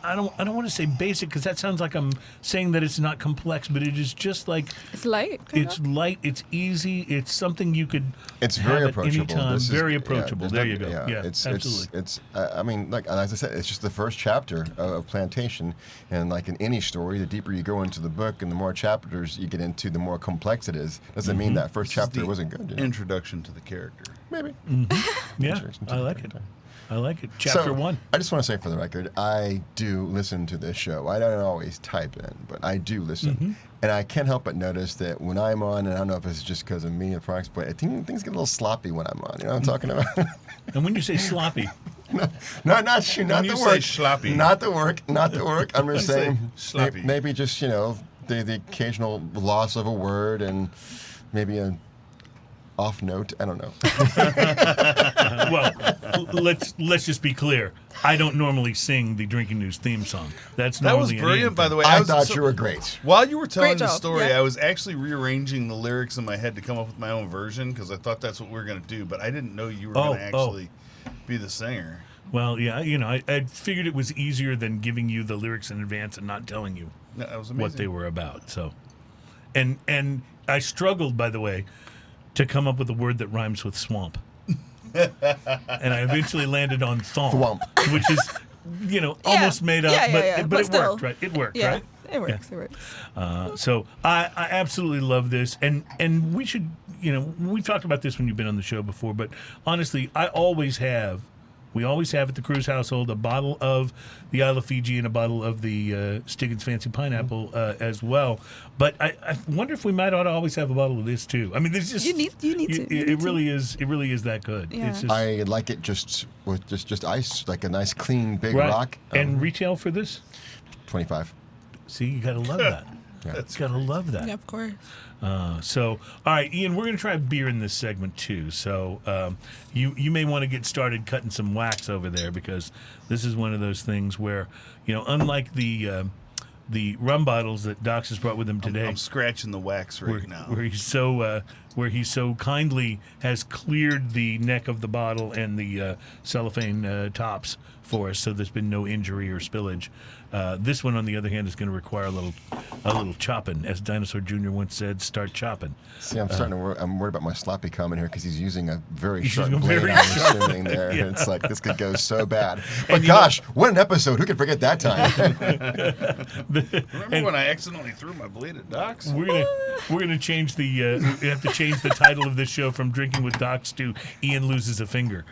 I don't want to say basic because that sounds like I'm saying that it's not complex, but it is just like
It's light.
it's light, it's easy, it's something you could.
It's
have
very
at
approachable.
Any time.
This is-
Very
yeah,
approachable.
there's
There you
no-
go. Yeah, absolutely.
It's I mean, like as I said, it's just the first chapter of Plantation, and like in any story, the deeper you go into the book and the more chapters you get into, the more complex it is. Doesn't mean that first chapter
The
wasn't good. You know?
Introduction to the character.
Maybe.
Yeah,
Introduction to
I
the
like it.
character.
I like it. Chapter
So,
1.
I just want to say for the record, I do listen to this show. I don't always type in, but I do listen. And I can't help but notice that when I'm on, and I don't know if it's just because of me and products, but I think things get a little sloppy when I'm on. You know what I'm talking about?
And when you say sloppy,
Not
When
the
you say
work.
sloppy.
Not the work. I'm just
say
saying
sloppy.
maybe just the occasional loss of a word and maybe a off note. I don't know.
Well, let's just be clear. I don't normally sing the Drinking News theme song. That's
That was
normally an
brilliant,
Ian
by
thing.
the way.
I
was-
thought
so-
you were great.
While you were telling
Great
the
job,
story,
yeah.
I was actually rearranging the lyrics in my head to come up with my own version because I thought that's what we were going to do, but I didn't know you were going to actually be the singer.
Well, yeah, I figured it was easier than giving you the lyrics in advance and not telling you
No, that was amazing.
what they were about. So, and I struggled, by the way, to come up with a word that rhymes with swamp. And I eventually landed on thomp,
Thwomp.
which is, almost made up,
Yeah,
but it
still.
worked, right? It worked,
Yeah,
right?
it works. It works.
So I absolutely love this, and we should, we've talked about this when you've been on the show before, but honestly, we always have at the Cruze household a bottle of the Isle of Fiji and a bottle of the Stiggins Fancy Pineapple as well. But I wonder if we might ought to always have a bottle of this too. I mean, this just
You need to.
It really is that good.
Yeah.
It's just,
I like it just with just ice, like a nice clean big
right.
rock.
And retail for this?
25.
See, you gotta love that.
That's
Gotta love that.
Yeah, of course.
So, all right, Ian, we're going to try beer in this segment too. So, you may want to get started cutting some wax over there because this is one of those things where, unlike the rum bottles that Dox has brought with him today,
I'm scratching the wax right now.
where he so kindly has cleared the neck of the bottle and the cellophane tops for us, so there's been no injury or spillage. This one, on the other hand, is going to require a little chopping. As Dinosaur Jr. once said, start chopping.
See, I'm starting to I'm worried about my sloppy comment here because he's using a very sharp
using a
blade.
very
I'm assuming there.
Yeah.
It's like this could go so bad. But
you
gosh, what an episode! Who could forget that time?
Remember when I accidentally threw my blade at Docs?
We're gonna change the we have to change the title of this show from Drinking with Docs to Ian Loses a Finger.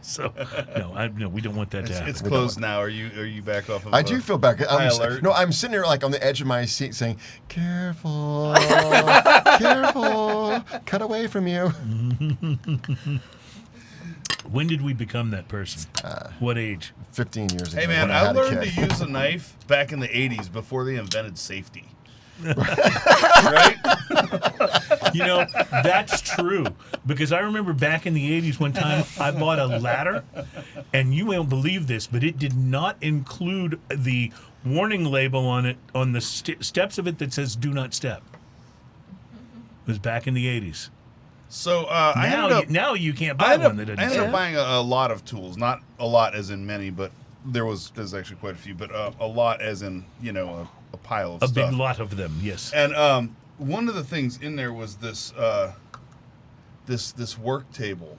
So no, we don't want that to happen.
It's closed now. Are you back off of
I do feel bad.
high alert?
I'm sitting here like on the edge of my seat saying, "Careful, careful, cut away from you."
When did we become that person? What age?
15 years ago.
Hey man,
when
I
had a
learned
kid.
to use a knife back in the 80s before they invented safety. Right?
That's true. Because I remember back in the 80s one time I bought a ladder, and you won't believe this, but it did not include the warning label on it, on the steps of it that says do not step. It was back in the 80s.
So I ended up
Now you can't buy one that
I
doesn't
ended
step.
up buying a lot of tools. Not a lot as in many, but there's actually quite a few. But a lot as in a pile of
A
stuff.
big lot of them, yes.
And one of the things in there was this this work table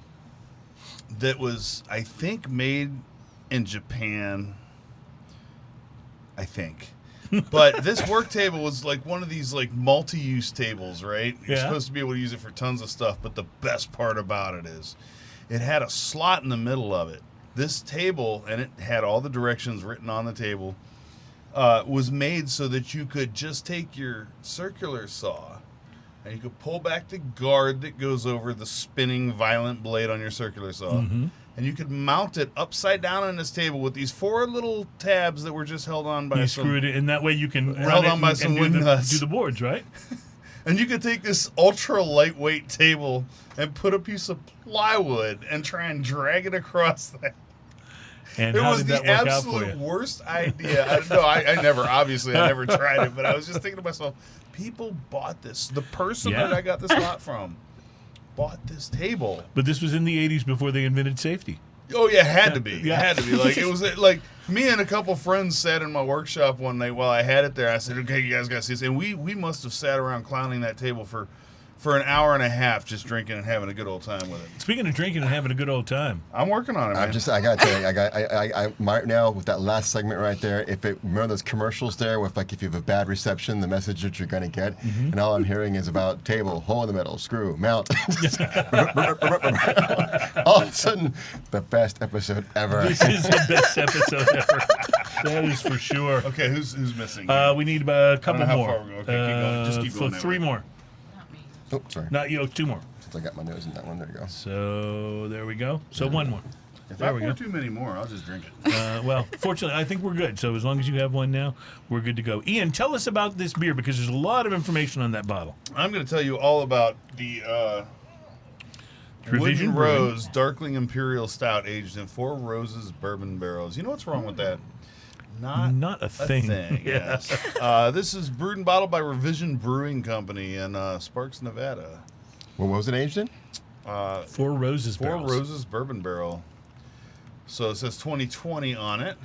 that was, I think, made in Japan. I think. But this work table was like one of these like multi-use tables, right? You're
Yeah.
supposed to be able to use it for tons of stuff, but the best part about it is it had a slot in the middle of it. This table, and it had all the directions written on the table, was made so that you could just take your circular saw and you could pull back the guard that goes over the spinning violent blade on your circular saw, and you could mount it upside down on this table with these 4 little tabs that were just held on by
You
some...
screwed it, and that way you can
Held
run it
on by
and
some
do
wooden nuts.
do the boards, right?
And you could take this ultra lightweight table and put a piece of plywood and try and drag it across that.
And
It
how
was
did
the
that work out for
absolute
you?
worst idea. I never tried it, but I was just thinking to myself, people bought this. The person
Yeah.
that I got this lot from bought this table.
But this was in the 80s before they invented safety.
Oh yeah, it had to be.
Yeah.
It had to be. Like it was like me and a couple friends sat in my workshop one night while I had it there. I said, "Okay, you guys got to see this." And we must have sat around clowning that table for an hour and a half, just drinking and having a good old time with it.
Speaking of drinking and having a good old time,
I'm working on it, man.
I gotta tell you, right now with that last segment right there, remember those commercials there with like if you have a bad reception, the message that you're gonna get, and all I'm hearing is about table, hole in the middle, screw, mount. All of a sudden, the best episode ever.
this is the best episode ever. That is for sure.
Okay, who's missing?
We need about a couple
how
more.
far we're going. Okay, keep going. Just keep going that
3
way.
more.
Oh, sorry.
Not you. 2 more.
Since I got my nose in that one, there you go.
So there we go. So 1 more.
If
There
I
we
pour
go.
too many more, I'll just drink it.
Well, fortunately, I think we're good. So as long as you have one now, we're good to go. Ian, tell us about this beer because there's a lot of information on that bottle.
I'm going to tell you all about the
Revision
Wooden
Brewing.
Rose Darkling Imperial Stout aged in 4 Roses bourbon barrels. You know what's wrong with that?
Not a thing.
Yes. This is brewed and bottled by Revision Brewing Company in Sparks, Nevada.
What was it aged in?
4 Roses
4
barrels.
Roses bourbon barrel. So it says 2020 on it.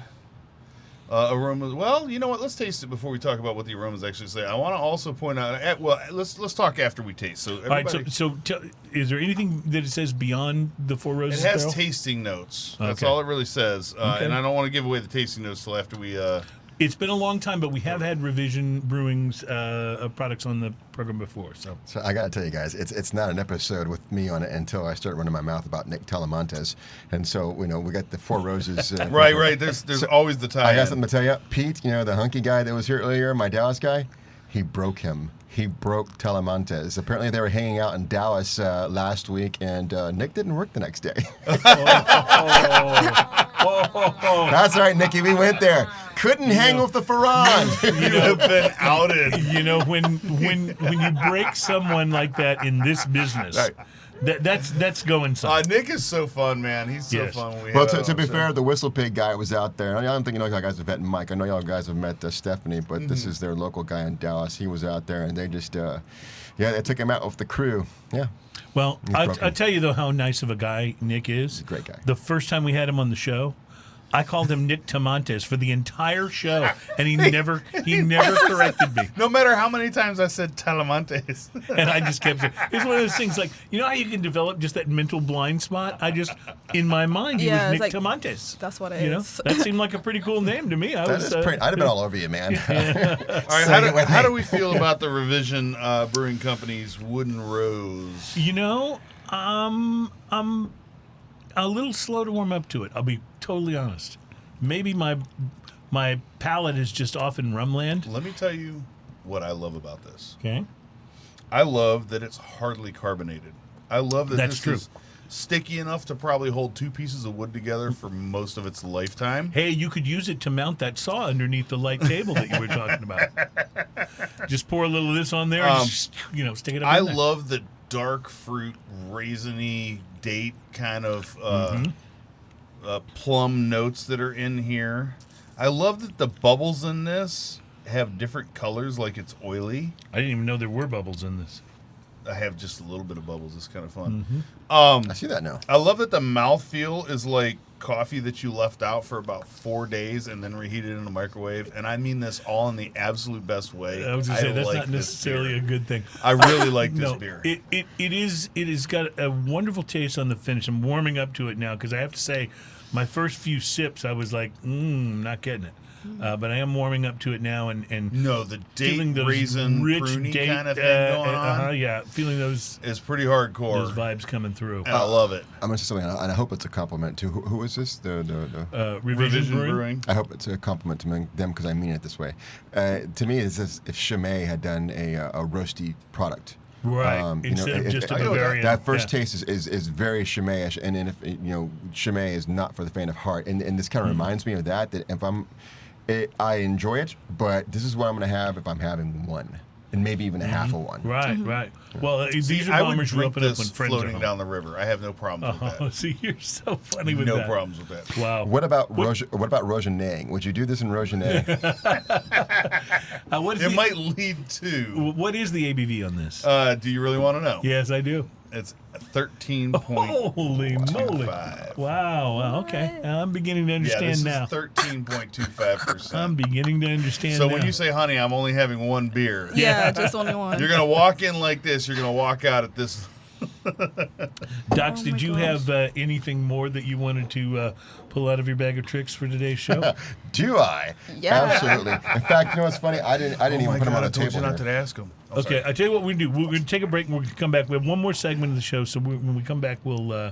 Aromas. Well, you know what? Let's taste it before we talk about what the aromas actually say. I want to also point out. Let's talk after we taste. So
All right,
everybody,
is there anything that it says beyond the 4 Roses
it has
barrel?
tasting notes. That's
Okay.
all it really says.
Okay.
And I don't want to give away the tasting notes till after we.
It's been a long time, but we have had Revision Brewing's products on the program before. So
So I got to tell you guys, it's not an episode with me on it until I start running my mouth about Nick Telemontes. And so, we got the 4 Roses.
Right. There's always the tie.
I got something to tell you. Pete, the hunky guy that was here earlier, my Dallas guy, he broke him. He broke Telemontes. Apparently, they were hanging out in Dallas last week, and Nick didn't work the next day. That's right, Nicky. We went there. Couldn't hang with the Ferrand.
You have been outed.
when you break someone like that in this business,
Right.
that's going somewhere.
Nick is so fun, man. He's so
Yes.
fun. When we
Well,
have
to be
him, so-
fair, the Whistle Pig guy was out there. I don't think y'all guys have met Mike. I know y'all guys have met Stephanie, but this is their local guy in Dallas. He was out there, and they just, they took him out with the crew. Yeah.
Well,
He's
I'll
broken.
tell you, though, how nice of a guy Nick is.
He's a great guy.
The first time we had him on the show, I called him Nick Tamontes for the entire show, and he never corrected me.
No matter how many times I said Telemontes.
And I just kept saying, it's one of those things like, you know how you can develop just that mental blind spot? In my mind, he
Yeah,
was
it's
Nick
like,
Tamontes.
that's what it
You know,
is.
that seemed like a pretty cool name to me.
That is pretty. I'd have been all over you, man.
All right,
Sing it with
how
me.
do we feel about the Revision Brewing Company's Wooden Rose?
You know, I'm a little slow to warm up to it. I'll be totally honest. Maybe my palate is just off in rumland.
Let me tell you what I love about this.
Okay.
I love that it's hardly carbonated. I love that
That's
this
true.
is sticky enough to probably hold 2 pieces of wood together for most of its lifetime.
Hey, you could use it to mount that saw underneath the light table that you were talking about. Just pour a little of this on there and just, stick it up
I
in there.
love the dark fruit, raisiny, date kind of plum notes that are in here. I love that the bubbles in this have different colors, like it's oily.
I didn't even know there were bubbles in this.
I have just a little bit of bubbles. It's kind of fun.
I see that now.
I love that the mouthfeel is like coffee that you left out for about 4 days and then reheated in the microwave. And I mean this all in the absolute best way.
I was going to say, that's
like
not
this
necessarily
beer.
a good thing.
I really like this
No,
beer.
It has got a wonderful taste on the finish. I'm warming up to it now because I have to say, my first few sips, I was like, not getting it. But I am warming up to it now and
No, the date
feeling those
raisin
rich
pruny
date,
kind of thing going on
yeah, feeling those
is pretty hardcore.
vibes coming through.
And I love it.
I'm going to say something, and I hope it's a compliment to who is this? The
Revision Brewing.
I hope it's a compliment to them because I mean it this way. To me, it's as if Chimay had done a roasty product.
Right. Instead of just a Bavarian.
That first
Yeah.
taste is very Chimay-ish, and then if Chimay is not for the faint of heart, and this kind of reminds me of that if I enjoy it, but this is what I'm going to have if I'm having one, and maybe even a half of one.
Right, right. Well, these are
I would
bombers you
drink
open up when
this
friends are
floating
home.
down the river. I have no problems with
Oh,
that.
see, you're so funny with
No
that.
problems with that.
Wow.
What about Rogenaying? Would you do this in Rogenay?
What is
It
the,
might lead to.
what is the ABV on this?
Do you really want to know?
Yes, I do.
It's 13.25.
Holy moly. Wow. Okay. I'm beginning to
Yeah,
understand
this
now.
is 13.25%.
I'm beginning to understand
So
now.
when you say, honey, I'm only having one beer,
Yeah, just only one.
you're going to walk in like this. You're going to walk out at this.
Docs,
Oh
did
my
you
gosh.
have anything more that you wanted to pull out of your bag of tricks for today's show?
Do I?
Yeah.
Absolutely. In fact, you know what's funny? I didn't even put them on
I
the
told
table
you not
here.
to ask him.
Okay, I tell you what we do. We're going to take a break and we're going to come back. We have one more segment of the show, so when we come back, we'll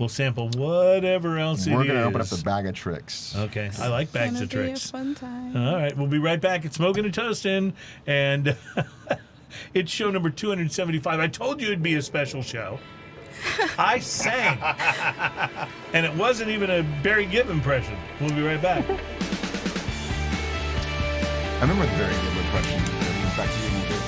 sample whatever else
We're
it
going to
is.
open up the bag of tricks.
Okay, I like bags
Gonna
of
be a
tricks.
fun time.
All right, we'll be right back. It's Smoking and Toasting, and it's show number 275. I told you it'd be a special show. I sang. And it wasn't even a Barry Gibb impression. We'll be right back.
I remember the very good impression. In fact, you didn't do it.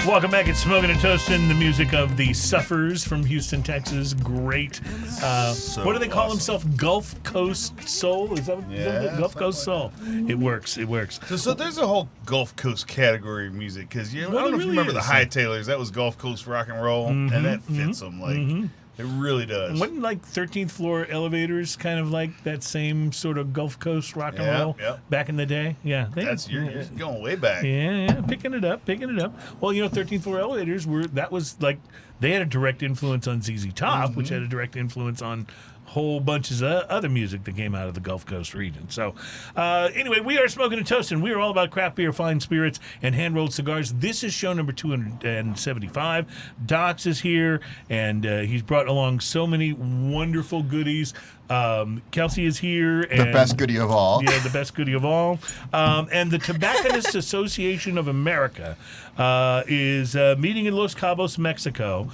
Welcome back. It's Smoking and Toasting, the music of the Suffers from Houston, Texas. Great. What do they call themselves? Gulf Coast Soul? Is that what Gulf Coast Soul? It works. It works.
So there's a whole Gulf Coast category of music because I don't know if you remember the Hightailers. That was Gulf Coast rock and roll, and that fits them like it really does.
Wasn't like 13th Floor Elevators kind of like that same sort of Gulf Coast rock and roll back in the day? Yeah.
You're going way back.
Yeah, picking it up. Well, 13th Floor Elevators they had a direct influence on ZZ Top, which had a direct influence on whole bunches of other music that came out of the Gulf Coast region. So anyway, we are Smoking and Toasting. We are all about craft beer, fine spirits, and hand-rolled cigars. This is show number 275. Dox is here, and he's brought along so many wonderful goodies. Kelsey is here.
The best goodie of all.
Yeah, the best goodie of all. And the Tobacconists Association of America is meeting in Los Cabos, Mexico,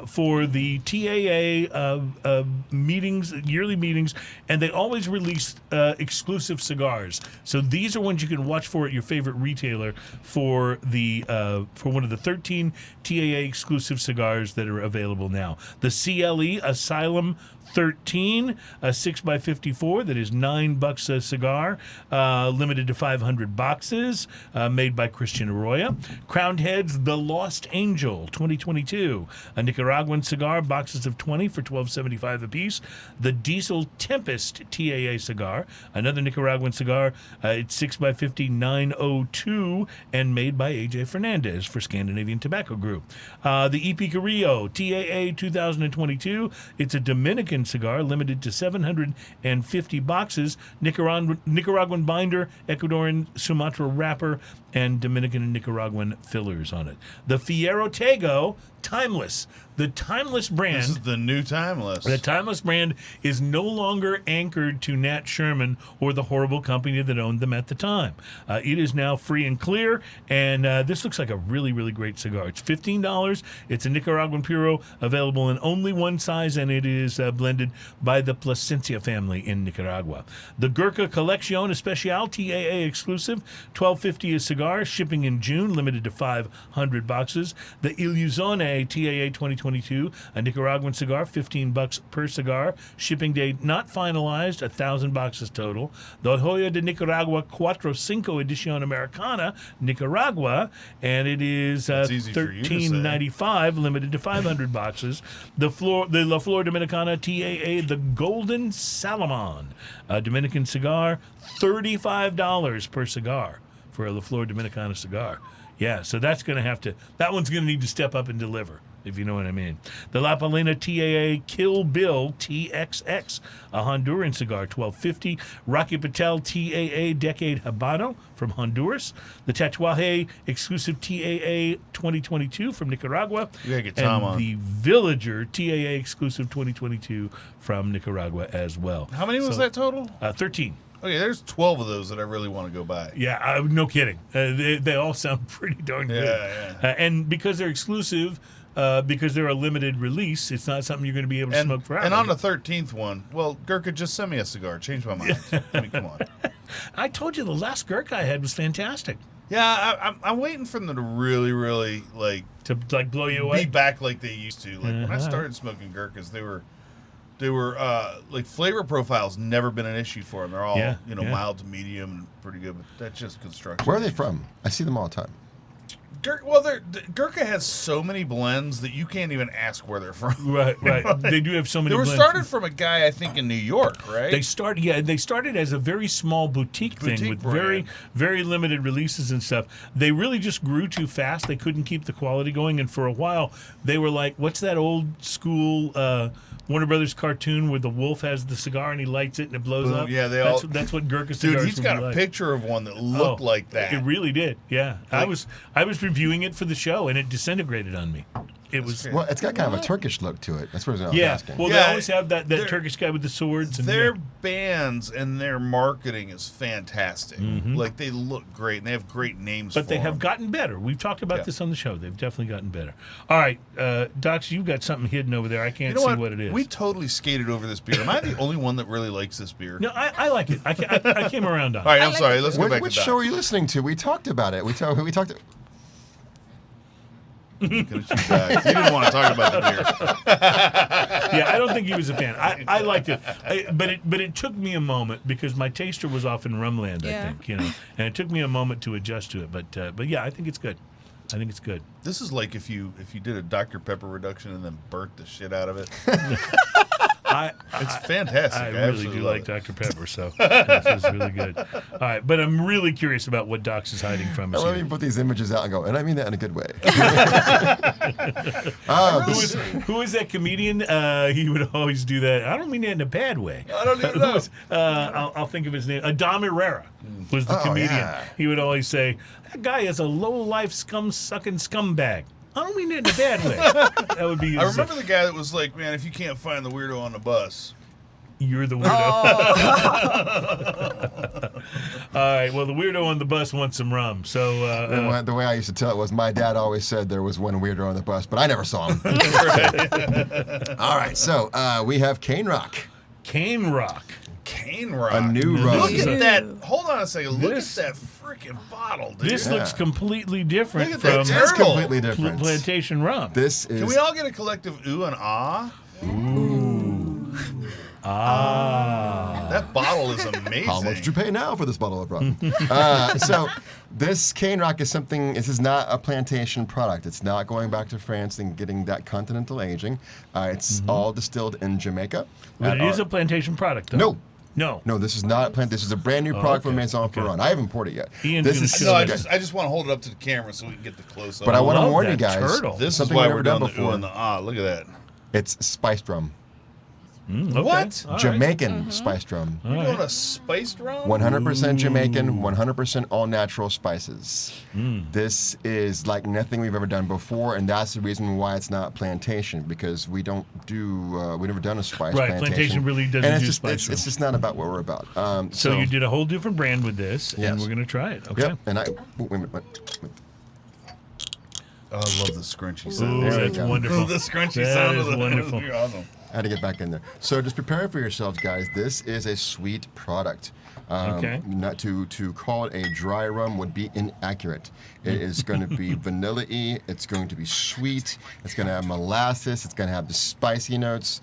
for the TAA meetings, yearly meetings, and they always release exclusive cigars. So these are ones you can watch for at your favorite retailer for one of the 13 TAA exclusive cigars that are available now. The CLE Asylum 13, a 6x54 that is $9 a cigar, limited to 500 boxes, made by Christian Arroyo. Crowned Heads, The Lost Angel 2022, a Nicaraguan cigar, boxes of 20 for $12.75 apiece. The Diesel Tempest TAA cigar, another Nicaraguan cigar, it's 6x50, $9.02, and made by AJ Fernandez for Scandinavian Tobacco Group. The EP Carrillo TAA 2022, it's a Dominican cigar, limited to 750 boxes, Nicaraguan binder, Ecuadorian Sumatra wrapper, and Dominican and Nicaraguan fillers on it. The Fierro Tego Timeless. The Timeless brand.
This is the new Timeless.
The Timeless brand is no longer anchored to Nat Sherman or the horrible company that owned them at the time. It is now free and clear, and this looks like a really, really great cigar. It's $15. It's a Nicaraguan Puro, available in only one size, and it is blended by the Plasencia family in Nicaragua. The Gurkha Collection Especial TAA exclusive, $12.50 a cigar, shipping in June, limited to 500 boxes. The Illusione TAA 2022, a Nicaraguan cigar, $15 per cigar, shipping date not finalized, 1,000 boxes total. The Joya de Nicaragua Cuatro Cinco Edición Americana, Nicaragua, and it is $13.95, limited to 500 boxes. The La Flor Dominicana TAA, the Golden Salomon, a Dominican cigar, $35 per cigar for a La Flor Dominicana cigar. Yeah, so that one's going to need to step up and deliver, if you know what I mean. The La Palena TAA Kill Bill TXX, a Honduran cigar, $12.50. Rocky Patel TAA Decade Habano from Honduras. The Tatuaje exclusive TAA 2022 from Nicaragua.
You gotta get Tom
and
on.
the Villager TAA exclusive 2022 from Nicaragua as well.
How many was that total?
13.
Okay, there's 12 of those that I really want to go buy.
Yeah, no kidding. They all sound pretty darn good.
Yeah.
And because they're exclusive, because they're a limited release, it's not something you're going to be able to smoke forever.
And on the 13th one, well, Gurkha just sent me a cigar. Changed my mind. I mean, come on.
I told you the last Gurkha I had was fantastic.
Yeah, I'm waiting for them to really, really
To blow you away.
be back like they used to. Like when I started smoking Gurkhas, they were like flavor profiles never been an issue for them. They're all mild to medium and pretty good. But that's just construction.
Where are they from? I see them all the time.
Gurkha has so many blends that you can't even ask where they're from.
Right. They do have so many.
They were
blends.
started from a guy I think in New York, right?
They started as a very small boutique thing with
brand.
very, very limited releases and stuff. They really just grew too fast. They couldn't keep the quality going, and for a while they were like, "What's that old school Warner Brothers cartoon where the wolf has the cigar and he lights it and it blows up?"
Yeah,
that's what Gurkha cigars.
Dude, he's got a picture of one that looked like that.
It really did. Yeah, I was reviewing it for the show and it disintegrated on me. It was.
Well, it's got kind of a Turkish look to it. That's what I was
Yeah.
asking.
Well, they
Yeah,
always have that Turkish guy with the swords. And
Their bands and their marketing is fantastic.
Mm-hmm.
Like, they look great, and they have great names
But
for
they have
them.
gotten better. We've talked about
Yeah.
this on the show. They've definitely gotten better. All right, Docs, you've got something hidden over there. I can't
You know
see what it is.
We totally skated over this beer. Am I the only one that really likes this beer?
No, I like it. I came around on it.
All right, I'm
like
sorry.
it
Let's
too.
go back
Which
to
show are you listening to? We talked about it. We talked.
Doc. You didn't want to talk about the beer.
Yeah, I don't think he was a fan. I liked it, but it took me a moment because my taster was off in Rumland, I
Yeah.
think, and it took me a moment to adjust to it. But yeah, I think it's good. I think it's good.
This is like if you did a Dr. Pepper reduction and then burnt the shit out of it. It's fantastic.
I really
absolutely
do
love
like
it.
Dr. Pepper, so this is really good. All right, but I'm really curious about what Docs is hiding from us
Let
here.
me put these images out and go, and I mean that in a good way.
Who is that comedian? He would always do that. I don't mean that in a bad way.
I don't even know.
I'll think of his name. Dom Herrera was the
Oh,
comedian.
yeah.
He would always say, "That guy is a low-life, scum-sucking scumbag." I don't mean that in a bad way. That would be.
I remember the guy that was like, man, if you can't find the weirdo on the bus.
You're the weirdo. All right. Well, the weirdo on the bus wants some rum. So
The way I used to tell it was my dad always said there was one weirdo on the bus, but I never saw him. All right, so we have Cane Rock,
Cane Rock.
Cane Rock.
a new
Look
rum.
Look
This
at
is
that. Hold on a second. Look
This-
at that freaking bottle, dude.
This
Yeah.
looks completely different
Look at that
from
It's
turtle.
completely different.
Plantation Rum.
This is.
Can we all get a collective ooh and ah?
Ah.
That bottle is amazing.
How much do you pay now for this bottle of rum? So this Cane Rock is something. This is not a plantation product. It's not going back to France and getting that continental aging. It's all distilled in Jamaica.
But
at
it is
our-
a plantation product, though.
No.
No.
No, this is not a plant. This is a brand new product from
okay,
Maison
okay.
Ferrand. I haven't poured it yet.
Ian's
This
gonna
is
show
No, I
me.
just want to hold it up to the camera so we can get the close up.
But I want to
love
warn you
that
guys.
turtle.
This is
something
why
we've
we're
never
doing
done
the ooh
before.
and the ah. Look at that.
It's spiced rum,
Okay.
What?
All right.
Jamaican spiced rum.
You're doing a spiced rum?
100% Jamaican, 100% all natural spices.
Mm.
This is like nothing we've ever done before, and that's the reason why it's not plantation, because we don't do, we've never done a spice
Right,
plantation.
plantation really doesn't
and it's
do
just,
spice
it's,
rum.
it's just not about what we're about.
So you did a whole different brand with this, and
Yes.
we're going to try it. Okay.
Yep, and I, wait a minute,
Oh, I love the scrunchy
Ooh,
sound.
There we
that's
go.
wonderful.
The scrunchy
That
sound
is
of the
wonderful.
You're awesome.
I had to get back in there. So just prepare for yourselves, guys. This is a sweet product.
Okay.
Not to call it a dry rum would be inaccurate. It is going to be vanilla-y. It's going to be sweet. It's going to have molasses. It's going to have the spicy notes.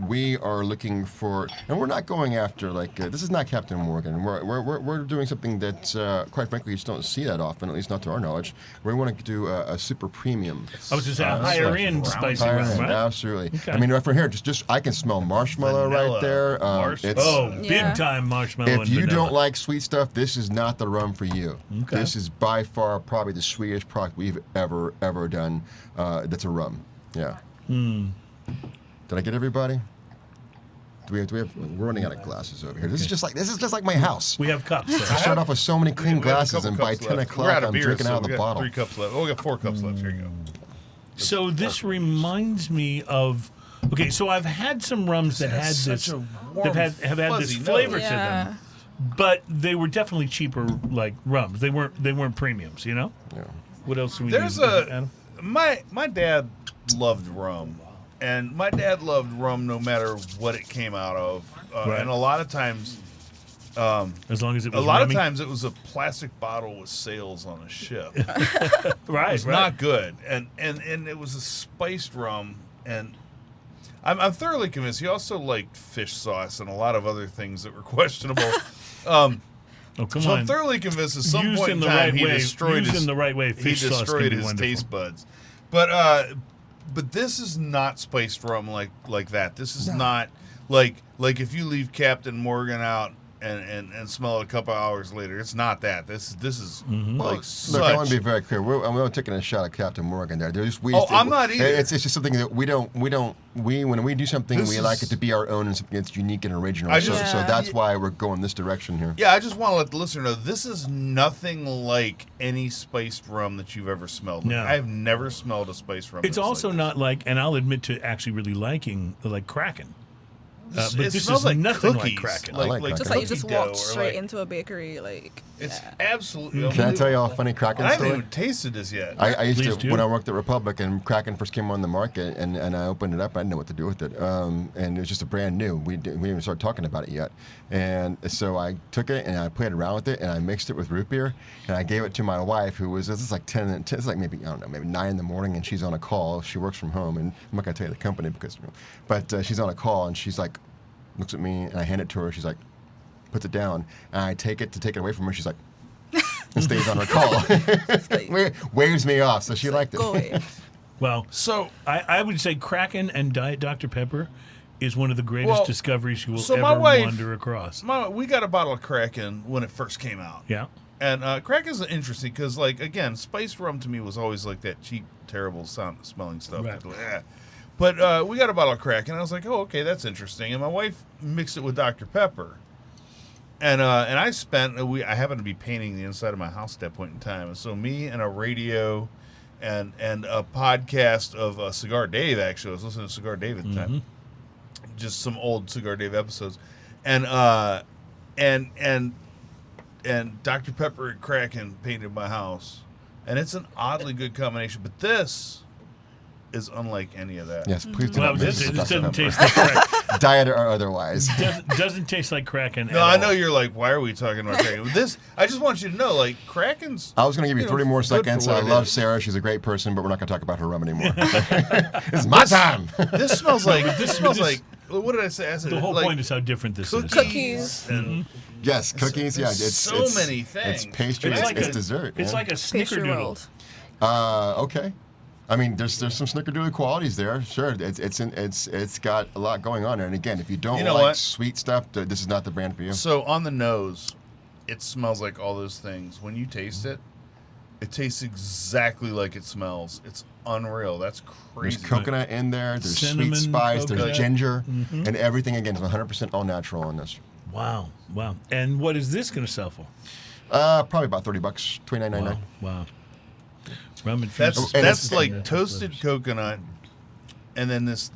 We are looking for, and we're not going after like this is not Captain Morgan. We're doing something that quite frankly you just don't see that often, at least not to our knowledge. We want to do a super premium.
I was just saying, higher end spicy
Higher
rum,
end,
right?
absolutely.
Okay.
I mean, right from here, just I can smell marshmallow
Vanilla.
right there.
Marshmallow.
Oh,
Yeah.
big time marshmallow
If
and
you
vanilla.
don't like sweet stuff, this is not the rum for you.
Okay.
This is by far probably the sweetest product we've ever done. That's a rum. Yeah. Did I get everybody? Do we have? We're running out of glasses over here. This is just like my house.
We have cups.
I
So.
start off with so many clean
We have a
glasses,
couple
and by
cups
10
left. We're
o'clock,
out of
I'm
beer,
drinking
so
out of
we
the
got
bottle.
3 cups left. Oh, we got 4 cups left. Here you go.
So this reminds me of. Okay, so I've had some rums that had
has
this,
such a warm,
that have had this
fuzzy note.
flavor to
Yeah.
them, but they were definitely cheaper, like rums. They weren't premiums, you know.
Yeah.
What else do we?
There's
use?
a
Adam?
my dad loved rum, and my dad loved rum no matter what it came out of.
Right.
And a lot of times,
As long as it
a
was
lot
rummy.
of times it was a plastic bottle with sails on a ship.
right?
It's not good, and it was a spiced rum, and I'm thoroughly convinced he also liked fish sauce and a lot of other things that were questionable.
Oh, come
So
on.
I'm thoroughly convinced at some
Used
point
in
in
the
time
right
he
way-
destroyed
used
his
in the right way,
he
fish sauce can
destroyed
be
his
wonderful.
taste buds. But this is not spiced rum like that. This is not like if you leave Captain Morgan out and smell it a couple hours later. It's not that. This is
Well,
like such.
look, I want to be very clear. We're not taking a shot at Captain Morgan there.
I'm not either.
It's just something that when we do something,
This
we
is-
like it to be our own and something that's unique and original.
I
So
just-
that's why we're going this direction here.
Yeah, I just want to let the listener know this is nothing like any spiced rum that you've ever smelled.
No.
I've never smelled a spiced rum.
It's
that's
also
like
not like, and I'll admit to actually really liking like Kraken.
this.
But
It
this
smells
is
like
nothing like
cookies.
Kraken.
I like
like
Just
Kraken.
like you just
cookie dough
walked
or
straight
like-
into a bakery, like.
It's
yeah.
absolutely.
Can I tell you a funny Kraken
I haven't
story?
even tasted this yet.
I used
Please
to,
do.
when I worked at Republic and Kraken first came on the market, and I opened it up. I didn't know what to do with it, and it was just a brand new. We didn't even start talking about it yet, and so I took it and I played around with it and I mixed it with root beer and I gave it to my wife, who was, this is like 10. It's like maybe, I don't know, maybe 9 in the morning, and she's on a call. She works from home, and I'm not gonna tell you the company because, but she's on a call and she's like, looks at me and I hand it to her. She's like, puts it down, and I take it away from her. She's like. And stays on her call. Waves me off, so she liked it.
Go away.
Well,
So
I would say Kraken and Diet Dr. Pepper is one of the greatest
Well,
discoveries you will
so
ever
my wife-
wander across.
we got a bottle of Kraken when it first came out.
Yeah.
And Kraken's interesting because, like, again, spiced rum to me was always like that cheap, terrible smelling stuff.
Right.
Like, eh. But we got a bottle of Kraken, and I was like, oh, okay, that's interesting. And my wife mixed it with Dr. Pepper. And I spent, I happened to be painting the inside of my house at that point in time. And so me and a radio and a podcast of Cigar Dave, actually. I was listening to Cigar Dave at the time. Just some old Cigar Dave episodes. And Dr. Pepper and Kraken painted my house. And it's an oddly good combination. But this is unlike any of that.
Yes, please do
Well,
not
this,
mix it with
this
Dr.
doesn't
Pepper.
taste like Kraken.
Diet or otherwise.
doesn't taste like Kraken.
No,
at
I
all.
know you're like, why are we talking about Kraken? This, I just want you to know, like, Kraken's.
I was going to give you 30 more
good for
seconds.
what
I
it
love
is.
Sarah. She's a great person, but we're not going to talk about her rum anymore. It's my time.
This smells like. This smells
this-
like. What did I say? I said
The whole
like
point is how different this is.
cookies and
Yes, cookies. Yeah,
There's
it's
so many
It's
things.
pastry.
It's
It's,
like
it's
a-
dessert.
It's
yeah.
like a
Pastry
snickerdoodle.
world.
Okay. I mean, there's some snickerdoodle qualities there. Sure, it's got a lot going on there. And again, if you don't
You know
like
what?
sweet stuff, this is not the brand for you.
So on the nose, it smells like all those things. When you taste it, it tastes exactly like it smells. It's unreal. That's
There's
crazy.
coconut in there. There's
Cinnamon,
sweet spice.
coconut.
There's ginger, and everything again is 100% all natural on this.
Wow. And what is this going to sell for?
Probably about $30, $29.99.
Wow. Rum and
That's
Fiji.
And
that's
it's-
like toasted coconut, and then this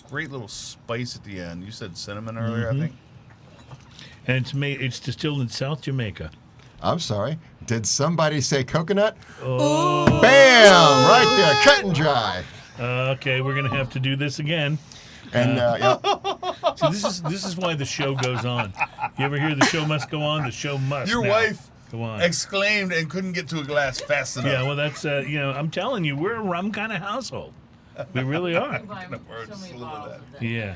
great little spice at the end. You said cinnamon earlier, I think.
And it's made. It's distilled in South Jamaica.
I'm sorry. Did somebody say coconut?
Oh.
Bam! Right there, cut and dry.
Okay, we're gonna have to do this again.
And yeah,
So this is why the show goes on. You ever hear the show must go on? The show must.
Your
now
wife
go on.
exclaimed and couldn't get to a glass fast enough.
Yeah, well, that's I'm telling you, we're a rum kind of household. We really are. Yeah.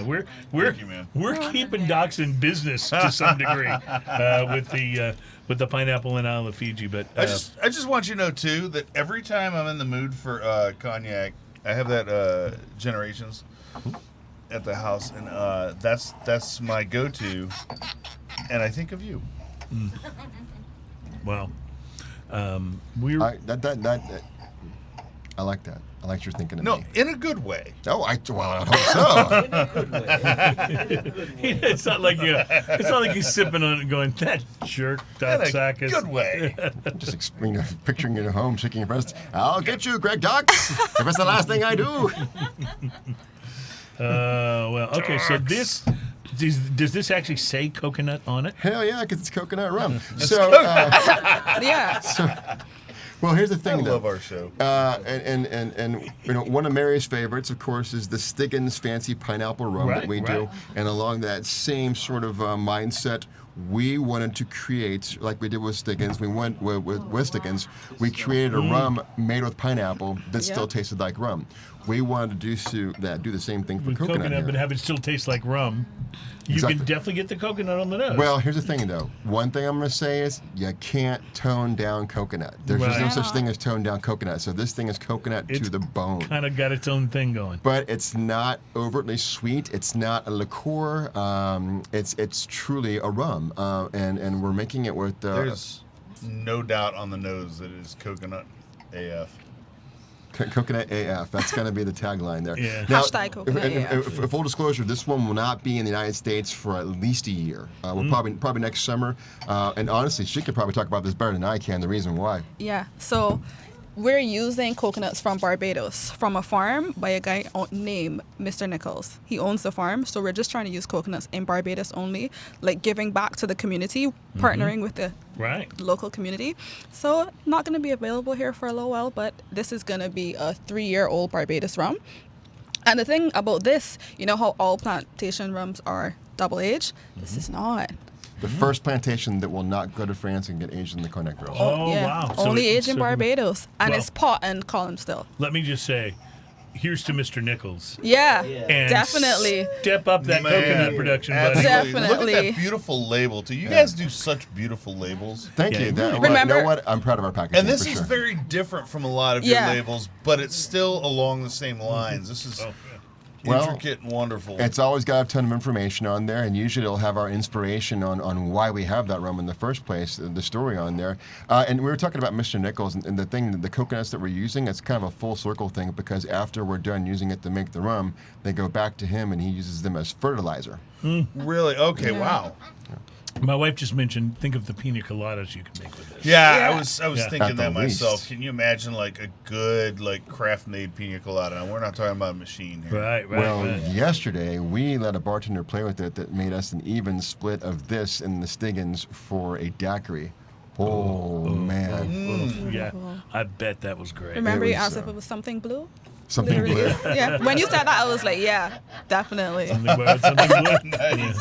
We're
Thank you, man.
we're keeping Docs in business to some degree with the pineapple and Isle of Fiji. But
I just want you to know too that every time I'm in the mood for cognac, I have that Generations at the house, and that's my go-to. And I think of you.
well, we're
I like that. I like your thinking of
No,
me.
in a good way.
Oh, I hope so.
Good way.
it's not like he's sipping on it and going, that jerk
In a
Duksakis.
good way.
Just picturing you at home shaking your breast. I'll get you, Greg Doc. If it's the last thing I do.
Well, okay, so does this actually say coconut on it?
Hell yeah, because it's coconut rum.
Yeah.
Well, here's the
I
thing, though.
love our show.
And one of Mary's favorites, of course, is the Stiggins Fancy Pineapple Rum that we do.
Right.
And along that same sort of mindset, we wanted to create, like we did with Stiggins, we went with Stiggins, we created a rum made with pineapple that still tasted like rum. We wanted to do the same thing for
With
coconut here.
but have it still taste like rum. You
Exactly.
can definitely get the coconut on the nose.
Well, here's the thing, though. One thing I'm going to say is you can't tone down coconut. There's just no
Right.
such thing as toned down coconut. So this thing is coconut
It's
to the bone.
kind of got its own thing going.
But it's not overtly sweet. It's not a liqueur. It's truly a rum, and we're making it with.
There's no doubt on the nose that it is coconut AF.
Coconut AF. That's going to be the tagline there.
Yeah.
Hashtag coconut AF.
Full disclosure, this one will not be in the United States for at least a year. We'll probably next summer. And honestly, she could probably talk about this better than I can. The reason why.
Yeah. So we're using coconuts from Barbados, from a farm by a guy named Mr. Nichols. He owns the farm, so we're just trying to use coconuts in Barbados only, like giving back to the community, partnering with the
Right.
local community. So not going to be available here for a little while, but this is going to be a 3-year-old Barbados rum. And the thing about this, you know how all plantation rums are double aged? This is not.
The first plantation that will not go to France and get aged in the Cognac barrel.
Oh, wow. So
Only aged in
so-
Barbados. And
well-
it's pot and column still.
Let me just say, here's to Mr. Nichols.
Yeah,
And
definitely.
Step up that
Man,
coconut production, buddy.
Absolutely. Look at
Definitely.
that beautiful label, too. You guys do such beautiful labels.
Thank
Yeah,
you. That,
Remember-
you know what? I'm proud of our packaging.
And this
for
is
sure.
very different from a lot of
Yeah.
your labels, but it's still along the same lines. This is
Well,
intricate and wonderful.
It's always got a ton of information on there, and usually it'll have our inspiration on why we have that rum in the first place, the story on there. And we were talking about Mr. Nichols, and the thing, the coconuts that we're using, it's kind of a full circle thing because after we're done using it to make the rum, they go back to him and he uses them as fertilizer.
Really? Okay,
Yeah.
wow.
My wife just mentioned, think of the pina coladas you can make with this.
Yeah,
Yeah.
I was
Yeah.
thinking
At the
that myself.
least.
Can you imagine like a good like craft made pina colada? And we're not talking about a machine here.
Right,
Well,
right.
yesterday we let a bartender play with it that made us an even split of this and the Stiggins for a daiquiri. Oh, man.
Yeah, I bet that was great.
Remember
It
you
was,
asked if it was something blue?
Something
Literally.
blue.
Yeah. When you said that, I was like, yeah, definitely.
Something blue.
Nice.
Yeah.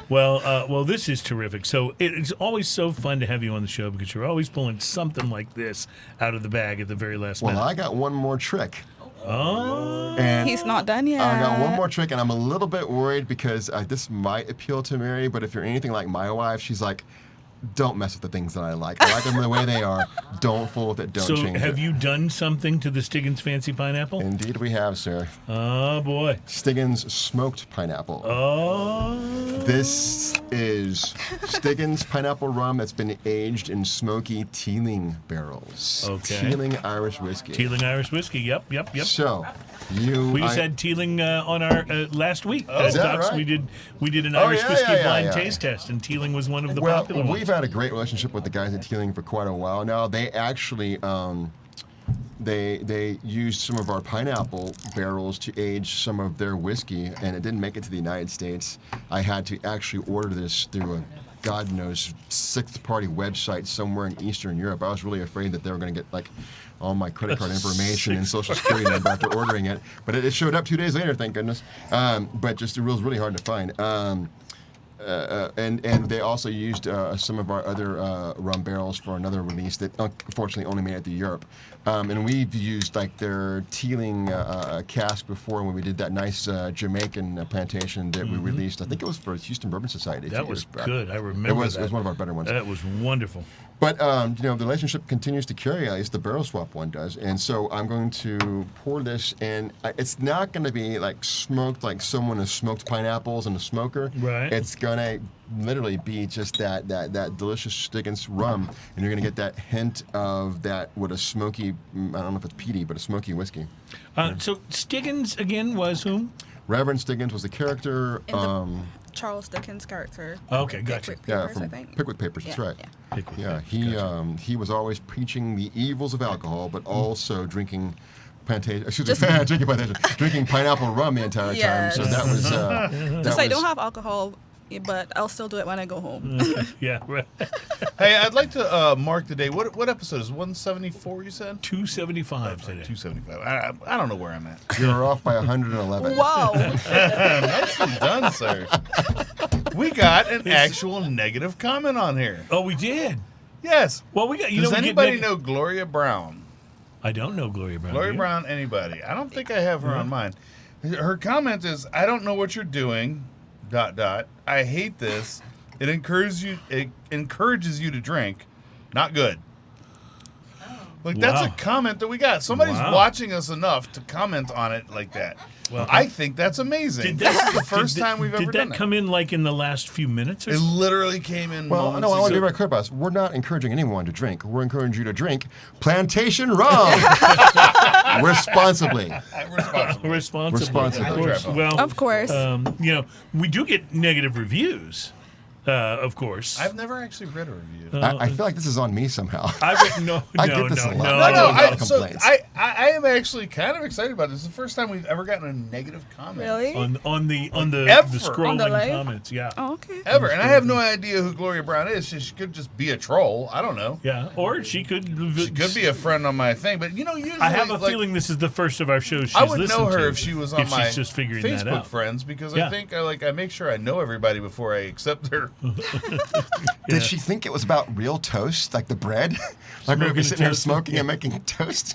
Well, this is terrific. So it's always so fun to have you on the show because you're always pulling something like this out of the bag at the very last
Well,
minute.
I got one more trick.
Oh,
And
He's not done yet.
I got one more trick, and I'm a little bit worried because this might appeal to Mary, but if you're anything like my wife, she's like, don't mess with the things that I like. I like them the way they are. Don't fool with it. Don't
so
change
have
it.
you done something to the Stiggins Fancy Pineapple?
Indeed, we have, sir.
Oh boy.
Stiggins smoked pineapple.
Oh.
This is Stiggins pineapple rum that's been aged in smoky Teeling barrels.
Okay.
Teeling Irish whiskey.
Teeling Irish whiskey. Yep.
So,
We just had Teeling on our last week.
Is that
Docs.
right?
We did an
Oh,
Irish
yeah,
whiskey
yeah,
blind
yeah.
taste test, and Teeling was one of the
Well,
popular ones.
we've had a great relationship with the guys at Teeling for quite a while now. They actually they used some of our pineapple barrels to age some of their whiskey, and it didn't make it to the United States. I had to actually order this through a God knows sixth-party website somewhere in Eastern Europe. I was really afraid that they were going to get like all my credit card information and social security number after ordering it, but it showed up 2 days later, thank goodness. But just it was really hard to find. And they also used some of our other rum barrels for another release that unfortunately only made it to Europe. And we've used like their Teeling cask before when we did that nice Jamaican plantation that we released. I think it was for Houston Bourbon Society.
That
2
was
years back.
good. I remember
It was
that.
one of our better ones.
That was wonderful.
But the relationship continues to carry, at least the barrel swap one does. And so I'm going to pour this, and it's not going to be like smoked like someone has smoked pineapples in a smoker.
Right.
It's going to literally be just that delicious Stiggins rum, and you're going to get that hint of that with a smoky, I don't know if it's peaty, but a smoky whiskey.
So Stiggins again was whom?
Reverend Stiggins was the character.
In the Charles Dickens character.
Okay, gotcha.
Pickwick
Yeah,
Papers, I
from
think.
Pickwick Papers. That's
Yeah,
right.
yeah.
Pickwick
Yeah,
Papers,
he was always preaching the evils of alcohol, but also drinking drinking pineapple rum the entire
Yes.
time. So that was that
Just like,
was-
don't have alcohol, but I'll still do it when I go home.
Yeah, right.
Hey, I'd like to mark the day. What episode is 174? You said
275 today.
275. I don't know where I'm at.
You're off by 111.
Wow.
Nicely done, sir. We got an actual negative comment on here.
Oh, we did.
Yes.
Well, we got.
Does anybody know Gloria Brown?
I don't know Gloria Brown.
Gloria
do you?
Brown, anybody? I don't think I have her on mine. Her comment is, "I don't know what you're doing. ... I hate this. It encourages you to drink. Not good." Like, that's a
Wow.
comment that we got. Somebody's
Wow.
watching us enough to comment on it like that.
Well,
I think that's amazing. This is the first time we've ever
Did
done
that come in like in the last few minutes? Or
It literally came in
Well,
moments
no, I want to be
ago.
very clear about this. We're not encouraging anyone to drink. We're encouraging you to drink Plantation Rum responsibly.
Responsibly.
Responsibly.
Of course. Well,
Of course.
we do get negative reviews, of course.
I've never actually read a review.
I feel like this is on me somehow.
I get
this a lot.
I
I
am actually kind of excited about this. It's the first time we've ever gotten a negative comment.
Really?
on the
Ever.
scrolling
On the live?
comments. Yeah.
Oh, okay.
Ever. And I have no idea who Gloria Brown is. She could just be a troll. I don't know.
Yeah. Or she could.
She could be a friend on my thing. But, usually...
I have a feeling this is the first of our shows she's
I would know
listened
her
to
if she was on
if
my
she's just figuring that
Facebook
out.
friends because
Yeah.
I think I make sure I know everybody before I accept her.
Did she think it was about real toast, like the bread? Like we
Smoking
were sitting here
toast.
smoking and making toast?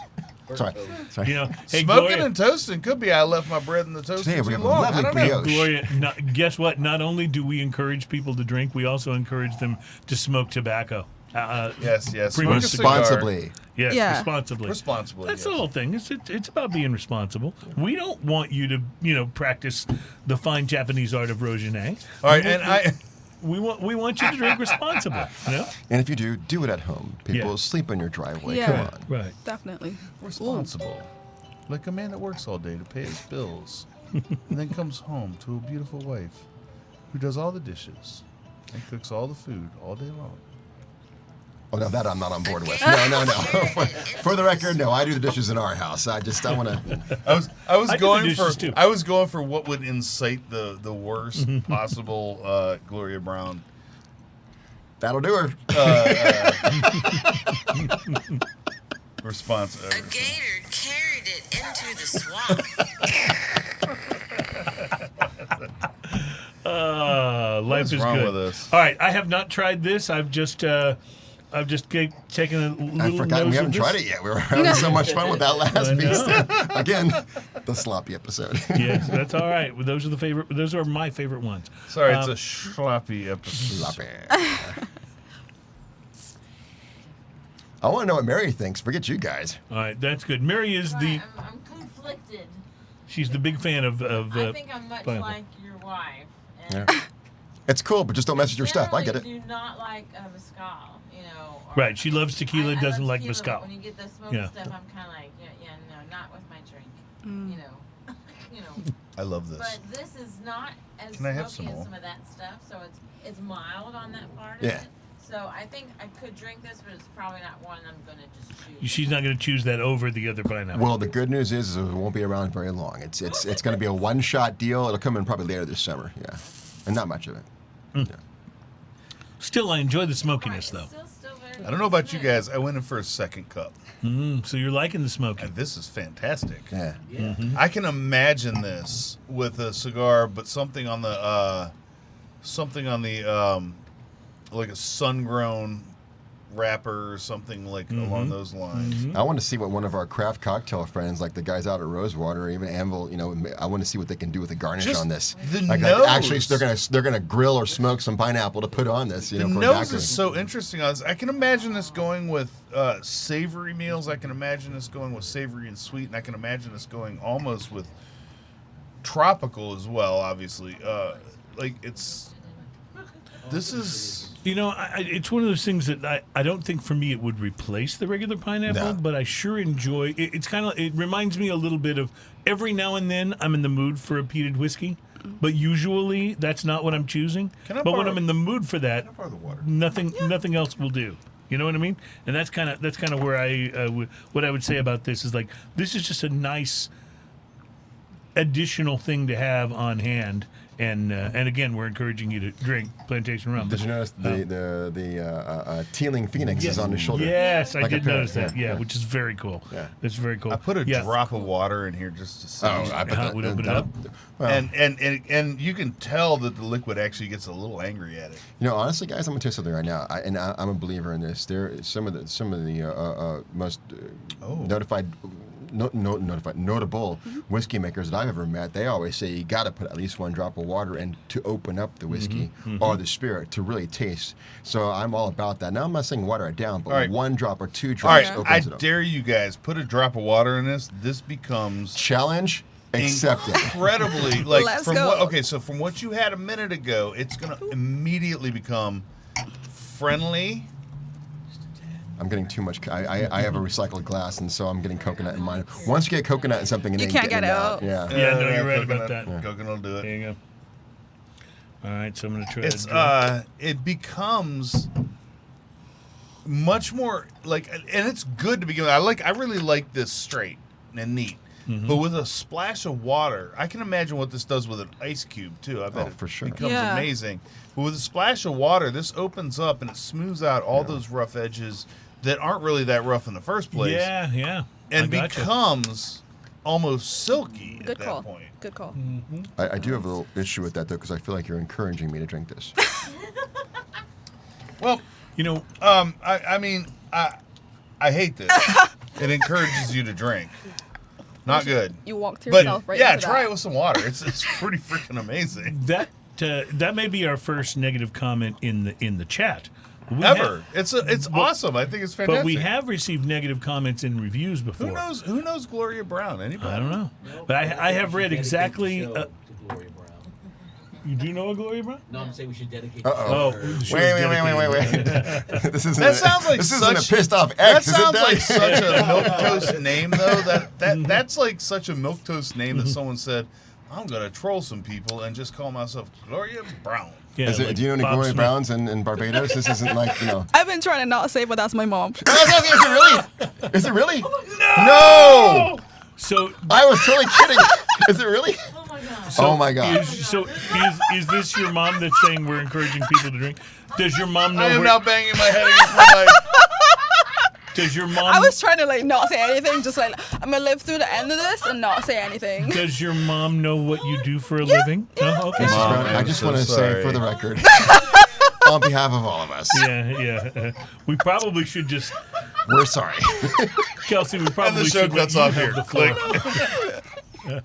Sorry.
Hey,
Smoking
Gloria,
and toasting could be I left my bread in the toaster
Today we
too
have a
long.
lovely
I don't know.
brioche.
Gloria, guess what? Not only do we encourage people to drink, we also encourage them to smoke tobacco.
Yes.
Pretty
Smoke
much
a cigar.
Responsibly.
Yes,
Yeah.
responsibly.
Responsibly.
That's
yes.
the whole thing. It's about being responsible. We don't want you to practice the fine Japanese art of Rogenet.
All right, and
we want you to drink responsibly.
And if you do it at home. People
Yeah.
sleep in your driveway.
Yeah.
Come on.
Right.
Definitely.
responsible. Like a man that works all day to pay his bills and then comes home to a beautiful wife who does all the dishes and cooks all the food all day long.
Oh, no, that I'm not on board with. No. For the record, no, I do the dishes in our house. I want to.
I was
I do the
going for
dishes, too.
I was going for what would incite the worst possible Gloria Brown.
That'll do her.
Response.
A gator carried it into the swamp.
Life
is
is
wrong
good.
with us?
All right, I have not tried this. I've just taken a little
I forgot
nose
we
of
haven't
this.
tried it yet. We were having so much fun with that last
I
piece.
know.
Again, the sloppy episode.
Yes, that's all right. Well, those are the favorite. Those are my favorite ones.
Sorry, it's a sloppy episode.
Sloppy. I want to know what Mary thinks. Forget you guys.
All right, that's good. Mary is the.
Right, I'm conflicted.
She's the big fan of.
I think I'm much
pineapple.
like your wife.
Yeah. It's cool, but just don't mess with your stuff. I get it.
Do not like mezcal, or-
Right, she loves tequila,
I
doesn't
love
like
tequila,
mezcal.
but when you get the smoky
Yeah.
stuff, I'm kind of like, no, not with my drink. You know.
I love this.
But this is not as
Can I have
smoky
some
as
more?
some of that stuff, so it's mild on that part
Yeah.
of it. So I think I could drink this, but it's probably not one I'm gonna just choose.
She's not going to choose that over the other pineapple.
Well, the good news is it won't be around very long. It's going to be a one-shot deal. It'll come in probably later this summer. Yeah, and not much of it. Yeah.
Still, I enjoy the smokiness, though.
Still very
I don't know about you guys. I went in for a second cup.
So you're liking the smoking.
And this is fantastic.
Yeah.
I can imagine this with a cigar, but something on the like a sun-grown wrapper or something like along those lines.
I want to see what one of our craft cocktail friends, like the guys out at Rosewater or even Anvil, I want to see what they can do with the garnish
Just
on this.
the
Like
nose.
actually, they're gonna grill or smoke some pineapple to put on this.
The
For
nose
daiquiri.
is so interesting on this. I can imagine this going with savory meals. I can imagine this going with savory and sweet, and I can imagine this going almost with tropical as well. Obviously, this is.
It's one of those things that I don't think for me it would replace the regular pineapple,
No.
but I sure enjoy it. It's kind of, it reminds me a little bit of every now and then I'm in the mood for a peated whiskey, but usually that's not what I'm choosing.
Can I
But when
borrow-
I'm in the mood for that,
Can I borrow the water?
nothing else will do. You know what I mean? And that's kind of where what I would say about this is like, this is just a nice additional thing to have on hand And again, we're encouraging you to drink Plantation Rum.
Did you notice the tealing phoenix is on his shoulder?
Yes, I
Like a
did
parrot,
notice that.
yeah.
Yeah, which is very cool.
Yeah.
That's very cool.
I put a
Yeah.
drop of water in here just to see.
I bet
How it would open it up.
Well,
And you can tell that the liquid actually gets a little angry at it.
honestly, guys, I'm gonna tell you something right now, I'm a believer in this. There, some of the most notable whiskey makers that I've ever met. They always say you got to put at least one drop of water in to open up the whiskey or the spirit to really taste. So I'm all about that. Now I'm not saying water it down, but
All right.
one drop or two
All
drops
right,
opens
I
it up.
dare you guys put a drop of water in this. This becomes
Challenge accepted.
incredibly like
Let's
from
go.
what. Okay, so from what you had a minute ago, it's gonna immediately become friendly.
I'm getting too much. I have a recycled glass, and so I'm getting coconut in mine. Once you get coconut in something, it
You
ain't
can't
getting
get it out.
Yeah.
Yeah, no, you're right about that.
Coconut will do it.
There you go. All right, so I'm going to try
It's
to
it becomes much more like, and it's good to begin with. I really like this straight and neat. But with a splash of water, I can imagine what this does with an ice cube too. I bet
Oh, for sure.
it becomes
Yeah.
amazing. But with a splash of water, this opens up and it smooths out all those rough edges that aren't really that rough in the first place.
Yeah.
And
I gotcha.
becomes almost silky
Good
at that
call.
point.
Good call.
I do have a little issue with that though, because I feel like you're encouraging me to drink this.
Well,
You know,
I mean, I hate this. It encourages you to drink. Not good.
You walked
But
yourself right
yeah,
into
try
that.
it with some water. It's pretty freaking amazing.
that may be our first negative comment in the chat. We
Ever.
have-
It's awesome. I think it's fantastic.
but we have received negative comments in reviews before.
Who knows Gloria Brown? Anybody?
I don't know, but I have read exactly.
To Gloria Brown.
You do know a Gloria Brown?
No, I'm saying we should dedicate.
Oh,
her.
the show
Wait.
is dedicated.
This isn't.
That sounds like
this
such
isn't a pissed off
That
ex.
sounds like
is it
such a milquetoast name though. That's like such a milquetoast name that someone said, I'm gonna troll some people and just call myself Gloria Brown.
Yeah,
Is it,
like
do you know any
Bob
Gloria
Smith.
Browns in Barbados? This isn't like,
I've been trying to not say, but that's my mom.
Is it really? Is it really?
No!
So,
I was totally kidding. Is it really?
Oh my god.
Oh my God.
is this your mom that's saying we're encouraging people to drink? Does your mom know?
I am
where-
now banging my head against my
Does your mom?
I was trying to like not say anything, just like I'm gonna live through the end of this and not say anything.
Does your mom know what you do for a living? Oh, okay.
Mrs.
Mom,
Brown, I
I'm
just
so
want to say
sorry.
for the record, on behalf of all of us,
Yeah. We probably should just,
we're sorry.
Kelsey. We probably
And the show
should let
cuts
you
off
have
here.
the floor.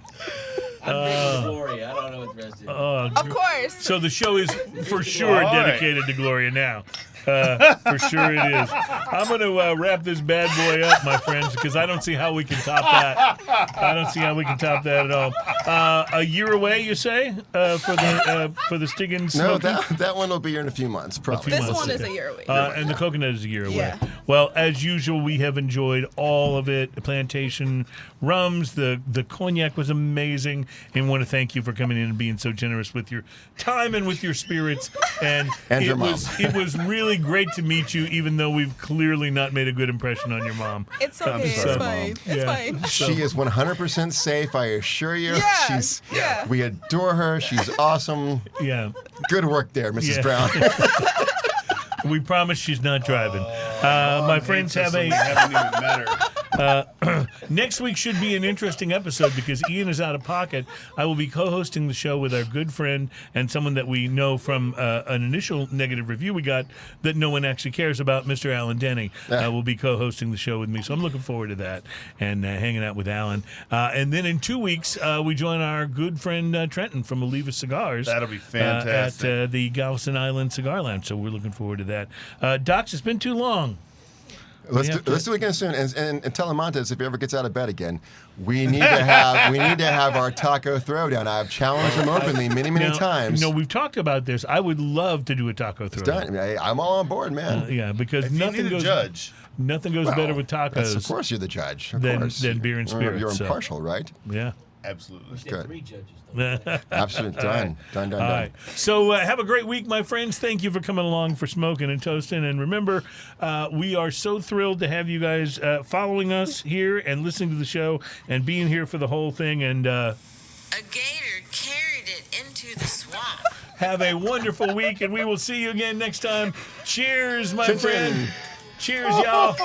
I'm drinking Gloria. I don't know what the rest is.
Of course.
So the show is for sure
All right.
dedicated to Gloria now. For sure it is. I'm going to wrap this bad boy up, my friends, because I don't see how we can top that. I don't see how we can top that at all. A year away, you say, for the Stiggins
No,
smoking?
that one will be here in a few months, probably.
This
months,
one is
okay.
a year away.
And the coconut is a year away.
Yeah.
Well, as usual, we have enjoyed all of it. The Plantation Rums, the cognac was amazing, and want to thank you for coming in and being so generous with your time and with your spirits. And
your mom.
it was really great to meet you, even though we've clearly not made a good impression on your mom.
It's okay. It's
sorry,
fine.
Mom.
It's
Yeah.
fine.
She is 100% safe, I assure you.
Yeah, yeah.
We adore her. She's awesome.
Yeah.
Good work there, Mrs.
Yeah.
Brown.
We promise she's not driving. My friends have
We haven't even met her.
Next week should be an interesting episode because Ian is out of pocket. I will be co-hosting the show with our good friend and someone that we know from an initial negative review we got that no one actually cares about, Mr. Alan Denny. Will be co-hosting the show with me, so I'm looking forward to that and hanging out with Alan. And then in 2 weeks, we join our good friend Trenton from Oliva Cigars.
That'll be fantastic.
At the Galveston Island Cigar Lounge, so we're looking forward to that. Docs, it's been too long.
Let's do it again soon. And tell Amontes if he ever gets out of bed again, we need to have our taco throwdown. I've challenged him openly many times.
No, we've talked about this. I would love to do a taco throwdown.
Done. I'm all on board, man.
Yeah, because
If you
nothing
need a
goes
judge.
nothing goes
Well,
better with
that's- Of
tacos.
course, you're the judge. Of
than-
course.
than beer and spirits,
You're
so.
impartial, right?
Yeah.
Absolutely.
There's
Good.
3 judges. Though.
Absolutely. Done. Done.
All right. So have a great week, my friends. Thank you for coming along for smoking and toasting. And remember, we are so thrilled to have you guys following us here and listening to the show and being here for the whole thing. And
A gator carried it into to the swamp.
Have a wonderful week, and we will see you again next time. Cheers, my
Chin
friend.
chin.
Cheers, y'all.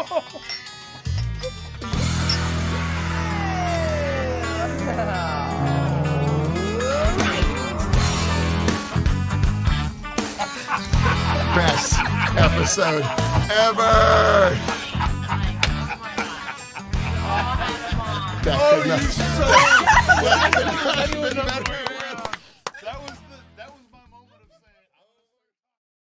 Best episode ever. That could not-
So
that could not have been better.